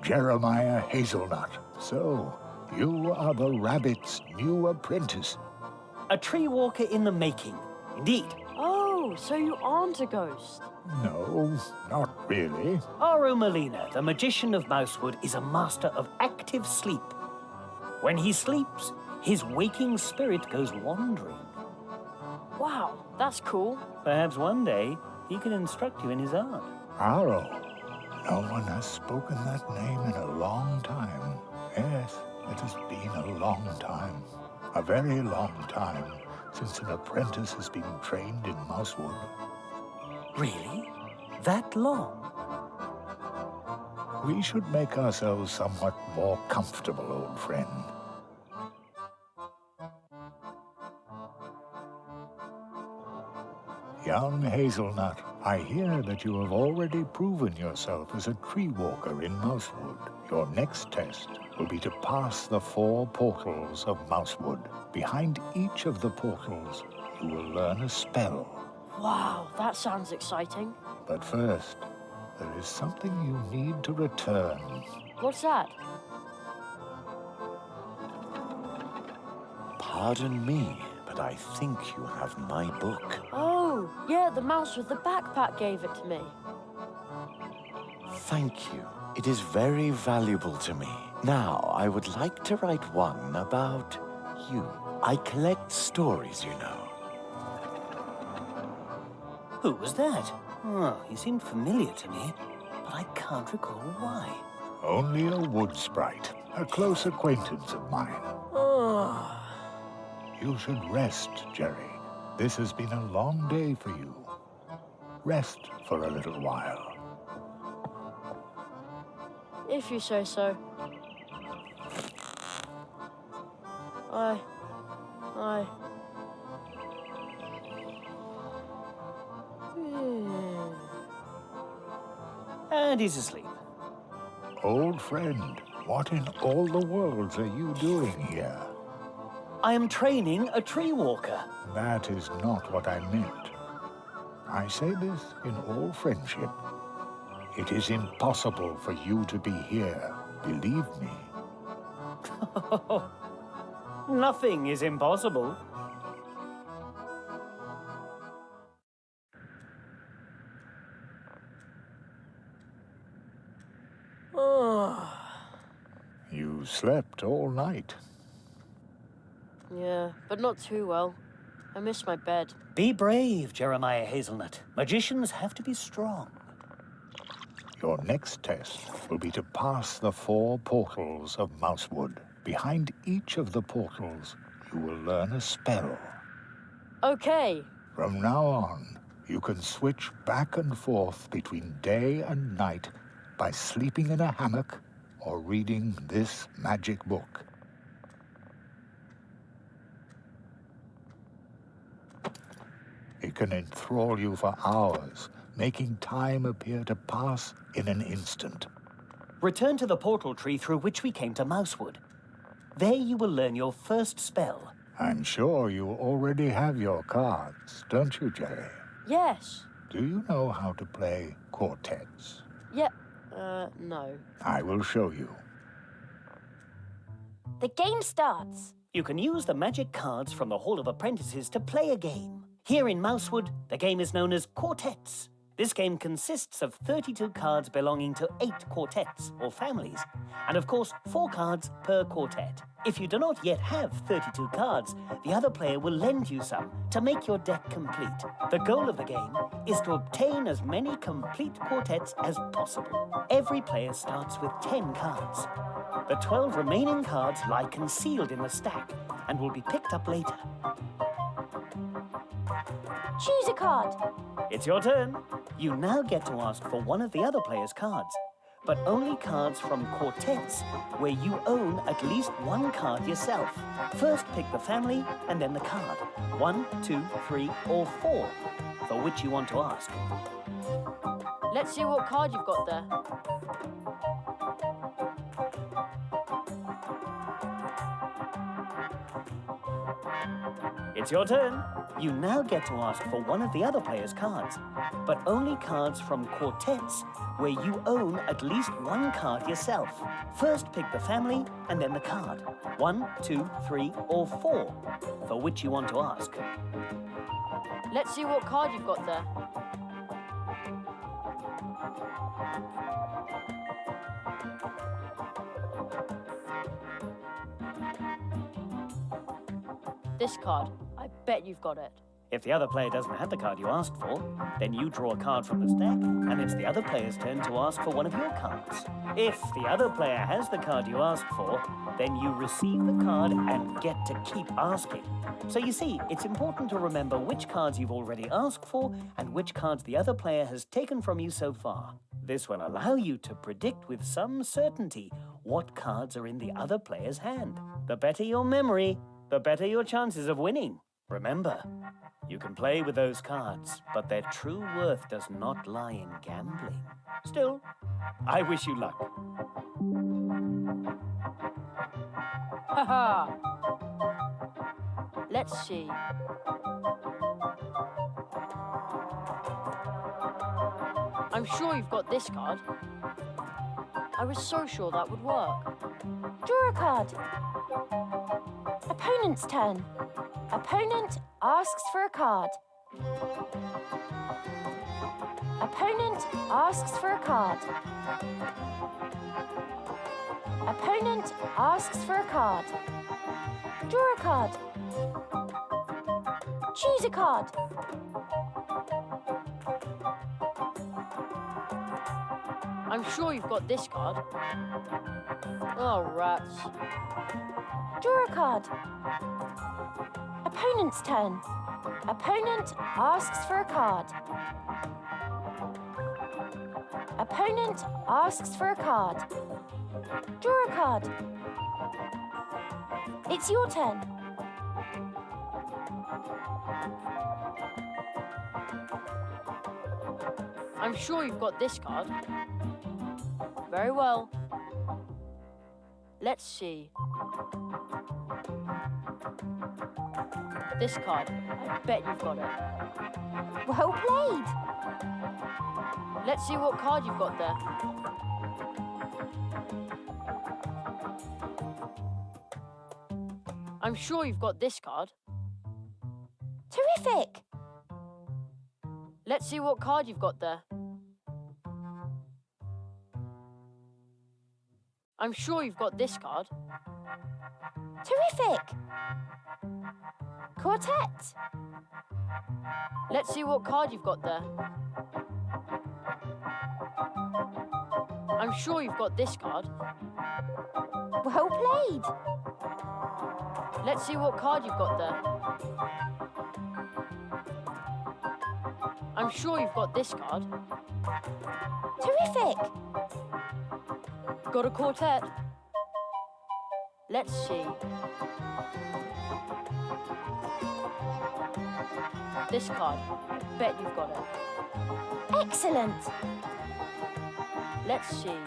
Jeremiah Hazelnut. So, you are the rabbit's new apprentice.
A tree walker in the making, indeed.
Oh, so you aren't a ghost.
No, not really.
Aru Molina, the magician of Mousewood, is a master of active sleep. When he sleeps, his waking spirit goes wandering.
Wow, that's cool.
Perhaps one day he can instruct you in his art.
Aro. No one has spoken that name in a long time. Yes, it has been a long time. A very long time since an apprentice has been trained in Mousewood.
Really? That long?
We should make ourselves somewhat more comfortable, old friend. Young Hazelnut, I hear that you have already proven yourself as a tree walker in Mousewood. Your next test will be to pass the 4 portals of Mousewood. Behind each of the portals, you will learn a spell.
Wow, that sounds exciting.
But first, there is something you need to return.
What's that?
Pardon me, but I think you have my book.
Oh, yeah, the mouse with the backpack gave it to me.
Thank you. It is very valuable to me. Now, I would like to write one about you. I collect stories, you know.
Who was that? Oh, he seemed familiar to me, but I can't recall why.
Only a wood sprite, a close acquaintance of mine.
Oh.
You should rest, Jerry. This has been a long day for you. Rest for a little while.
If you say so. Aye.
And he's asleep.
Old friend, what in all the worlds are you doing here?
I am training a tree walker.
That is not what I meant. I say this in all friendship. It is impossible for you to be here, believe me.
Nothing is impossible.
You slept all night.
Yeah, but not too well. I miss my bed.
Be brave, Jeremiah Hazelnut. Magicians have to be strong.
Your next test will be to pass the 4 portals of Mousewood. Behind each of the portals, you will learn a spell.
Okay.
From now on, you can switch back and forth between day and night by sleeping in a hammock or reading this magic book. It can enthrall you for hours, making time appear to pass in an instant.
Return to the portal tree through which we came to Mousewood. There you will learn your first spell.
I'm sure you already have your cards, don't you, Jerry?
Yes.
Do you know how to play quartets?
Yep. No.
I will show you.
The game starts.
You can use the magic cards from the Hall of Apprentices to play a game. Here in Mousewood, the game is known as quartets. This game consists of 32 cards belonging to 8 quartets, or families, and of course 4 cards per quartet. If you do not yet have 32 cards, the other player will lend you some to make your deck complete. The goal of the game is to obtain as many complete quartets as possible. Every player starts with 10 cards. The 12 remaining cards lie concealed in the stack and will be picked up later.
Choose a card.
It's your turn. You now get to ask for one of the other player's cards, but only cards from quartets where you own at least 1 card yourself. First pick the family and then the card. 1, 2, 3, or 4, for which you want to ask.
Let's see what card you've got there.
It's your turn. You now get to ask for one of the other player's cards, but only cards from quartets where you own at least 1 card yourself. First pick the family and then the card. 1, 2, 3, or 4, for which you want to ask.
Let's see what card you've got there. This card. I bet you've got it.
If the other player doesn't have the card you asked for, then you draw a card from the stack, and it's the other player's turn to ask for one of your cards. If the other player has the card you asked for, then you receive the card and get to keep asking. So you see, it's important to remember which cards you've already asked for and which cards the other player has taken from you so far. This will allow you to predict with some certainty what cards are in the other player's hand. The better your memory, the better your chances of winning. Remember, you can play with those cards, but their true worth does not lie in gambling. Still, I wish you luck.
Haha! Let's see. I'm sure you've got this card. I was so sure that would work.
Draw a card. Opponent's turn. Opponent asks for a card. Opponent asks for a card. Opponent asks for a card. Draw a card. Choose a card.
I'm sure you've got this card. Oh, rats.
Draw a card. Opponent's turn. Opponent asks for a card. Opponent asks for a card. Draw a card. It's your turn.
I'm sure you've got this card. Very well. Let's see. This card. I bet you've got it.
Well played.
Let's see what card you've got there. I'm sure you've got this card.
Terrific.
Let's see what card you've got there. I'm sure you've got this card.
Terrific. Quartet.
Let's see what card you've got there. I'm sure you've got this card.
Well played.
Let's see what card you've got there. I'm sure you've got this card.
Terrific.
Got a quartet. Let's see. This card. I bet you've got it.
Excellent.
Let's see.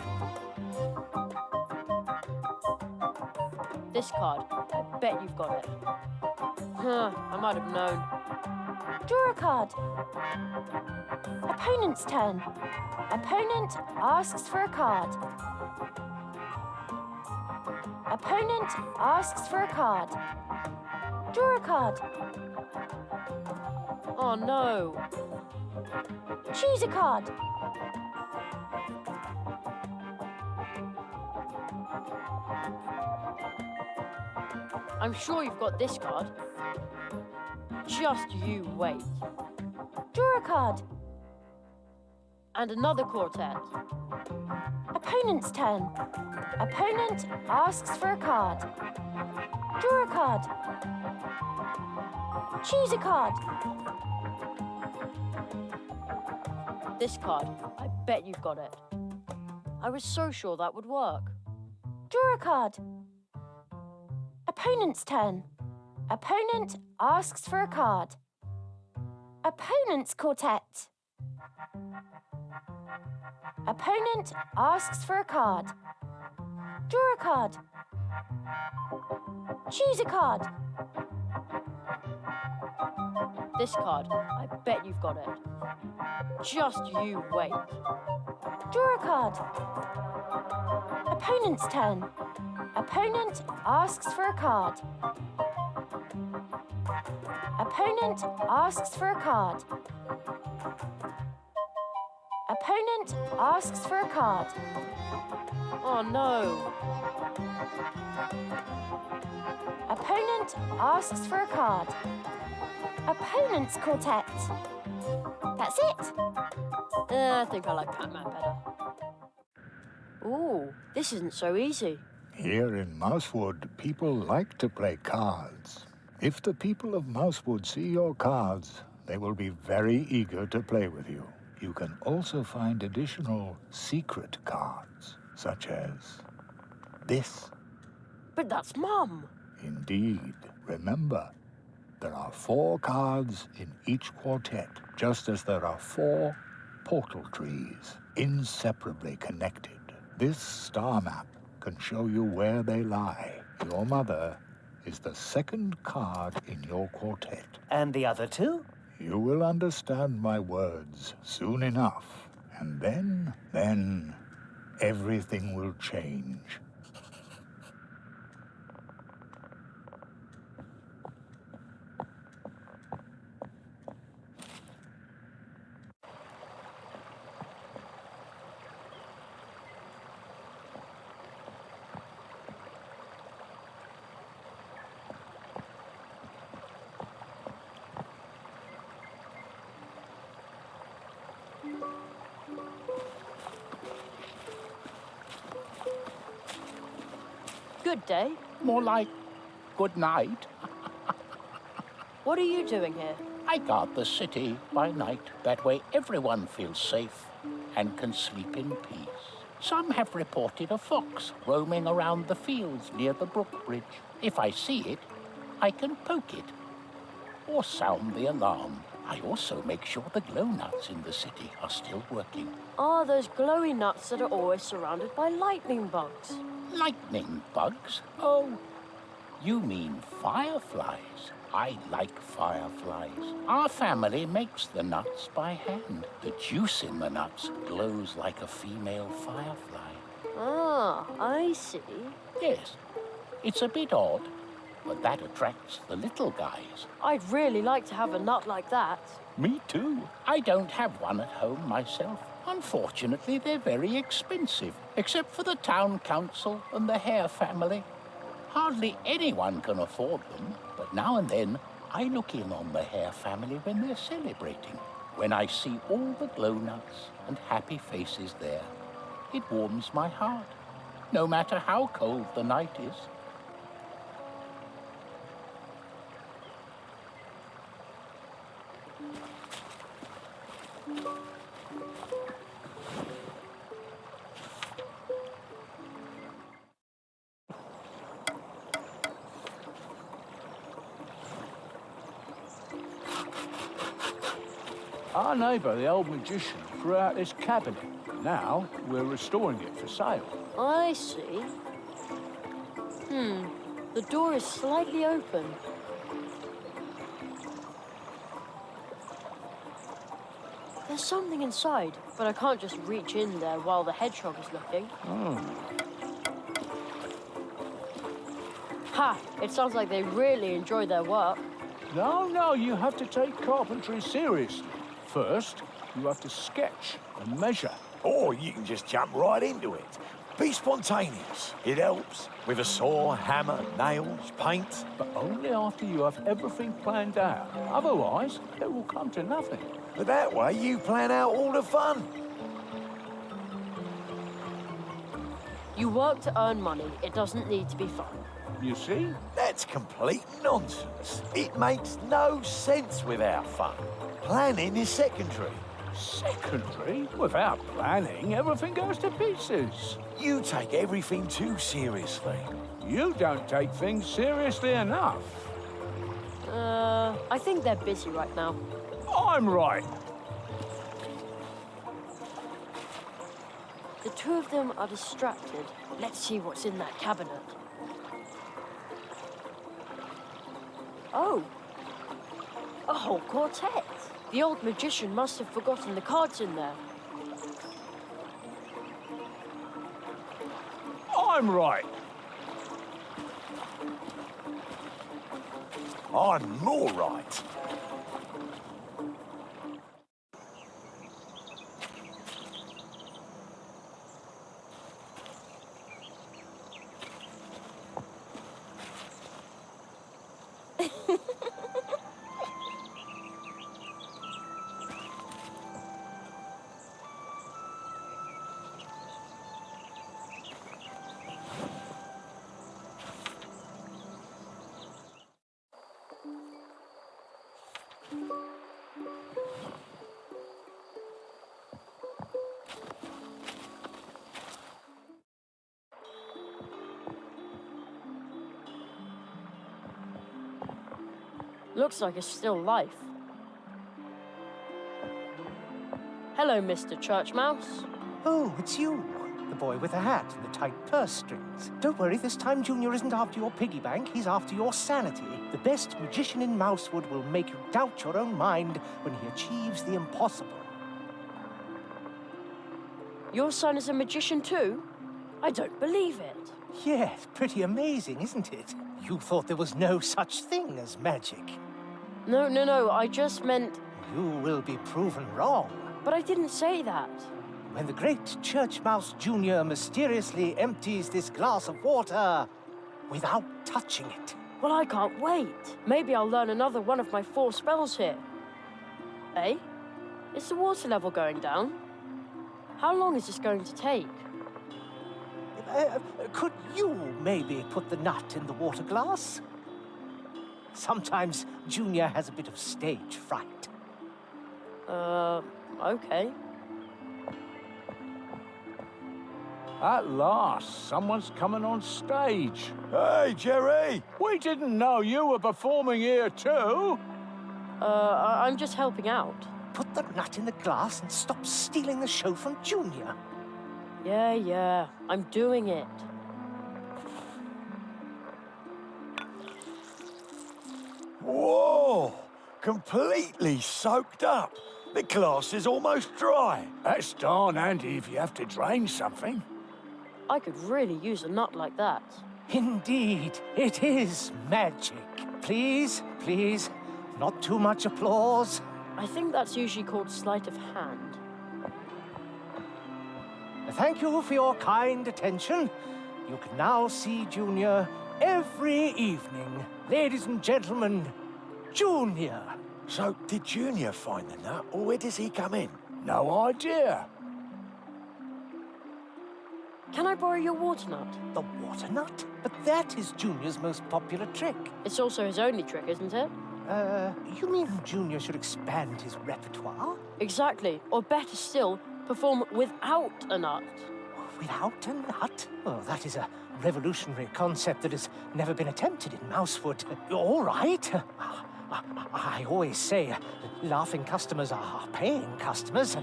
This card. I bet you've got it. I might have known.
Draw a card. Opponent's turn. Opponent asks for a card. Opponent asks for a card. Draw a card.
Oh no.
Choose a card.
I'm sure you've got this card. Just you wait.
Draw a card.
And another quartet.
Opponent's turn. Opponent asks for a card. Draw a card. Choose a card.
This card. I bet you've got it. I was so sure that would work.
Draw a card. Opponent's turn. Opponent asks for a card. Opponent's quartet. Opponent asks for a card. Draw a card. Choose a card.
This card. I bet you've got it. Just you wait.
Draw a card. Opponent's turn. Opponent asks for a card. Opponent asks for a card. Opponent asks for a card.
Oh no.
Opponent asks for a card. Opponent's quartet. That's it.
I think I like Pac-Man better. Ooh, this isn't so easy.
Here in Mousewood, people like to play cards. If the people of Mousewood see your cards, they will be very eager to play with you. You can also find additional secret cards, such as this.
But that's Mum.
Indeed. Remember, there are 4 cards in each quartet, just as there are 4 portal trees, inseparably connected. This star map can show you where they lie. Your mother is the 2nd card in your quartet.
And the other 2?
You will understand my words soon enough. And then everything will change.
Good day.
More like good night.
What are you doing here?
I guard the city by night. That way everyone feels safe and can sleep in peace. Some have reported a fox roaming around the fields near the brook bridge. If I see it, I can poke it or sound the alarm. I also make sure the glow nuts in the city are still working.
Ah, those glowy nuts that are always surrounded by lightning bugs.
Lightning bugs? Oh, you mean fireflies. I like fireflies. Our family makes the nuts by hand. The juice in the nuts glows like a female firefly.
Ah, I see.
Yes, it's a bit odd, but that attracts the little guys.
I'd really like to have a nut like that.
Me too. I don't have one at home myself. Unfortunately, they're very expensive, except for the town council and the Hare family. Hardly anyone can afford them, but now and then I look in on the Hare family when they're celebrating. When I see all the glow nuts and happy faces there, it warms my heart, no matter how cold the night is.
Our neighbour, the old magician, threw out this cabinet. Now we're restoring it for sale.
I see. The door is slightly open. There's something inside, but I can't just reach in there while the hedgehog is looking. Ha! It sounds like they really enjoy their work.
No, you have to take carpentry seriously. First, you have to sketch and measure.
Or you can just jump right into it. Be spontaneous. It helps. With a saw, hammer, nails, paint.
But only after you have everything planned out. Otherwise, it will come to nothing.
But that way you plan out all the fun.
You work to earn money. It doesn't need to be fun.
You see?
That's complete nonsense. It makes no sense without fun. Planning is secondary.
Secondary? Without planning, everything goes to pieces.
You take everything too seriously.
You don't take things seriously enough.
I think they're busy right now.
I'm right.
The two of them are distracted. Let's see what's in that cabinet. Oh, a whole quartet. The old magician must have forgotten the cards in there.
I'm right.
I'm more right.
Looks like a still life. Hello, Mr. Church Mouse.
Oh, it's you. The boy with the hat and the tight purse strings. Don't worry, this time Junior isn't after your piggy bank, he's after your sanity. The best magician in Mousewood will make you doubt your own mind when he achieves the impossible.
Your son is a magician too? I don't believe it.
Yes, pretty amazing, isn't it? You thought there was no such thing as magic.
No, I just meant...
You will be proven wrong.
But I didn't say that.
When the great Church Mouse Jr. mysteriously empties this glass of water without touching it.
Well, I can't wait. Maybe I'll learn another one of my 4 spells here. Eh? Is the water level going down? How long is this going to take?
Could you maybe put the nut in the water glass? Sometimes Junior has a bit of stage fright.
Okay.
At last, someone's coming on stage.
Hey, Jerry!
We didn't know you were performing here too.
I'm just helping out.
Put the nut in the glass and stop stealing the show from Junior.
Yeah, I'm doing it.
Whoa! Completely soaked up. The glass is almost dry.
That's darn handy if you have to drain something.
I could really use a nut like that.
Indeed, it is magic. Please, please, not too much applause.
I think that's usually called sleight of hand.
Thank you for your kind attention. You can now see Junior every evening. Ladies and gentlemen, Junior.
So, did Junior find the nut, or where does he come in?
No idea.
Can I borrow your water nut?
The water nut? But that is Junior's most popular trick.
It's also his only trick, isn't it?
You mean Junior should expand his repertoire?
Exactly. Or better still, perform without a nut.
Without a nut? Oh, that is a revolutionary concept that has never been attempted in Mousewood. All right. I always say laughing customers are paying customers.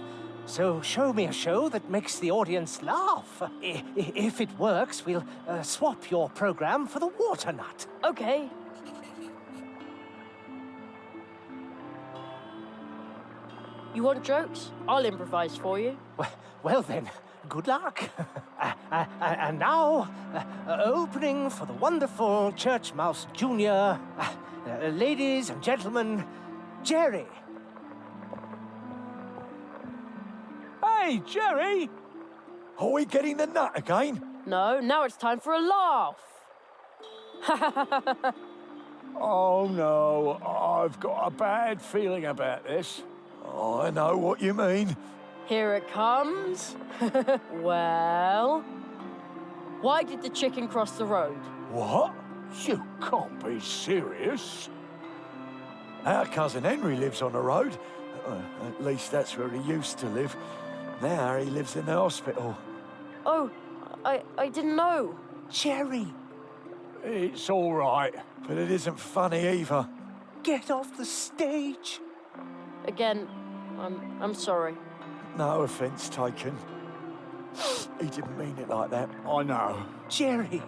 So show me a show that makes the audience laugh. If it works, we'll swap your program for the water nut.
Okay. You want jokes? I'll improvise for you.
Well then, good luck. And now, opening for the wonderful Church Mouse Junior, ladies and gentlemen, Jerry.
Hey, Jerry!
Are we getting the nut again?
No, now it's time for a laugh.
Oh no, I've got a bad feeling about this.
I know what you mean.
Here it comes. Well, why did the chicken cross the road?
What?
You can't be serious.
Our cousin Henry lives on the road. At least that's where he used to live. Now he lives in the hospital.
Oh, I didn't know.
Jerry,
It's all right.
But it isn't funny either.
get off the stage.
Again, I'm sorry.
No offence taken. He didn't mean it like that.
I know.
Jerry,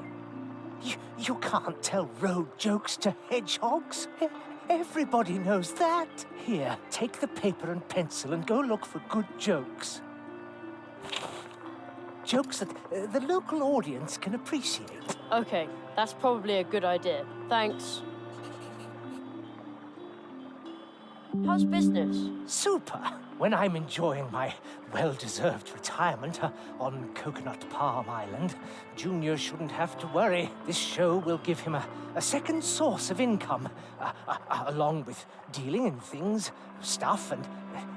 you can't tell road jokes to hedgehogs. Everybody knows that. Here, take the paper and pencil and go look for good jokes. Jokes that the local audience can appreciate.
Okay, that's probably a good idea. Thanks. How's business?
Super. When I'm enjoying my well-deserved retirement on Coconut Palm Island, Junior shouldn't have to worry. This show will give him a second source of income, along with dealing in things, stuff and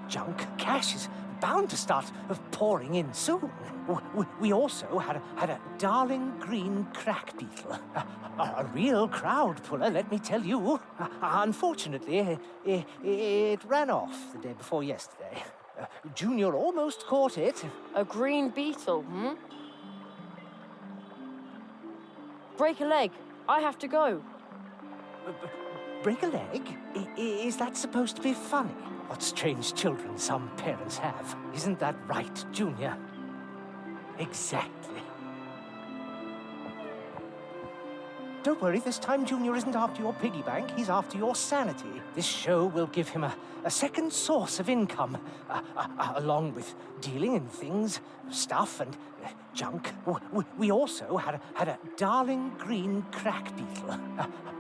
junk. Cash is bound to start pouring in soon. We also had a darling green crack beetle. A real crowd puller, let me tell you. Unfortunately, it ran off the day before yesterday. Junior almost caught it.
A green beetle, Break a leg. I have to go.
Break a leg? Is that supposed to be funny? What strange children some parents have. Isn't that right, Junior? Exactly. Don't worry, this time Junior isn't after your piggy bank, he's after your sanity. This show will give him a second source of income, along with dealing in things, stuff and junk. We also had a darling green crack beetle.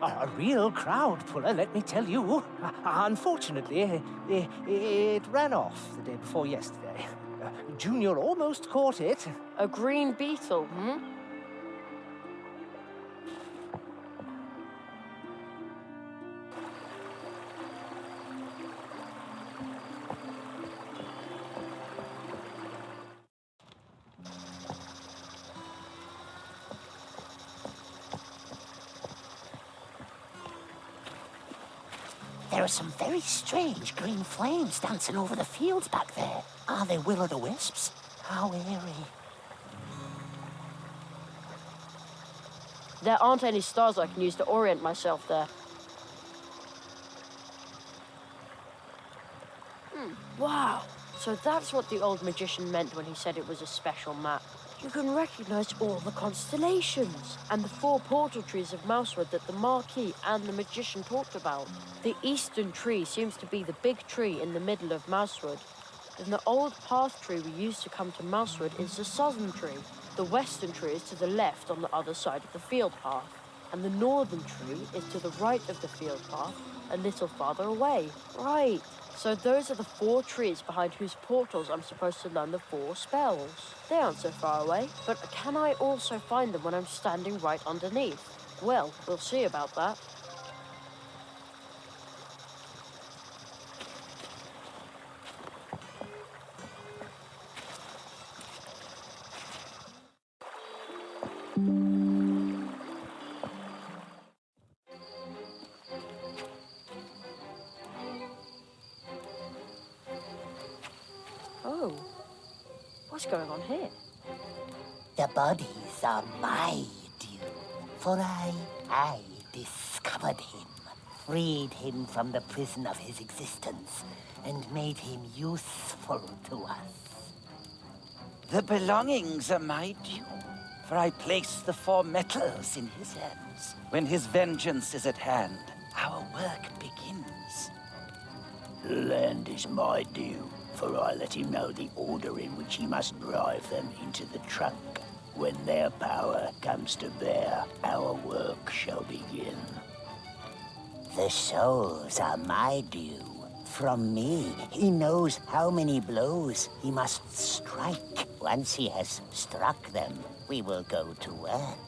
A real crowd puller, let me tell you. Unfortunately, it ran off the day before yesterday. Junior almost caught it.
A green beetle,
There are some very strange green flames dancing over the fields back there. Are they will-o'-the-wisps? How eerie.
There aren't any stars I can use to orient myself there. Wow. So that's what the old magician meant when he said it was a special map. You can recognize all the constellations and the 4 portal trees of Mousewood that the Marquis and the magician talked about. The eastern tree seems to be the big tree in the middle of Mousewood. Then the old path tree we used to come to Mousewood is the southern tree. The western tree is to the left on the other side of the field path. And the northern tree is to the right of the field path, a little farther away. Right. So those are the 4 trees behind whose portals I'm supposed to learn the 4 spells. They aren't so far away, but can I also find them when I'm standing right underneath? Well, we'll see about that. Oh, what's going on here?
The bodies are my due, for I discovered him, freed him from the prison of his existence, and made him useful to us.
The belongings are my due, for I place the 4 metals in his hands. When his vengeance is at hand, our work begins.
The land is my due, for I let him know the order in which he must drive them into the trunk. When their power comes to bear, our work shall begin.
The souls are my due. From me, he knows how many blows he must strike. Once he has struck them, we will go to work.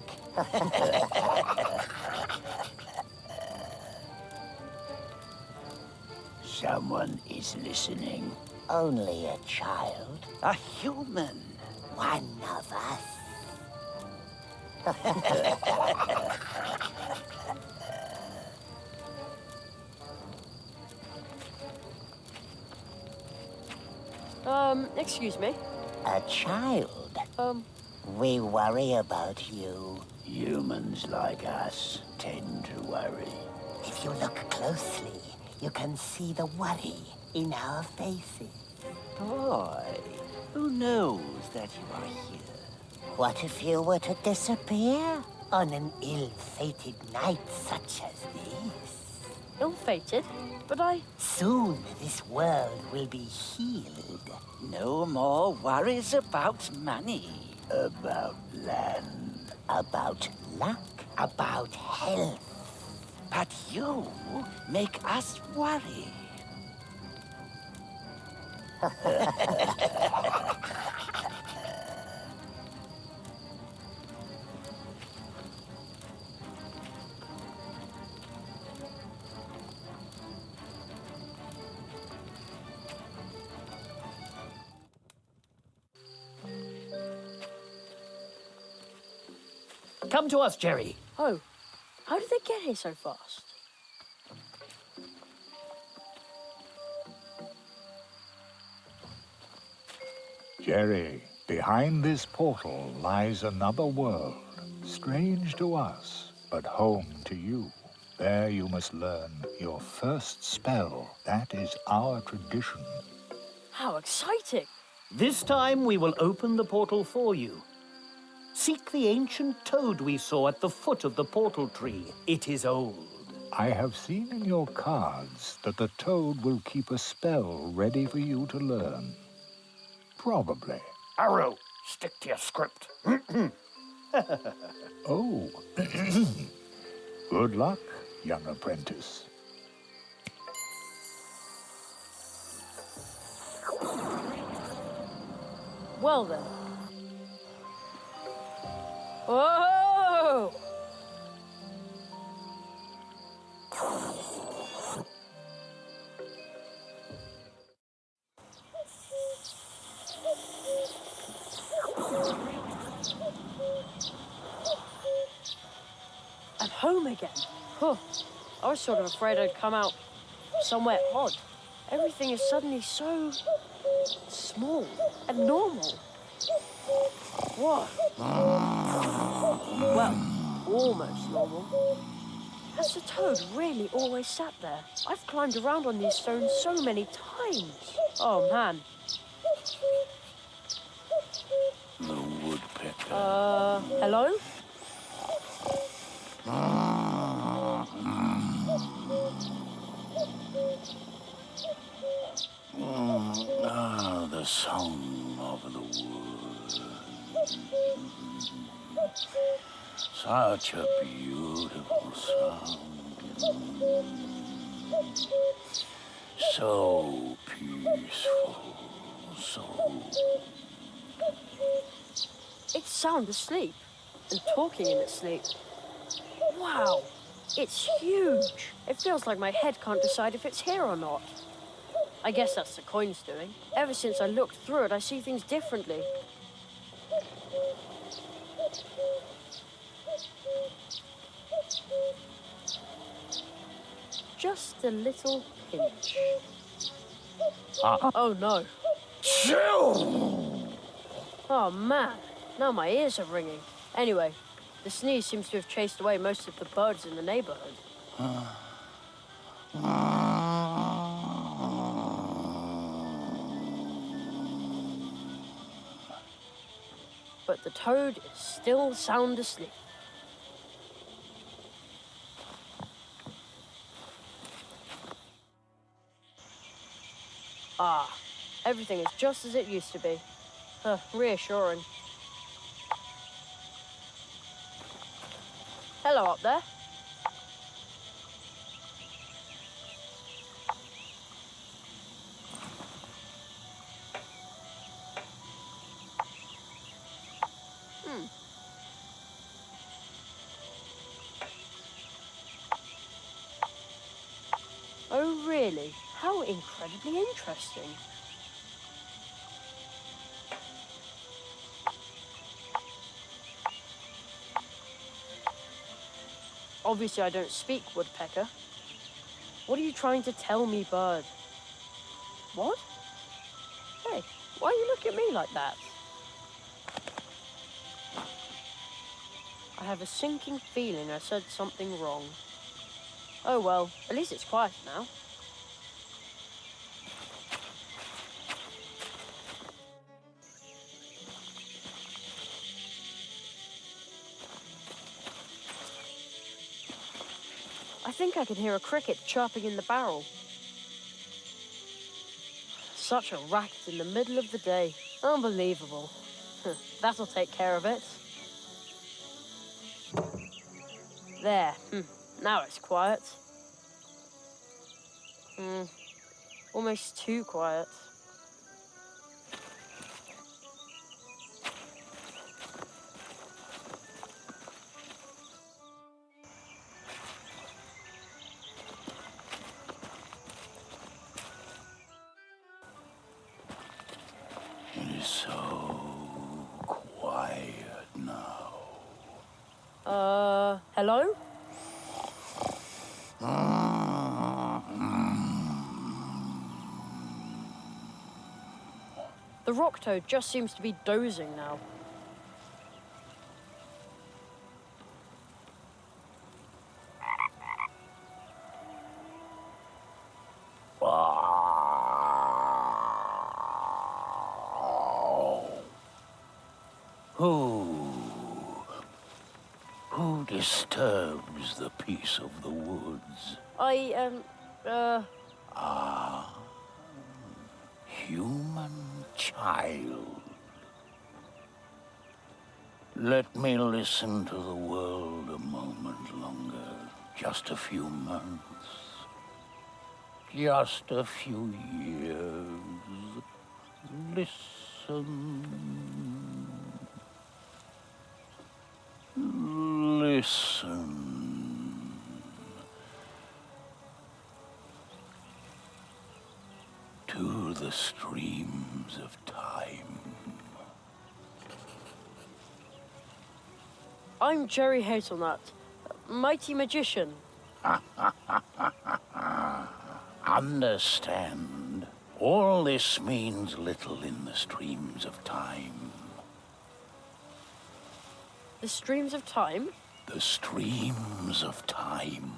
Someone is listening.
Only a child.
A human.
One of us.
Excuse me?
A child. We worry about you.
Humans like us tend to worry.
If you look closely, you can see the worry in our faces.
Boy, who knows that you are here?
What if you were to disappear on an ill-fated night such as this?
Ill-fated? But
Soon this world will be healed.
No more worries about money.
About land.
About luck. About health.
But you make us worry.
Come to us, Jerry.
Oh, how did they get here so fast?
Jerry, behind this portal lies another world, strange to us, but home to you. There you must learn your first spell. That is our tradition.
How exciting!
This time we will open the portal for you. Seek the ancient toad we saw at the foot of the portal tree. It is old.
I have seen in your cards that the toad will keep a spell ready for you to learn. Probably.
Arrow, stick to your script.
Oh. Good luck, young apprentice.
Well then. Whoa! I'm home again. Huh. I was sort of afraid I'd come out somewhere odd. Everything is suddenly so small and normal. Whoa. Well, almost normal. Has the toad really always sat there? I've climbed around on these stones so many times. Oh, man.
The woodpecker.
Hello?
The song of the wood. Such a beautiful sound. So peaceful. So...
It's sound asleep and talking in its sleep. Wow, it's huge. It feels like my head can't decide if it's here or not. I guess that's the coin's doing. Ever since I looked through it, I see things differently. Just a little pinch. Oh no. Oh man, now my ears are ringing. Anyway, the sneeze seems to have chased away most of the birds in the neighborhood. But the toad is still sound asleep. Ah, everything is just as it used to be. Reassuring. Hello up there. Oh, really? How incredibly interesting. Obviously, I don't speak woodpecker. What are you trying to tell me, bird? What? Hey, why you look at me like that? I have a sinking feeling I said something wrong. Oh well, at least it's quiet now. I think I can hear a cricket chirping in the barrel. Such a racket in the middle of the day. Unbelievable. That'll take care of it. There. Now it's quiet. Almost too quiet.
It is so quiet now.
Hello? The rock toad just seems to be dozing now.
Who disturbs the peace of the woods? Human child. Let me listen to the world a moment longer. Just a few months. Just a few years. Listen. Listen. To the streams of time.
I'm Jerry Hazelnut, mighty magician.
Understand, all this means little in the streams of time.
The streams of time?
The streams of time.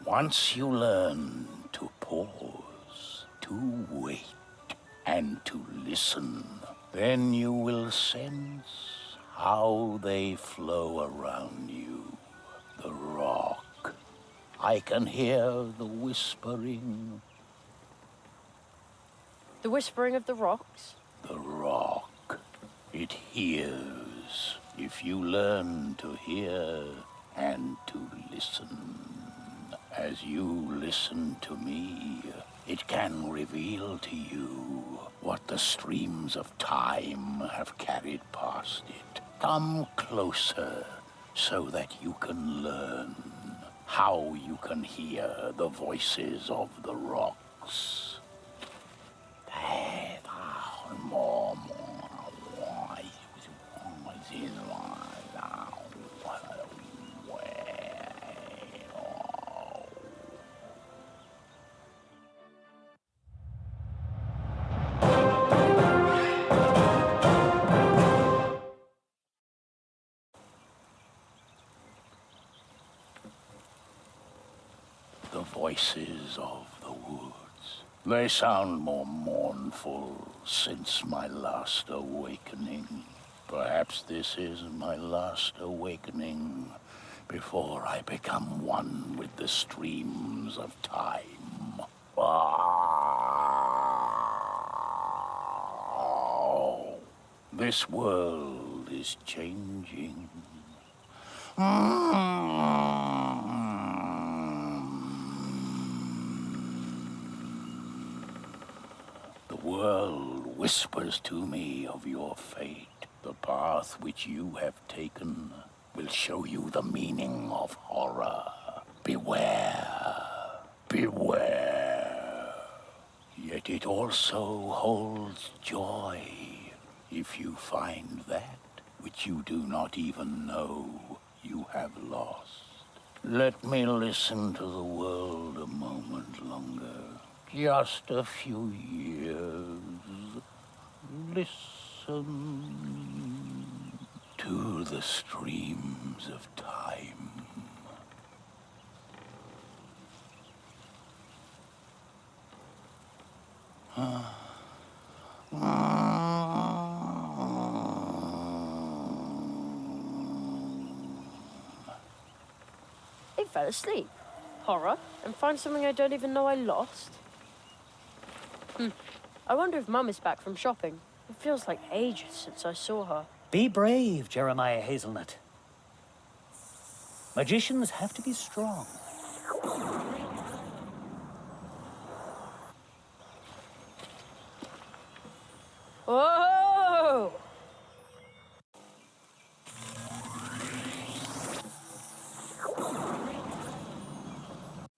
Once you learn to pause, to wait, and to listen, then you will sense how they flow around you. The rock. I can hear the whispering.
The whispering of the rocks?
The rock. It hears. If you learn to hear and to listen. As you listen to me, it can reveal to you what the streams of time have carried past it. Come closer so that you can learn how you can hear the voices of the rocks. The voices of the woods. They sound more mournful since my last awakening. Perhaps this is my last awakening before I become one with the streams of time. Oh, this world is changing. The world whispers to me of your fate. The path which you have taken will show you the meaning of horror. Beware, beware. Yet it also holds joy if you find that which you do not even know you have lost. Let me listen to the world a moment longer. Just a few years. Listen to the streams of time.
It fell asleep. Horror? And find something I don't even know I lost? I wonder if Mum is back from shopping. It feels like ages since I saw her.
Be brave, Jeremiah Hazelnut. Magicians have to be strong.
Whoa!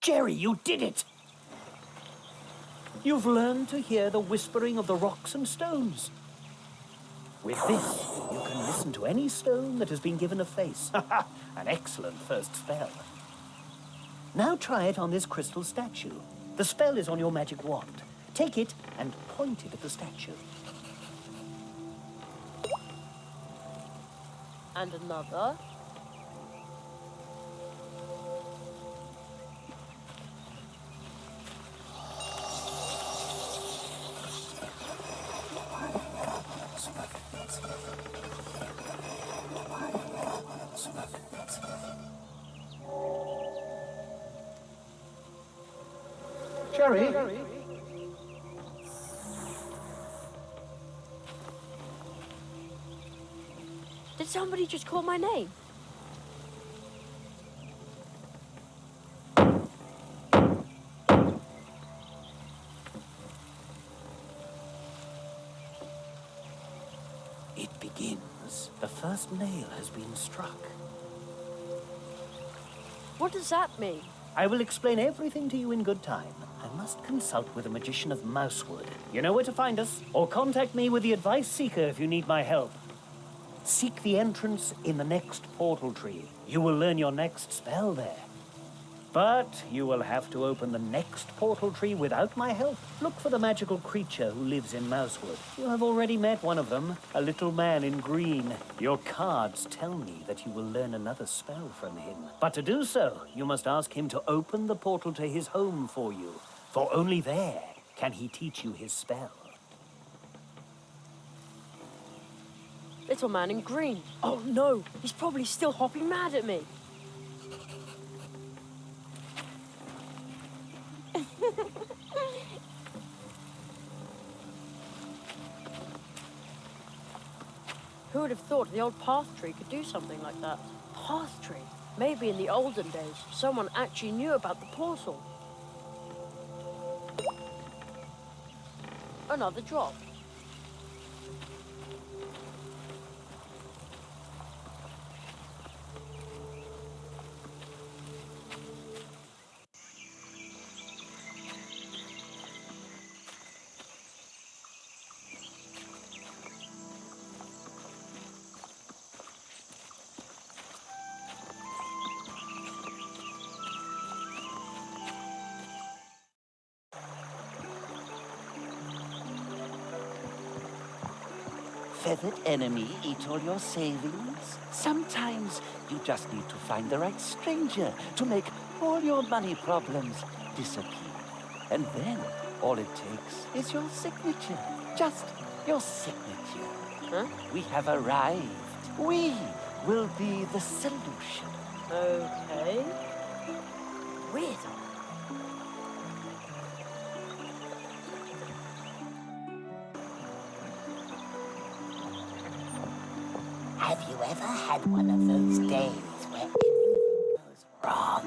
Jerry, you did it! You've learned to hear the whispering of the rocks and stones. With this, you can listen to any stone that has been given a face. An excellent first spell. Now try it on this crystal statue. The spell is on your magic wand. Take it and point it at the statue.
And another.
Jerry?
Did somebody just call my name?
It begins. The first nail has been struck.
What does that mean?
I will explain everything to you in good time. I must consult with a magician of Mousewood. You know where to find us, or contact me with the Advice Seeker if you need my help. Seek the entrance in the next portal tree. You will learn your next spell there. But you will have to open the next portal tree without my help. Look for the magical creature who lives in Mousewood. You have already met one of them, a little man in green. Your cards tell me that you will learn another spell from him. But to do so, you must ask him to open the portal to his home for you. For only there can he teach you his spell.
Little man in green. Oh no, he's probably still hopping mad at me. Who would have thought the old path tree could do something like that? Path tree? Maybe in the olden days, someone actually knew about the portal. Another drop.
Feathered enemy eat all your savings? Sometimes you just need to find the right stranger to make all your money problems disappear. And then all it takes is your signature. Just your signature.
Huh?
We have arrived. We will be the solution.
Okay. Weird.
Have you ever had one of those days where everything goes wrong?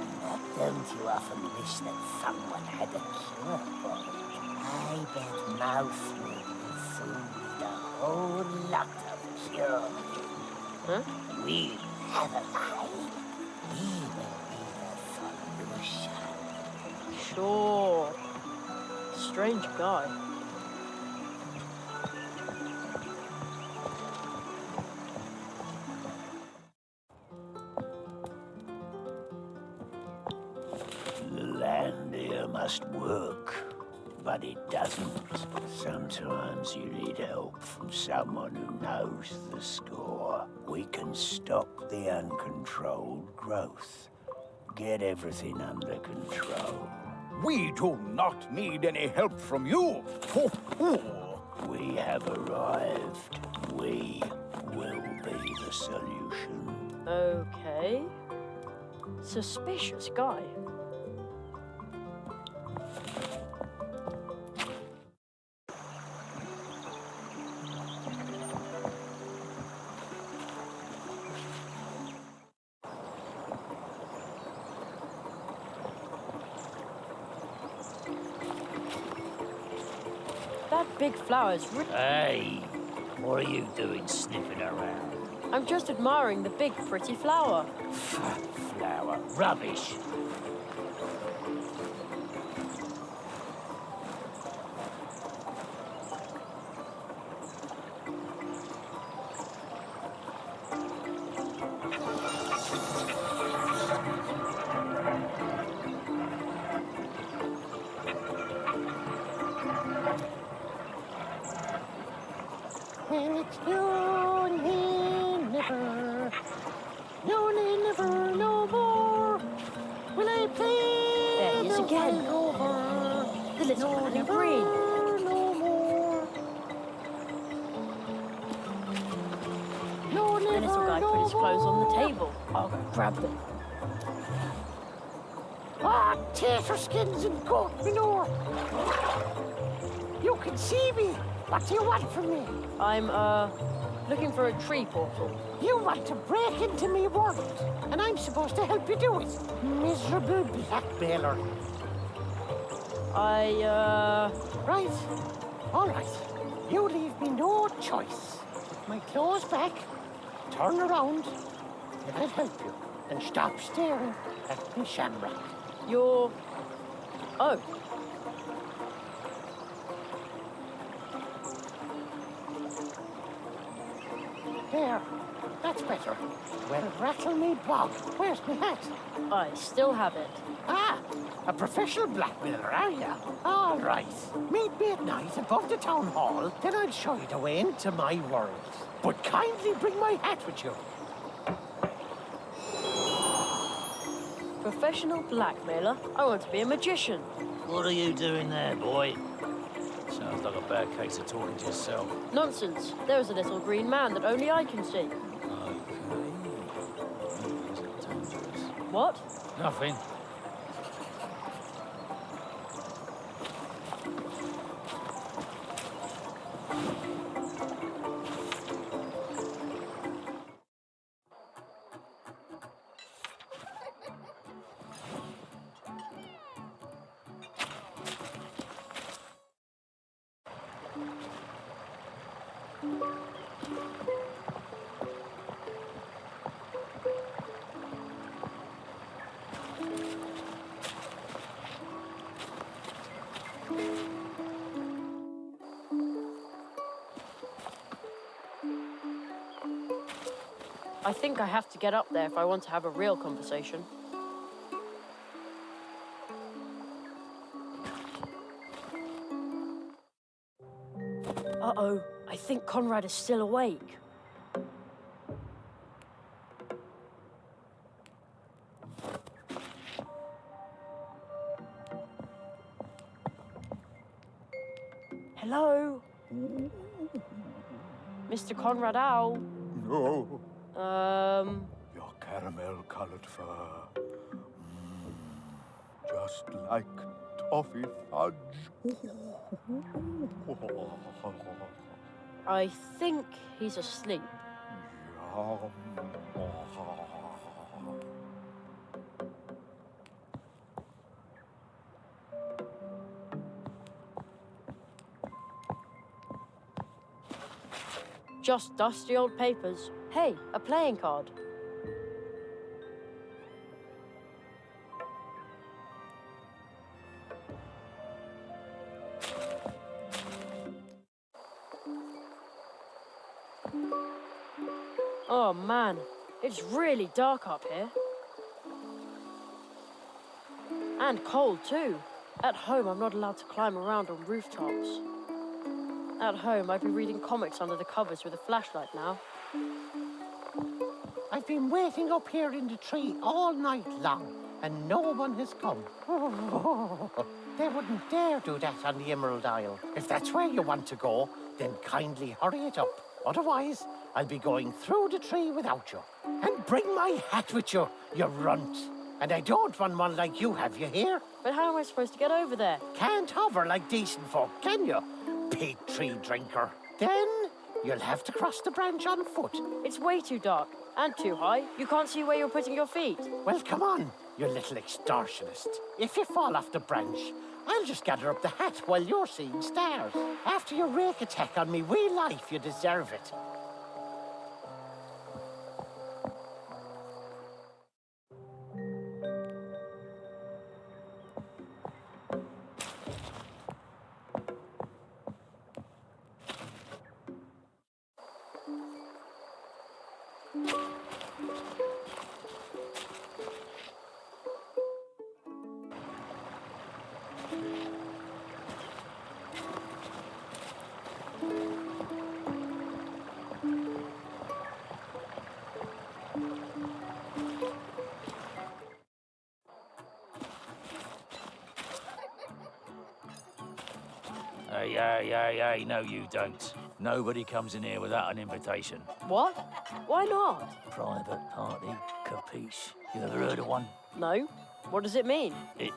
Don't you often wish that someone had a cure for it? I bet Mousewood will soon need a whole lot of curing.
Huh?
We have arrived. We will be the solution.
Sure. Strange guy.
The land here must work, but it doesn't. Sometimes you need help from someone who knows the score. We can stop the uncontrolled growth. Get everything under control.
We do not need any help from you.
We have arrived. We will be the solution.
Okay. Suspicious guy. That big flower is really...
Hey, what are you doing sniffing around?
I'm just admiring the big, pretty flower.
Flower. Rubbish.
When it's lonely, never, no more. Will I play?
There he is again.
Over.
The little man in green.
No more. No,
The
never,
little guy
no
put his clothes on the
more.
table. I'll go grab them.
Ah, tater skins and goat manure. You can see me. What do you want from me?
I'm, looking for a tree portal.
You want to break into me world, and I'm supposed to help you do it. Miserable blackmailer. Right. All right. You leave me no choice. Put my clothes back, turn around, and I'll help you. And stop staring at me shamrock.
You're... Oh.
There, that's better. Well, rattle me bog. Where's my hat?
I still have it.
Ah, a professional blackmailer, are you? All right. Meet me at night above the town hall, then I'll show you the way into my world. But kindly bring my hat with you.
Professional blackmailer? I want to be a magician.
What are you doing there, boy? Sounds like a bad case of talking to yourself.
Nonsense. There is a little green man that only I can see. What?
Nothing.
I think I have to get up there if I want to have a real conversation. Uh-oh, I think Conrad is still awake. Hello? Mr. Conrad Owl?
No.
Your
caramel-colored fur. Just like toffee fudge.
I think he's asleep.
Yum.
Just dusty old papers. Hey, a playing card. Oh man, it's really dark up here. And cold too. At home, I'm not allowed to climb around on rooftops. At home, I'd be reading comics under the covers with a flashlight now.
I've been waiting up here in the tree all night long, and no one has come. They wouldn't dare do that on the Emerald Isle. If that's where you want to go, then kindly hurry it up. Otherwise, I'll be going through the tree without you. And bring my hat with you, you runt. And I don't want one like you have, you hear?
But how am I supposed to get over there?
Can't hover like decent folk, can you? Big tree drinker. Then you'll have to cross the branch on foot.
It's way too dark and too high. You can't see where you're putting your feet.
Well, come on, you little extortionist. If you fall off the branch, I'll just gather up the hat while you're seeing stars. After your rake attack on me wee life, you deserve it.
Hey, no you don't. Nobody comes in here without an invitation.
What? Why not?
Private party, capiche? You ever heard of one?
No. What does it mean?
It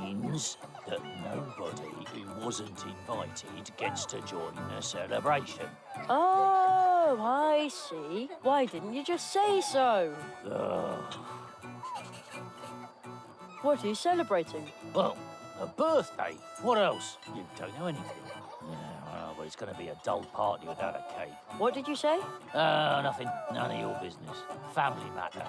means that nobody who wasn't invited gets to join the celebration.
Oh, I see. Why didn't you just say so? What are you celebrating?
Well, a birthday. What else? You don't know anything. Yeah, well, but it's going to be a dull party without a cake.
What did you say?
Nothing. None of your business. Family matter.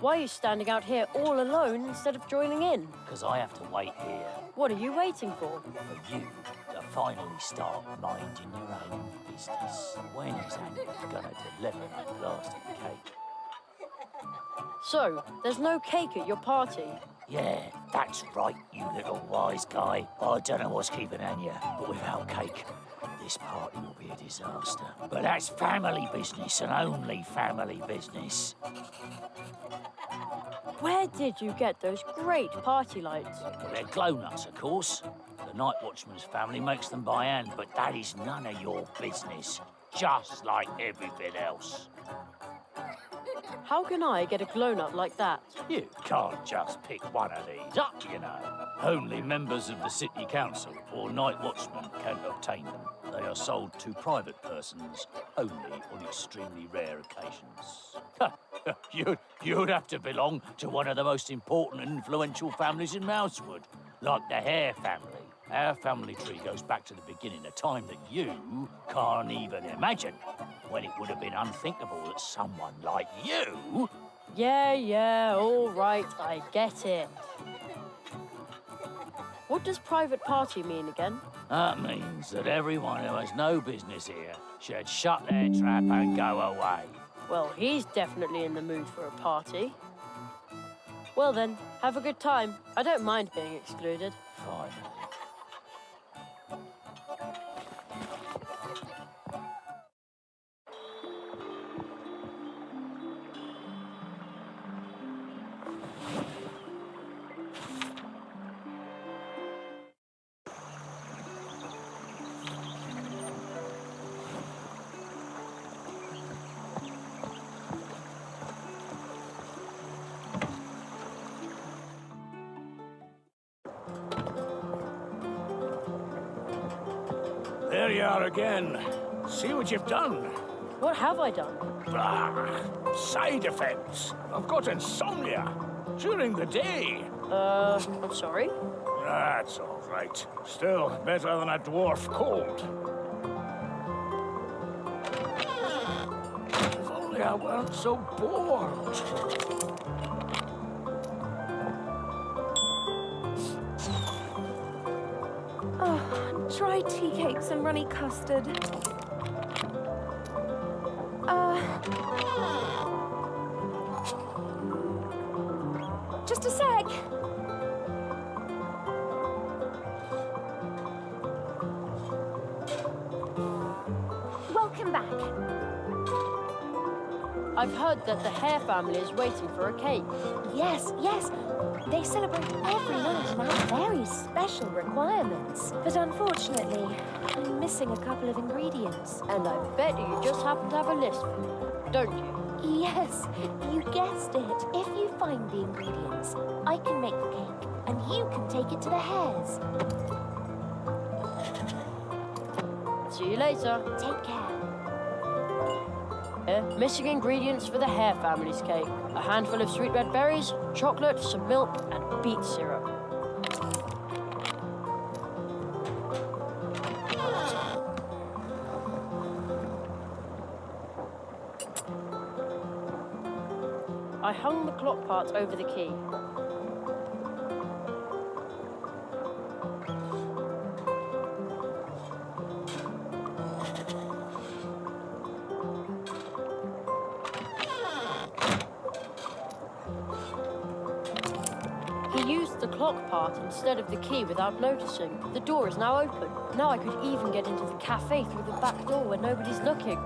Why are you standing out here all alone instead of joining in?
Because I have to wait here
What are you waiting for?
for you to finally start minding your own business. When's Annie gonna deliver that blasted cake?
So, there's no cake at your party?
Yeah, that's right, you little wise guy. I don't know what's keeping Anya, but without cake, this party will be a disaster. But that's family business and only family business.
Where did you get those great party lights?
Well, they're glow nuts, of course. The night watchman's family makes them by hand, but that is none of your business. Just like everything else.
How can I get a glow nut like that?
You can't just pick one of these up, you know. Only members of the city council or night watchmen can obtain them. They are sold to private persons only on extremely rare occasions. You'd have to belong to one of the most important and influential families in Mousewood, like the Hare family. Our family tree goes back to the beginning, a time that you can't even imagine, when it would have been unthinkable that someone like you...
Yeah, all right, I get it. What does private party mean again?
That means that everyone who has no business here should shut their trap and go away.
Well, he's definitely in the mood for a party. Well then, have a good time. I don't mind being excluded.
Fine.
There you are again. See what you've done.
What have I done?
Side effects. I've got insomnia during the day.
I'm sorry?
That's all right. Still better than a dwarf cold. If only I weren't so bored.
Dry tea cakes and runny custard. Just a sec. Welcome back.
I've heard that the Hare family is waiting for a cake.
Yes. They celebrate every night and have very special requirements. But unfortunately, I'm missing a couple of ingredients.
And I bet you just happen to have a list, don't you?
Yes, you guessed it. If you find the ingredients, I can make the cake, and you can take it to the hares.
See you later.
Take care.
Missing ingredients for the Hare family's cake. A handful of sweet red berries, chocolate, some milk, and beet syrup. I hung the clock part over the key. He used the clock part instead of the key without noticing. The door is now open. Now I could even get into the cafe through the back door where nobody's looking.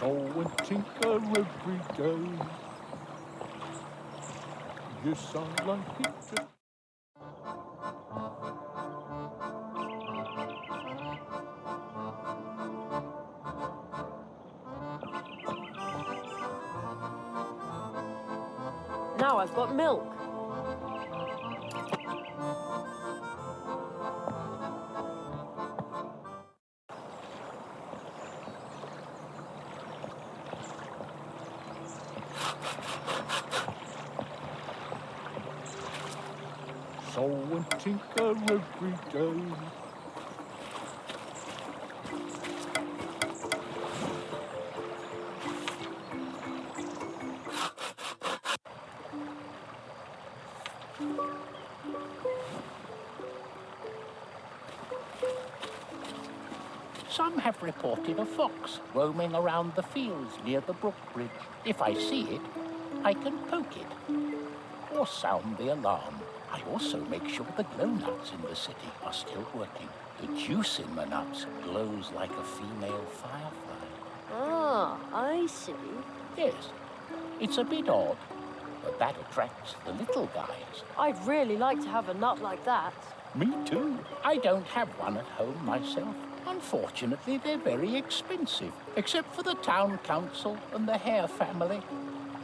Sew and tinker every day. Yes, I like it.
Now I've got milk.
So and tinker every day.
Some have reported a fox roaming around the fields near the brook bridge. If I see it, I can poke it or sound the alarm. I also make sure the glow nuts in the city are still working. The juice in the nuts glows like a female firefly.
Ah, I see.
Yes, it's a bit odd, but that attracts the little guys.
I'd really like to have a nut like that.
Me too. I don't have one at home myself. Unfortunately, they're very expensive, except for the town council and the Hare family.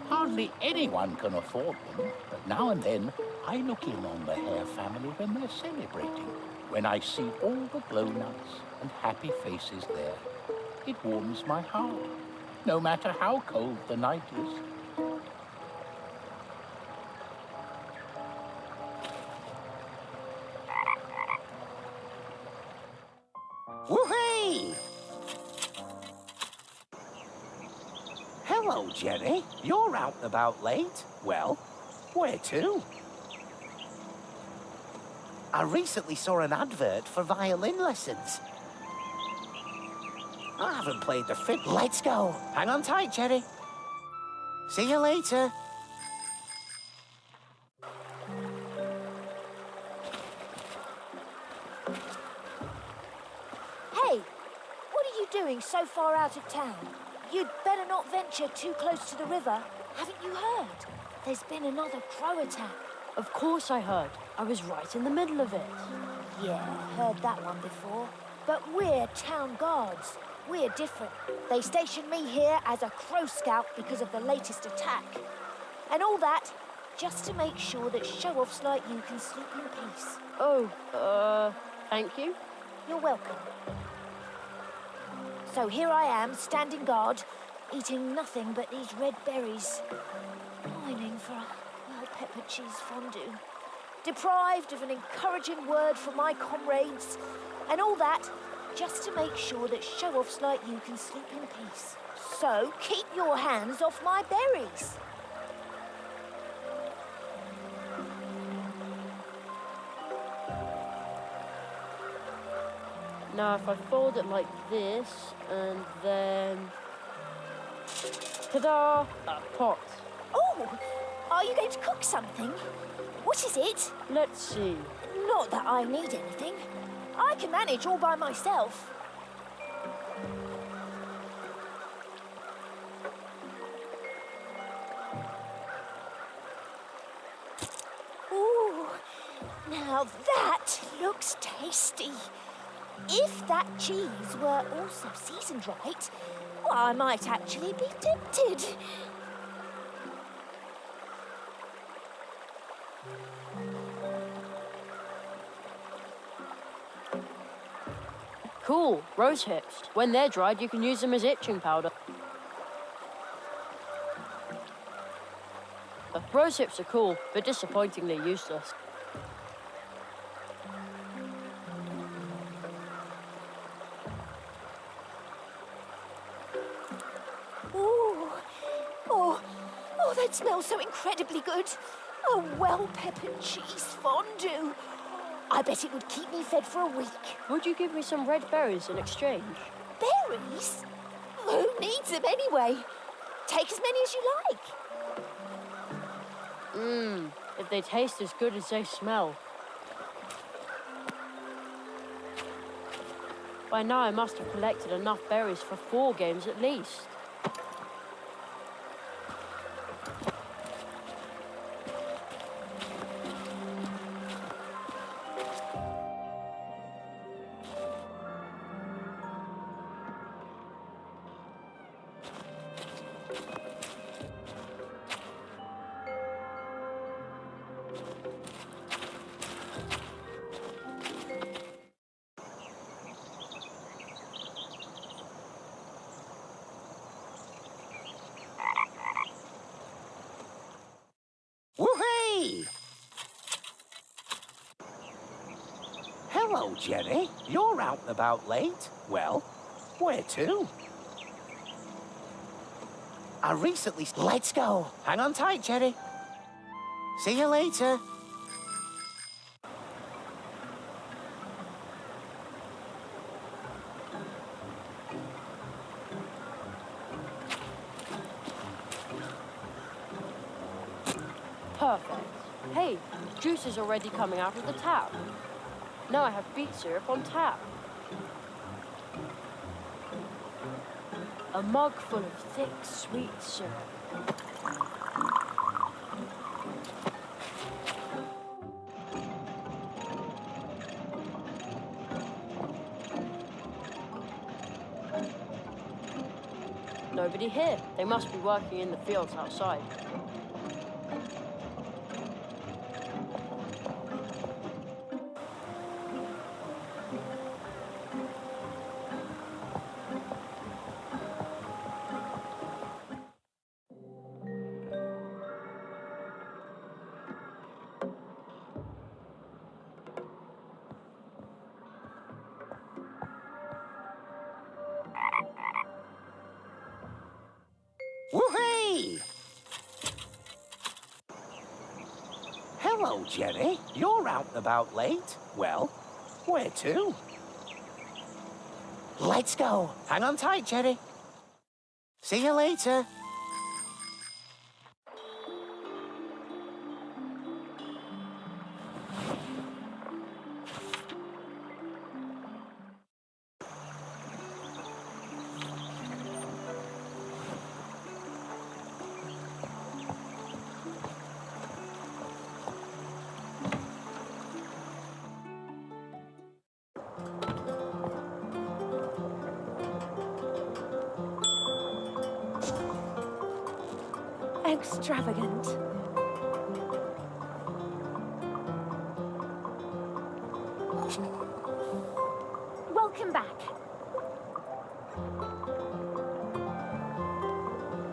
Hardly anyone can afford them, but now and then I look in on the Hare family when they're celebrating. When I see all the glow nuts and happy faces there, it warms my heart, no matter how cold the night is.
Woohoo! Hello, Jenny. You're out and about late. Well, where to? I recently saw an advert for violin lessons. I haven't played the fiddle. Let's go. Hang on tight, Jenny. See you later.
Hey, what are you doing so far out of town? You'd better not venture too close to the river. Haven't you heard? There's been another crow attack.
Of course I heard. I was right in the middle of it.
Yeah, heard that one before. But we're town guards. We're different. They stationed me here as a crow scout because of the latest attack. And all that just to make sure that show-offs like you can sleep in peace.
Oh, thank you.
You're welcome. So here I am, standing guard, eating nothing but these red berries, pining for a well-peppered cheese fondue, deprived of an encouraging word from my comrades, and all that just to make sure that show-offs like you can sleep in peace. So keep your hands off my berries.
Now, if I fold it like this, and then... Ta-da! A pot.
Oh, are you going to cook something? What is it?
Let's see.
Not that I need anything. I can manage all by myself. Ooh, now that looks tasty. If that cheese were also seasoned right, well, I might actually be tempted.
Cool, rose hips. When they're dried, you can use them as itching powder. Rose hips are cool, but disappointingly useless.
Oh, that smells so incredibly good. A well-peppered cheese fondue. I bet it would keep me fed for a week.
Would you give me some red berries in exchange?
Berries? Who needs them anyway? Take as many as you like.
If they taste as good as they smell. By now I must have collected enough berries for 4 games at least.
Hello, Jerry. You're out and about late. Well, where to? I recently... Let's go. Hang on tight, Jerry. See you later.
Perfect. Hey, juice is already coming out of the tap. Now I have beet syrup on tap. A mug full of thick, sweet syrup. Nobody here. They must be working in the fields outside.
Woohoo! Hello, Jerry. You're out and about late. Well, where to? Let's go. Hang on tight, Jerry. See you later.
Extravagant. Welcome back.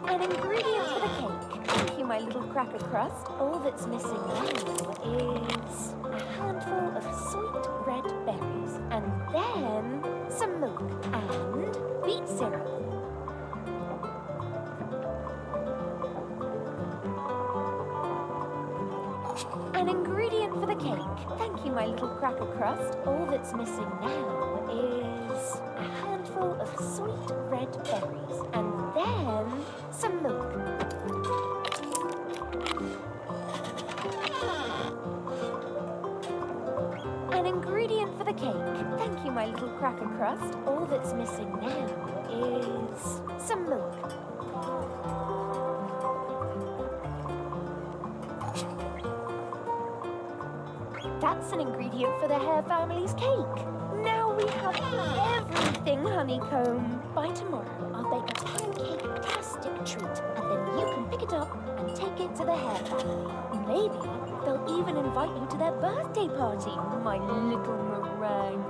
An ingredient for the cake. Thank you, my little cracker crust. All that's missing now is a handful of sweet red berries, and then some milk and beet syrup. An ingredient for the cake. Thank you, my little cracker crust. All that's missing now is a handful of sweet red berries, and then some milk. An ingredient for the cake. Thank you, my little cracker crust. All that's missing now is some milk. That's an ingredient for the Hare family's cake. Now we have everything honeycomb. By tomorrow, I'll bake a pancake-tastic treat, and then you can pick it up and take it to the Hare family. Maybe they'll even invite you to their birthday party, my little meringue.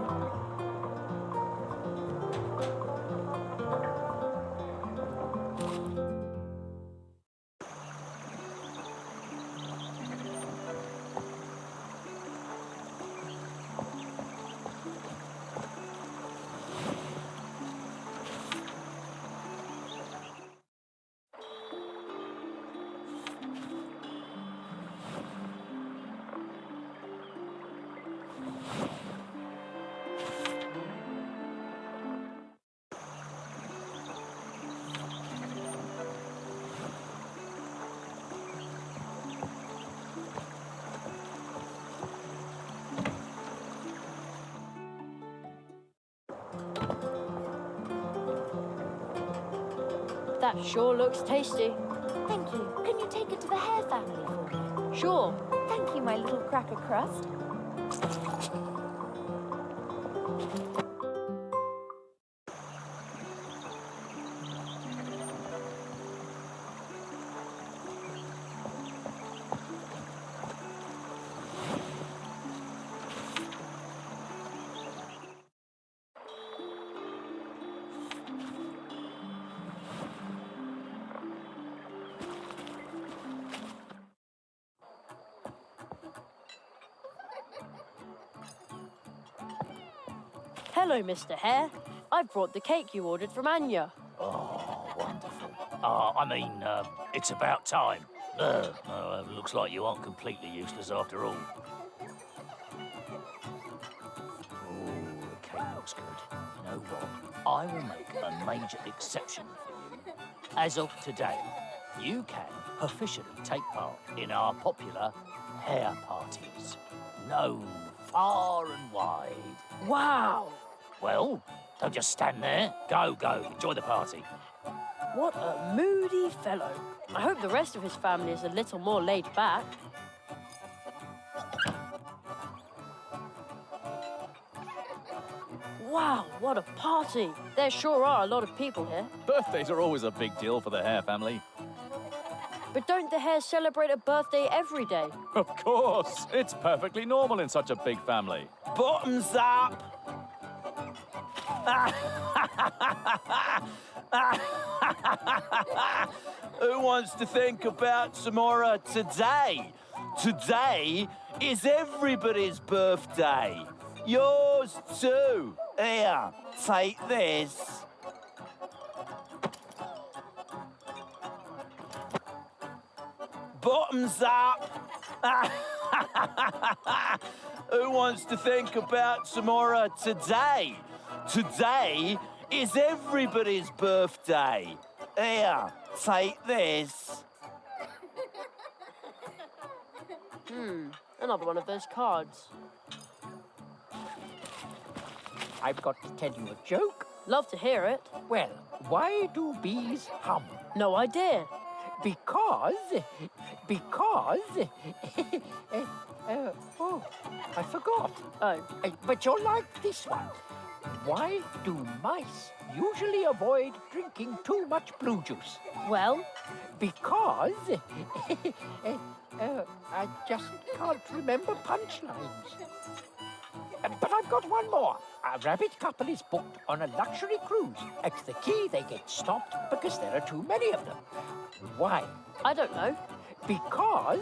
That sure looks tasty.
Thank you. Can you take it to the Hare family for me?
Sure.
Thank you, my little cracker crust.
Hello, Mr. Hare. I've brought the cake you ordered from Anya.
Oh, wonderful. It's about time. Looks like you aren't completely useless after all. Oh, the cake looks good. You know what? I will make a major exception for you. As of today, you can officially take part in our popular hare parties, known far and wide.
Wow!
Well, don't just stand there. Go, enjoy the party.
What a moody fellow. I hope the rest of his family is a little more laid back. Wow, what a party. There sure are a lot of people here.
Birthdays are always a big deal for the Hare family.
But don't the Hares celebrate a birthday every day?
Of course. It's perfectly normal in such a big family.
Bottoms up! Who wants to think about tomorrow today? Today is everybody's birthday. Yours too. Here, take this. Bottoms up. Who wants to think about tomorrow today? Today is everybody's birthday. Here, take this.
Another one of those cards.
I've got to tell you a joke.
Love to hear it.
Well, why do bees hum?
No idea.
Because, oh, I forgot.
Oh.
But you'll like this one. Why do mice usually avoid drinking too much blue juice?
Well?
Because, I just can't remember punchlines. But I've got one more. A rabbit couple is booked on a luxury cruise. At the quay, they get stopped because there are too many of them. Why?
I don't know.
Because,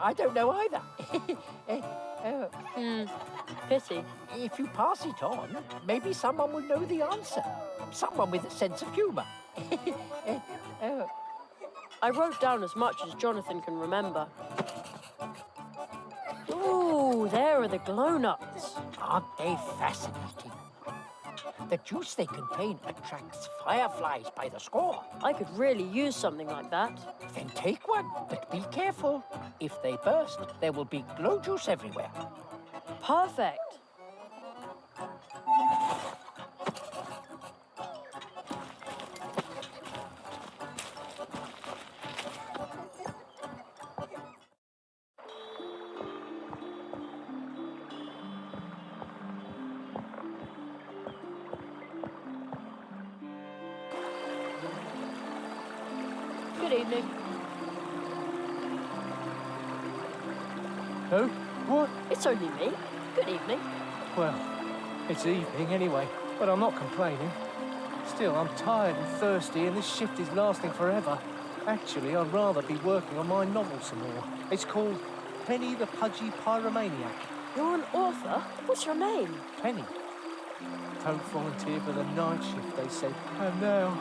I don't know either.
Pity.
If you pass it on, maybe someone will know the answer. Someone with a sense of humour.
I wrote down as much as Jonathan can remember. Ooh, there are the glow nuts.
Aren't they fascinating? The juice they contain attracts fireflies by the score.
I could really use something like that.
Then take one, but be careful. If they burst, there will be glow juice everywhere.
Perfect. Good evening.
Who? What?
It's only me. Good evening.
Well, it's evening anyway, but I'm not complaining. Still, I'm tired and thirsty, and this shift is lasting forever. Actually, I'd rather be working on my novel some more. It's called Penny the Pudgy Pyromaniac.
You're an author? What's your name?
Penny. Don't volunteer for the night shift, they said. And now...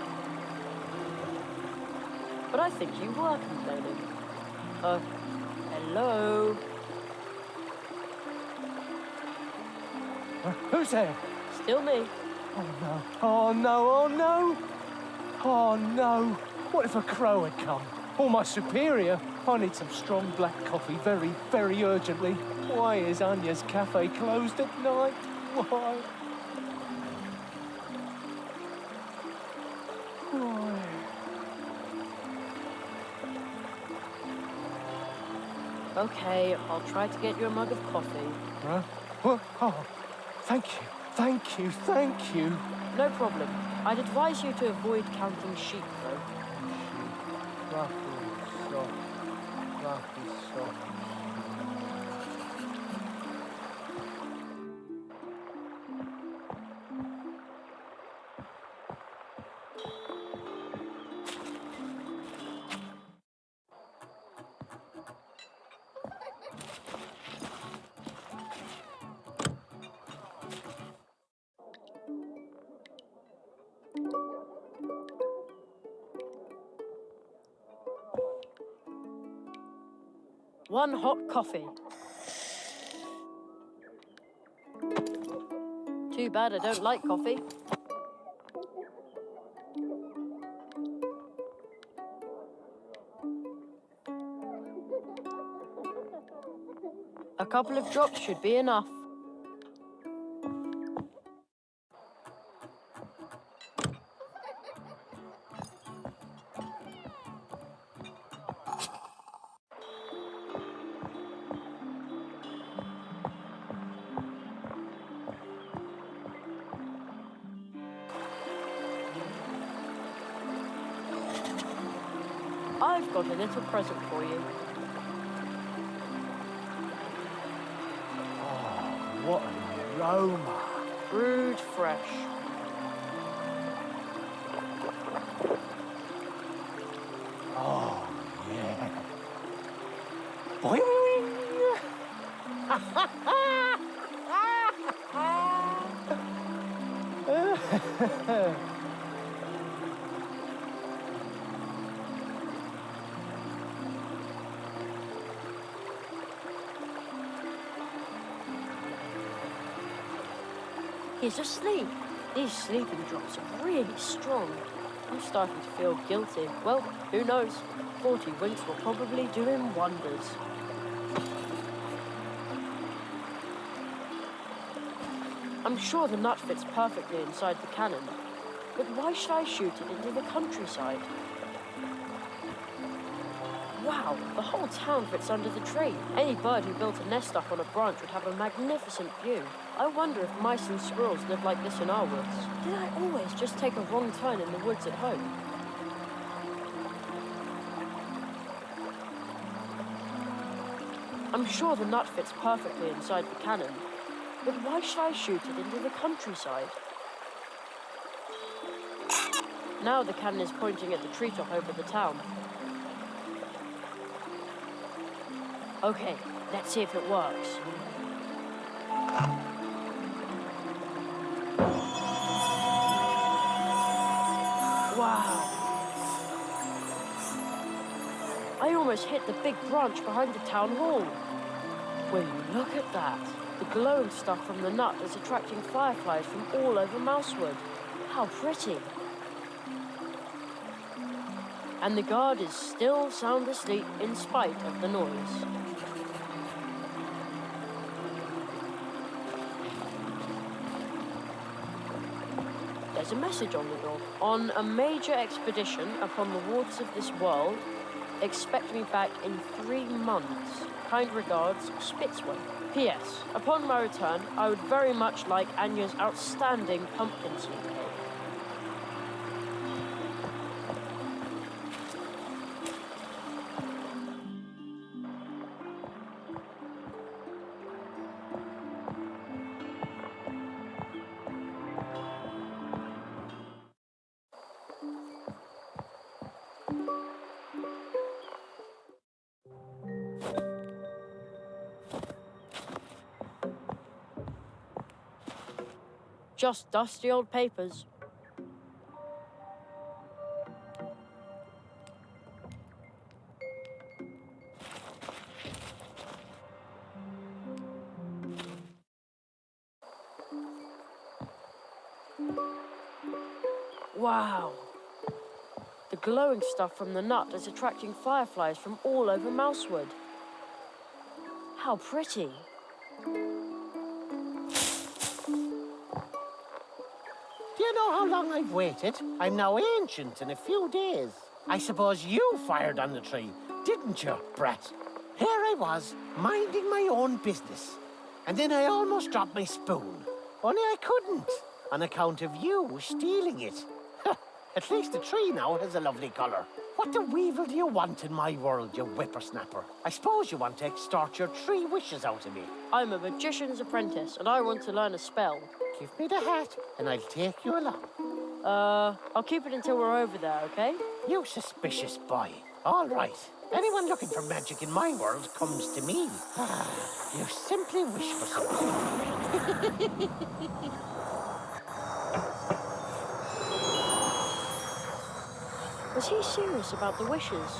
But I think you were complaining. Hello?
Who's there?
Still me.
Oh no, oh no, oh no! Oh no! What if a crow had come? Or my superior? I need some strong black coffee very, very urgently. Why is Anya's cafe closed at night? Why? Why?
Okay, I'll try to get you a mug of coffee.
Huh? What? Oh, thank you, thank you, thank you.
No problem. I'd advise you to avoid counting sheep, though.
Rough and soft, rough and soft.
1 hot coffee. Too bad I don't like coffee. A couple of drops should be enough. I've got a little present for you.
Oh, what an aroma.
Brewed fresh.
Oh, yeah. Boing!
He's asleep. These sleeping drops are really strong. I'm starting to feel guilty. Well, who knows? 40 winks will probably do him wonders. I'm sure the nut fits perfectly inside the cannon, but why should I shoot it into the countryside? Wow, the whole town fits under the tree. Any bird who built a nest up on a branch would have a magnificent view. I wonder if mice and squirrels live like this in our woods. Did I always just take a wrong turn in the woods at home? I'm sure the nut fits perfectly inside the cannon, but why should I shoot it into the countryside? Now the cannon is pointing at the treetop over the town. Okay, let's see if it works. Wow. I almost hit the big branch behind the town hall. Will you look at that? The glowing stuff from the nut is attracting fireflies from all over Mousewood. How pretty. And the guard is still sound asleep in spite of the noise. There's a message on the door. On a major expedition upon the waters of this world, expect me back in 3 months. Kind regards, Spitzway. P.S. Upon my return, I would very much like Anya's outstanding pumpkin seed cake. Just dusty old papers. Wow. The glowing stuff from the nut is attracting fireflies from all over Mousewood. How pretty.
Do you know how long I've waited? I'm now ancient in a few days. I suppose you fired on the tree, didn't you, brat? Here I was, minding my own business. And then I almost dropped my spoon. Only I couldn't, on account of you stealing it. At least the tree now has a lovely colour. What the weevil do you want in my world, you whippersnapper? I suppose you want to extort your 3 wishes out of me.
I'm a magician's apprentice, and I want to learn a spell.
Give me the hat, and I'll take you along.
I'll keep it until we're over there, okay?
You suspicious boy. All right. Anyone looking for magic in my world comes to me. You simply wish for something.
Was he serious about the wishes?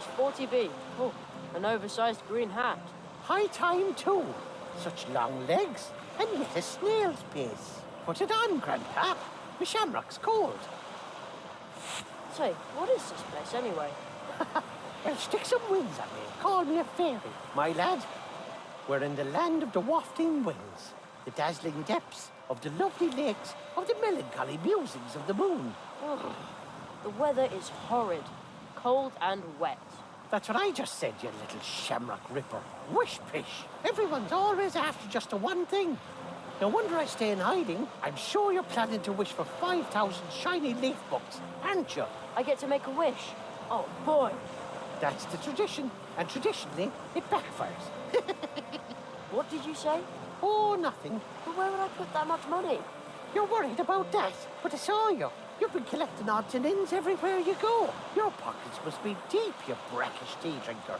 size 40B. Oh, an oversized green hat.
High time, too. Such long legs, and yet a snail's pace. Put it on, Grandpa. My shamrock's cold.
Say, what is this place anyway?
Well, stick some wings on me. Call me a fairy, my lad. We're in the land of the wafting winds, the dazzling depths of the lovely lakes of the melancholy musings of the moon.
Ugh. The weather is horrid, cold and wet.
That's what I just said, you little shamrock ripper. Wish-pish. Everyone's always after just the one thing. No wonder I stay in hiding. I'm sure you're planning to wish for 5,000 shiny leaf books, aren't you?
I get to make a wish. Oh, boy.
That's the tradition, and traditionally, it backfires.
What did you say?
Oh, nothing.
But where would I put that much money?
You're worried about that, but I saw you. You've been collecting odds and ends everywhere you go. Your pockets must be deep, you brackish tea drinker.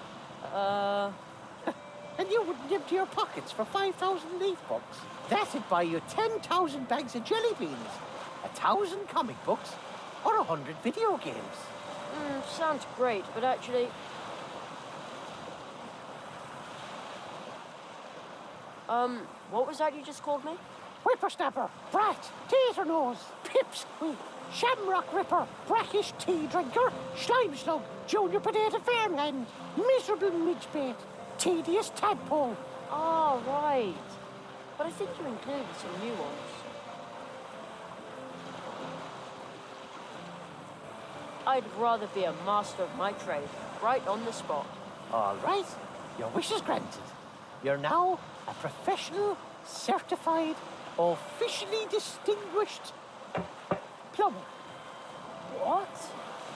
And you wouldn't empty your pockets for 5,000 leaf books. That'd buy you 10,000 bags of jelly beans, 1,000 comic books, or 100 video games.
Sounds great, but actually... what was that you just called me?
Whippersnapper, brat, tater nose, pipsqueak, shamrock ripper, brackish tea drinker, slime slug, junior potato farmhand, miserable midgebait, tedious tadpole.
Oh, right. But I think you included some new ones. I'd rather be a master of my trade, right on the spot.
All right, your wish is granted. You're now a professional, certified, officially distinguished plumber.
What?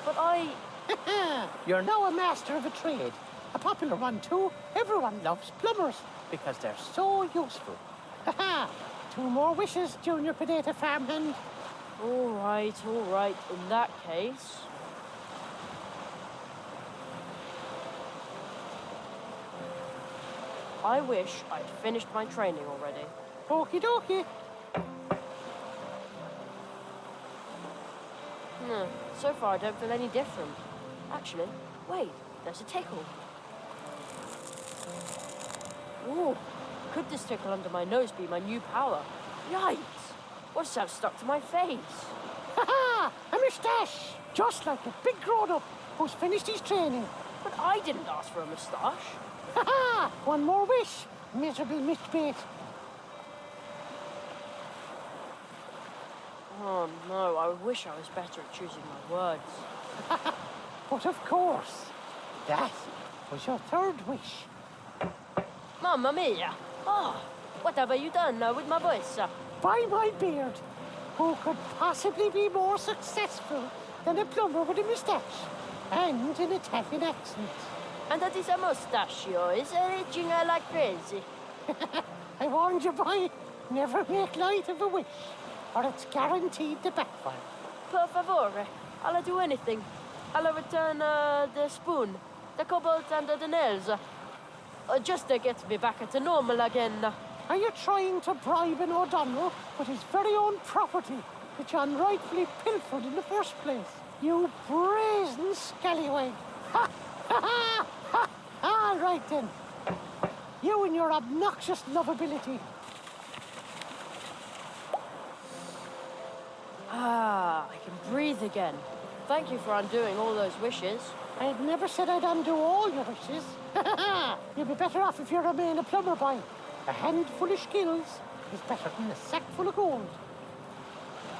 But
You're now a master of a trade. A popular one, too. Everyone loves plumbers because they're so useful. Two more wishes, Junior Potato Farmhand.
All right. In that case... I wish I'd finished my training already.
Okie dokie.
So far I don't feel any different. Actually, wait, there's a tickle. Ooh, could this tickle under my nose be my new power? Yikes! What's that stuck to my face?
Ha-ha! A moustache! Just like a big grown-up who's finished his training.
But I didn't ask for a moustache.
Ha-ha! One more wish, miserable midgebait.
Oh no, I wish I was better at choosing my words.
But of course, that was your third wish.
Mamma mia! Oh, what have you done with my voice?
By my beard, who could possibly be more successful than a plumber with a moustache and an Italian accent?
And that is a moustache, is itching like crazy.
I warned you, boy, never make light of a wish, or it's guaranteed to backfire.
Per favore, I'll do anything. I'll return the spoon, the cobalt and the nails. Just to get me back to normal again.
Are you trying to bribe an O'Donnell with his very own property, which unrightfully pilfered in the first place? You brazen scallywag! Ha! Ha! Ha! Ha! All right then. You and your obnoxious lovability.
I can breathe again. Thank you for undoing all those wishes.
I never said I'd undo all your wishes. You'd be better off if you remain a plumber, boy. A handful of skills is better than a sack full of gold.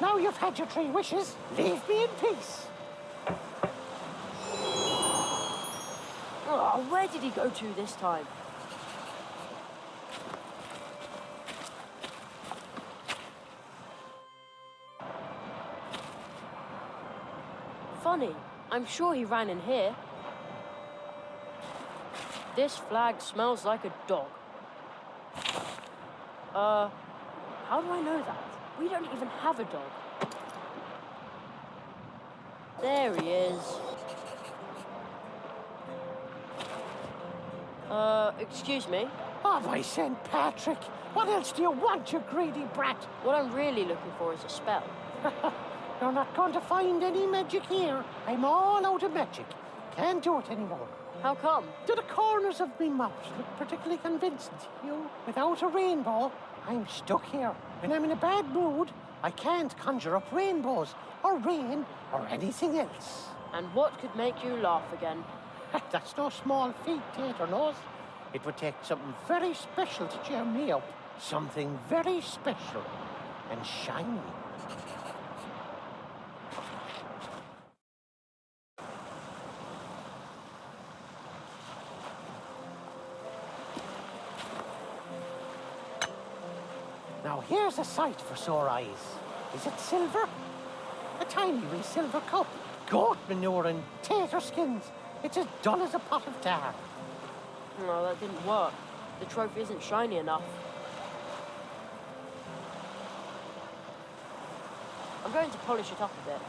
Now you've had your 3 wishes, leave me in peace.
Oh, where did he go to this time? Funny, I'm sure he ran in here. This flag smells like a dog. How do I know that? We don't even have a dog. There he is. Excuse me?
Oh, by St. Patrick! What else do you want, you greedy brat?
What I'm really looking for is a spell.
You're not going to find any magic here. I'm all out of magic. can't do it anymore.
How come?
Do the corners of me mouth look particularly convincing to you? Without a rainbow, I'm stuck here. When I'm in a bad mood, I can't conjure up rainbows, or rain, or anything else.
And what could make you laugh again?
That's no small feat, Tater knows. It would take something very special to cheer me up. Something very special and shiny. Now here's a sight for sore eyes. Is it silver? A tiny wee silver cup. Goat manure and tater skins. It's as dull as a pot of tar.
No, that didn't work. The trophy isn't shiny enough. I'm going to polish it up a bit.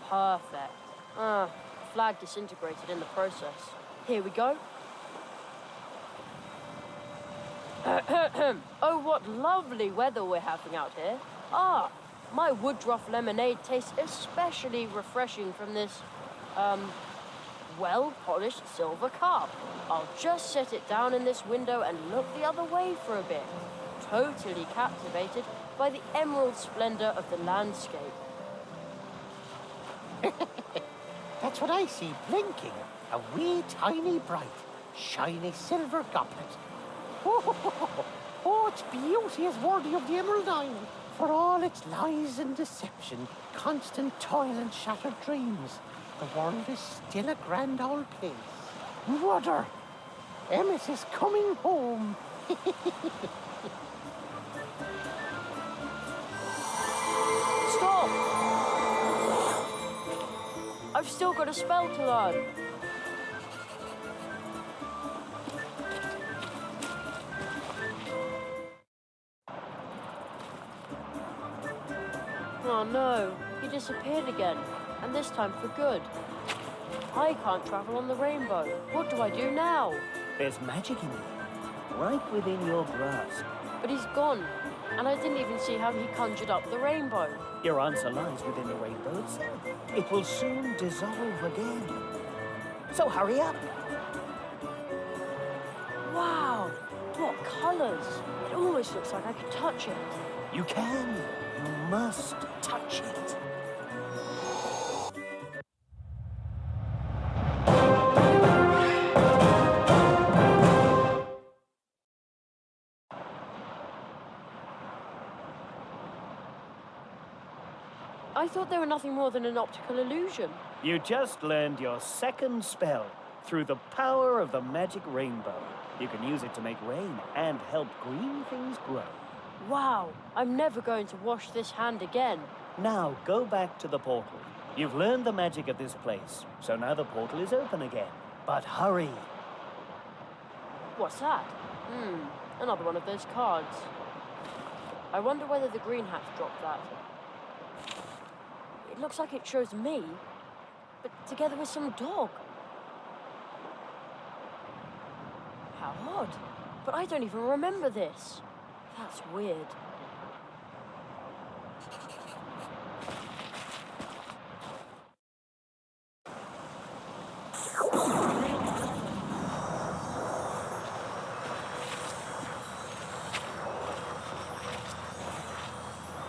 Perfect. Flag disintegrated in the process. Here we go. Oh, what lovely weather we're having out here. My woodruff lemonade tastes especially refreshing from this, well-polished silver cup. I'll just set it down in this window and look the other way for a bit, totally captivated by the emerald splendor of the landscape.
That's what I see blinking. A wee, tiny, bright, shiny silver goblet. Oh, its beauty is worthy of the Emerald Isle. For all its lies and deception, constant toil and shattered dreams, the world is still a grand old place. Rudder! Emmet is coming home.
Stop! I've still got a spell to learn. Oh no, he disappeared again, and this time for good. I can't travel on the rainbow. What do I do now?
There's magic in it, right within your grasp.
But he's gone, and I didn't even see how he conjured up the rainbow.
Your answer lies within the rainbow itself. It will soon dissolve again. So hurry up.
Wow, what colours! It almost looks like I could touch it.
You can. You must touch it.
I thought they were nothing more than an optical illusion.
You just learned your second spell through the power of the magic rainbow. You can use it to make rain and help green things grow.
Wow, I'm never going to wash this hand again.
Now go back to the portal. You've learned the magic of this place, so now the portal is open again. But hurry.
What's that? Another one of those cards. I wonder whether the green hats dropped that. It looks like it shows me, but together with some dog. How odd. But I don't even remember this. That's weird.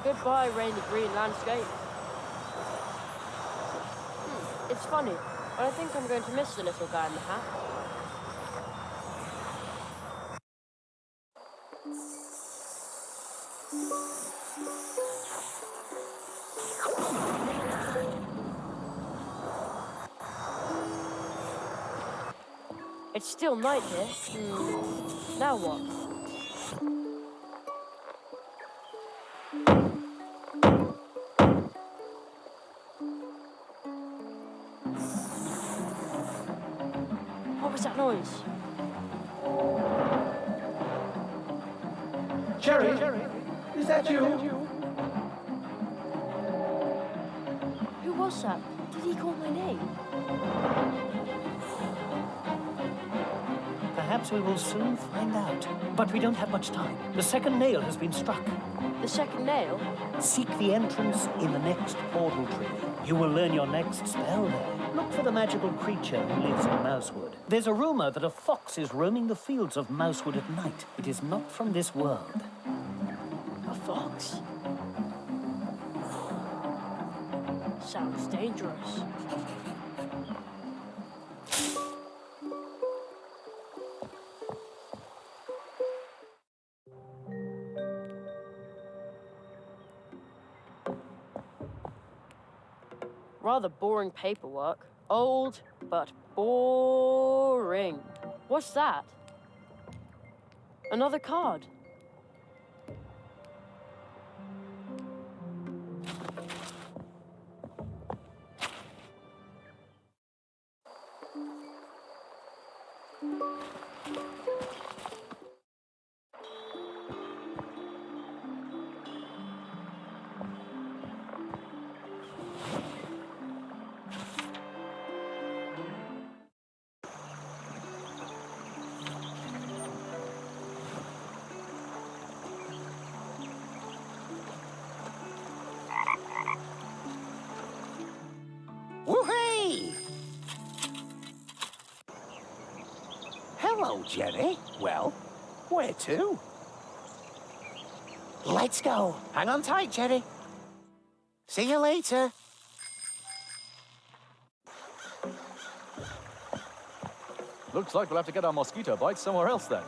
Goodbye, rainy green landscape. It's funny, but I think I'm going to miss the little guy in the hat. It's still night here. Now what? What was that noise?
Cherry, is that you?
Who was that? Did he call my name?
Perhaps Perhaps we will soon find out. But we don't have much time. The second nail has been struck.
The second nail?
Seek the entrance in the next portal tree. You will learn your next spell there. Look for the magical creature who lives in Mousewood. There's a rumor that a fox is roaming the fields of Mousewood at night. It is not from this world.
A fox? Sounds dangerous. Rather boring paperwork. Old, but boring. What's that? Another card.
Woohoo! Hello, Jerry. Well, where to? Let's go. Hang on tight, Jerry. See you later.
Looks like we'll have to get our mosquito bites somewhere else then.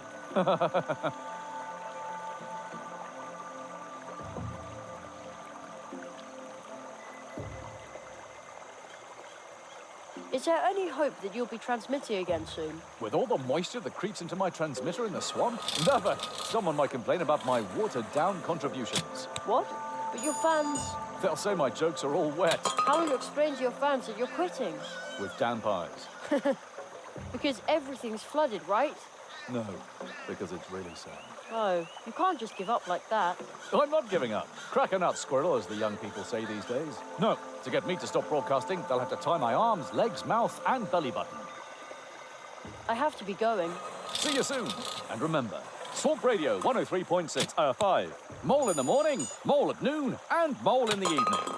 Is there any hope that you'll be transmitting again soon?
With all the moisture that creeps into my transmitter in the swamp? Never! Someone might complain about my watered-down contributions.
What? But your fans...
They'll say my jokes are all wet.
How will you explain to your fans that you're quitting?
With damp eyes.
Because everything's flooded, right?
No, because it's really sad.
Oh, you can't just give up like that.
I'm not giving up. Crack a nut, squirrel, as the young people say these days. No, to get me to stop broadcasting, they'll have to tie my arms, legs, mouth, and belly button.
I have to be going.
See you soon. And remember, Swamp Radio 103.6, 5. Mole in the morning, mole at noon, and mole in the evening.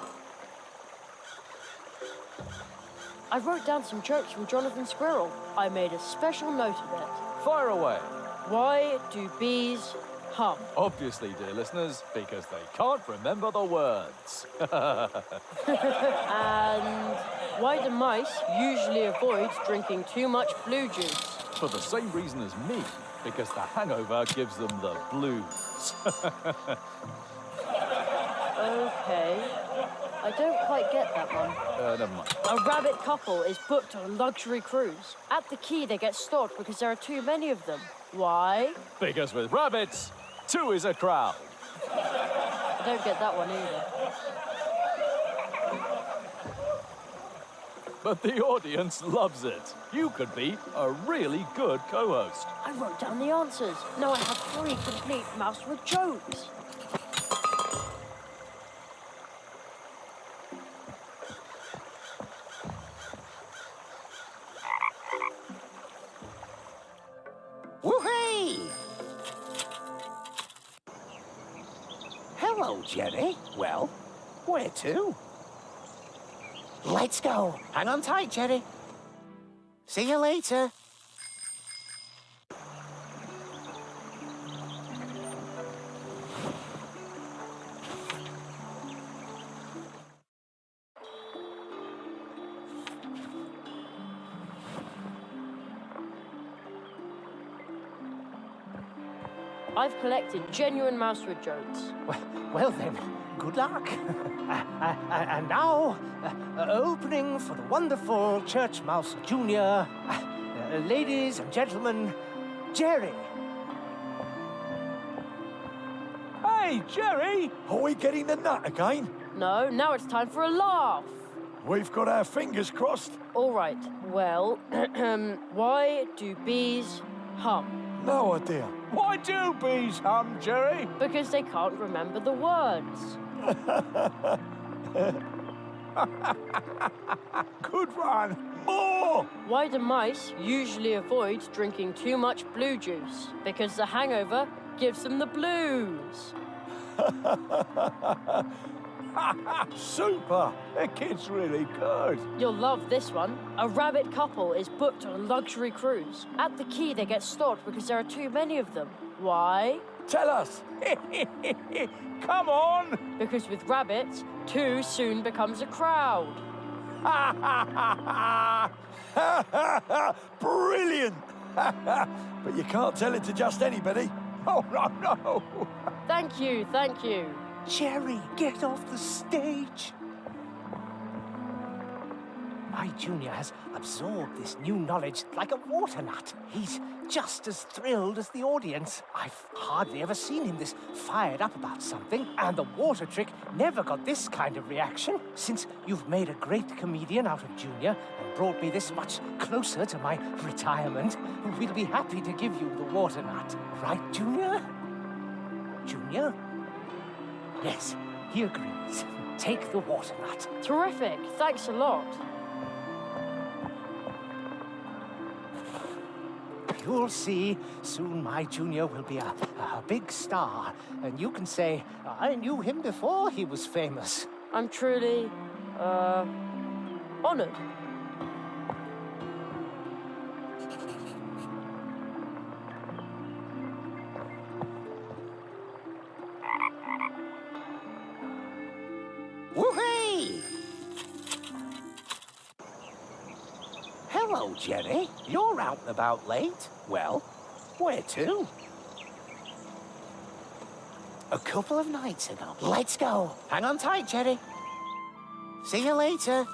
I wrote down some jokes from Jonathan Squirrel. I made a special note of it.
Fire away.
Why do bees hum?
Obviously, dear listeners, because they can't remember the words.
And why do mice usually avoid drinking too much blue juice?
For the same reason as me, because the hangover gives them the blues.
Okay. I don't quite get that one.
Never mind.
A rabbit couple is booked on a luxury cruise. At the quay, they get stopped because there are too many of them. Why?
Because with rabbits, two is a crowd.
I don't get that one either.
But the audience loves it. You could be a really good co-host.
I wrote down the answers. Now I have 3 complete Mousewood jokes.
Woohoo! Hello, Jerry. Well, where to? Let's go. Hang on tight, Jerry. See you later.
I've collected genuine Mousewood jokes.
Well then, good luck. And now, opening for the wonderful Church Mouse Jr., ladies and gentlemen, Jerry.
Hey, Jerry! Are we getting the nut again?
No, now it's time for a laugh.
We've got our fingers crossed.
All right, well, why do bees hum?
No idea.
Why do bees hum, Jerry?
Because they can't remember the words.
Good one. More!
Why do mice usually avoid drinking too much blue juice? Because the hangover gives them the blues.
Super! That kid's really good.
You'll love this one. A rabbit couple is booked on a luxury cruise. At the quay, they get stopped because there are too many of them. Why?
Tell us. Come on!
Because with rabbits, two soon becomes a crowd.
Brilliant! But you can't tell it to just anybody. Oh, no.
Thank you, thank you.
Jerry, get off the stage! My junior has absorbed this new knowledge like a water nut. He's just as thrilled as the audience. I've hardly ever seen him this fired up about something, and the water trick never got this kind of reaction. Since you've made a great comedian out of Junior and brought me this much closer to my retirement, we'll be happy to give you the water nut. Right, Junior? Junior? Yes, he agrees. Take the water nut.
Terrific, thanks a lot.
You'll see, soon my junior will be a big star, and you can say, I knew him before he was famous.
I'm truly, honored.
Woohoo! Hello, Jenny. You're out and about late. Well, where to? A couple of nights ago. Let's go. Hang on tight, Jenny. See you later.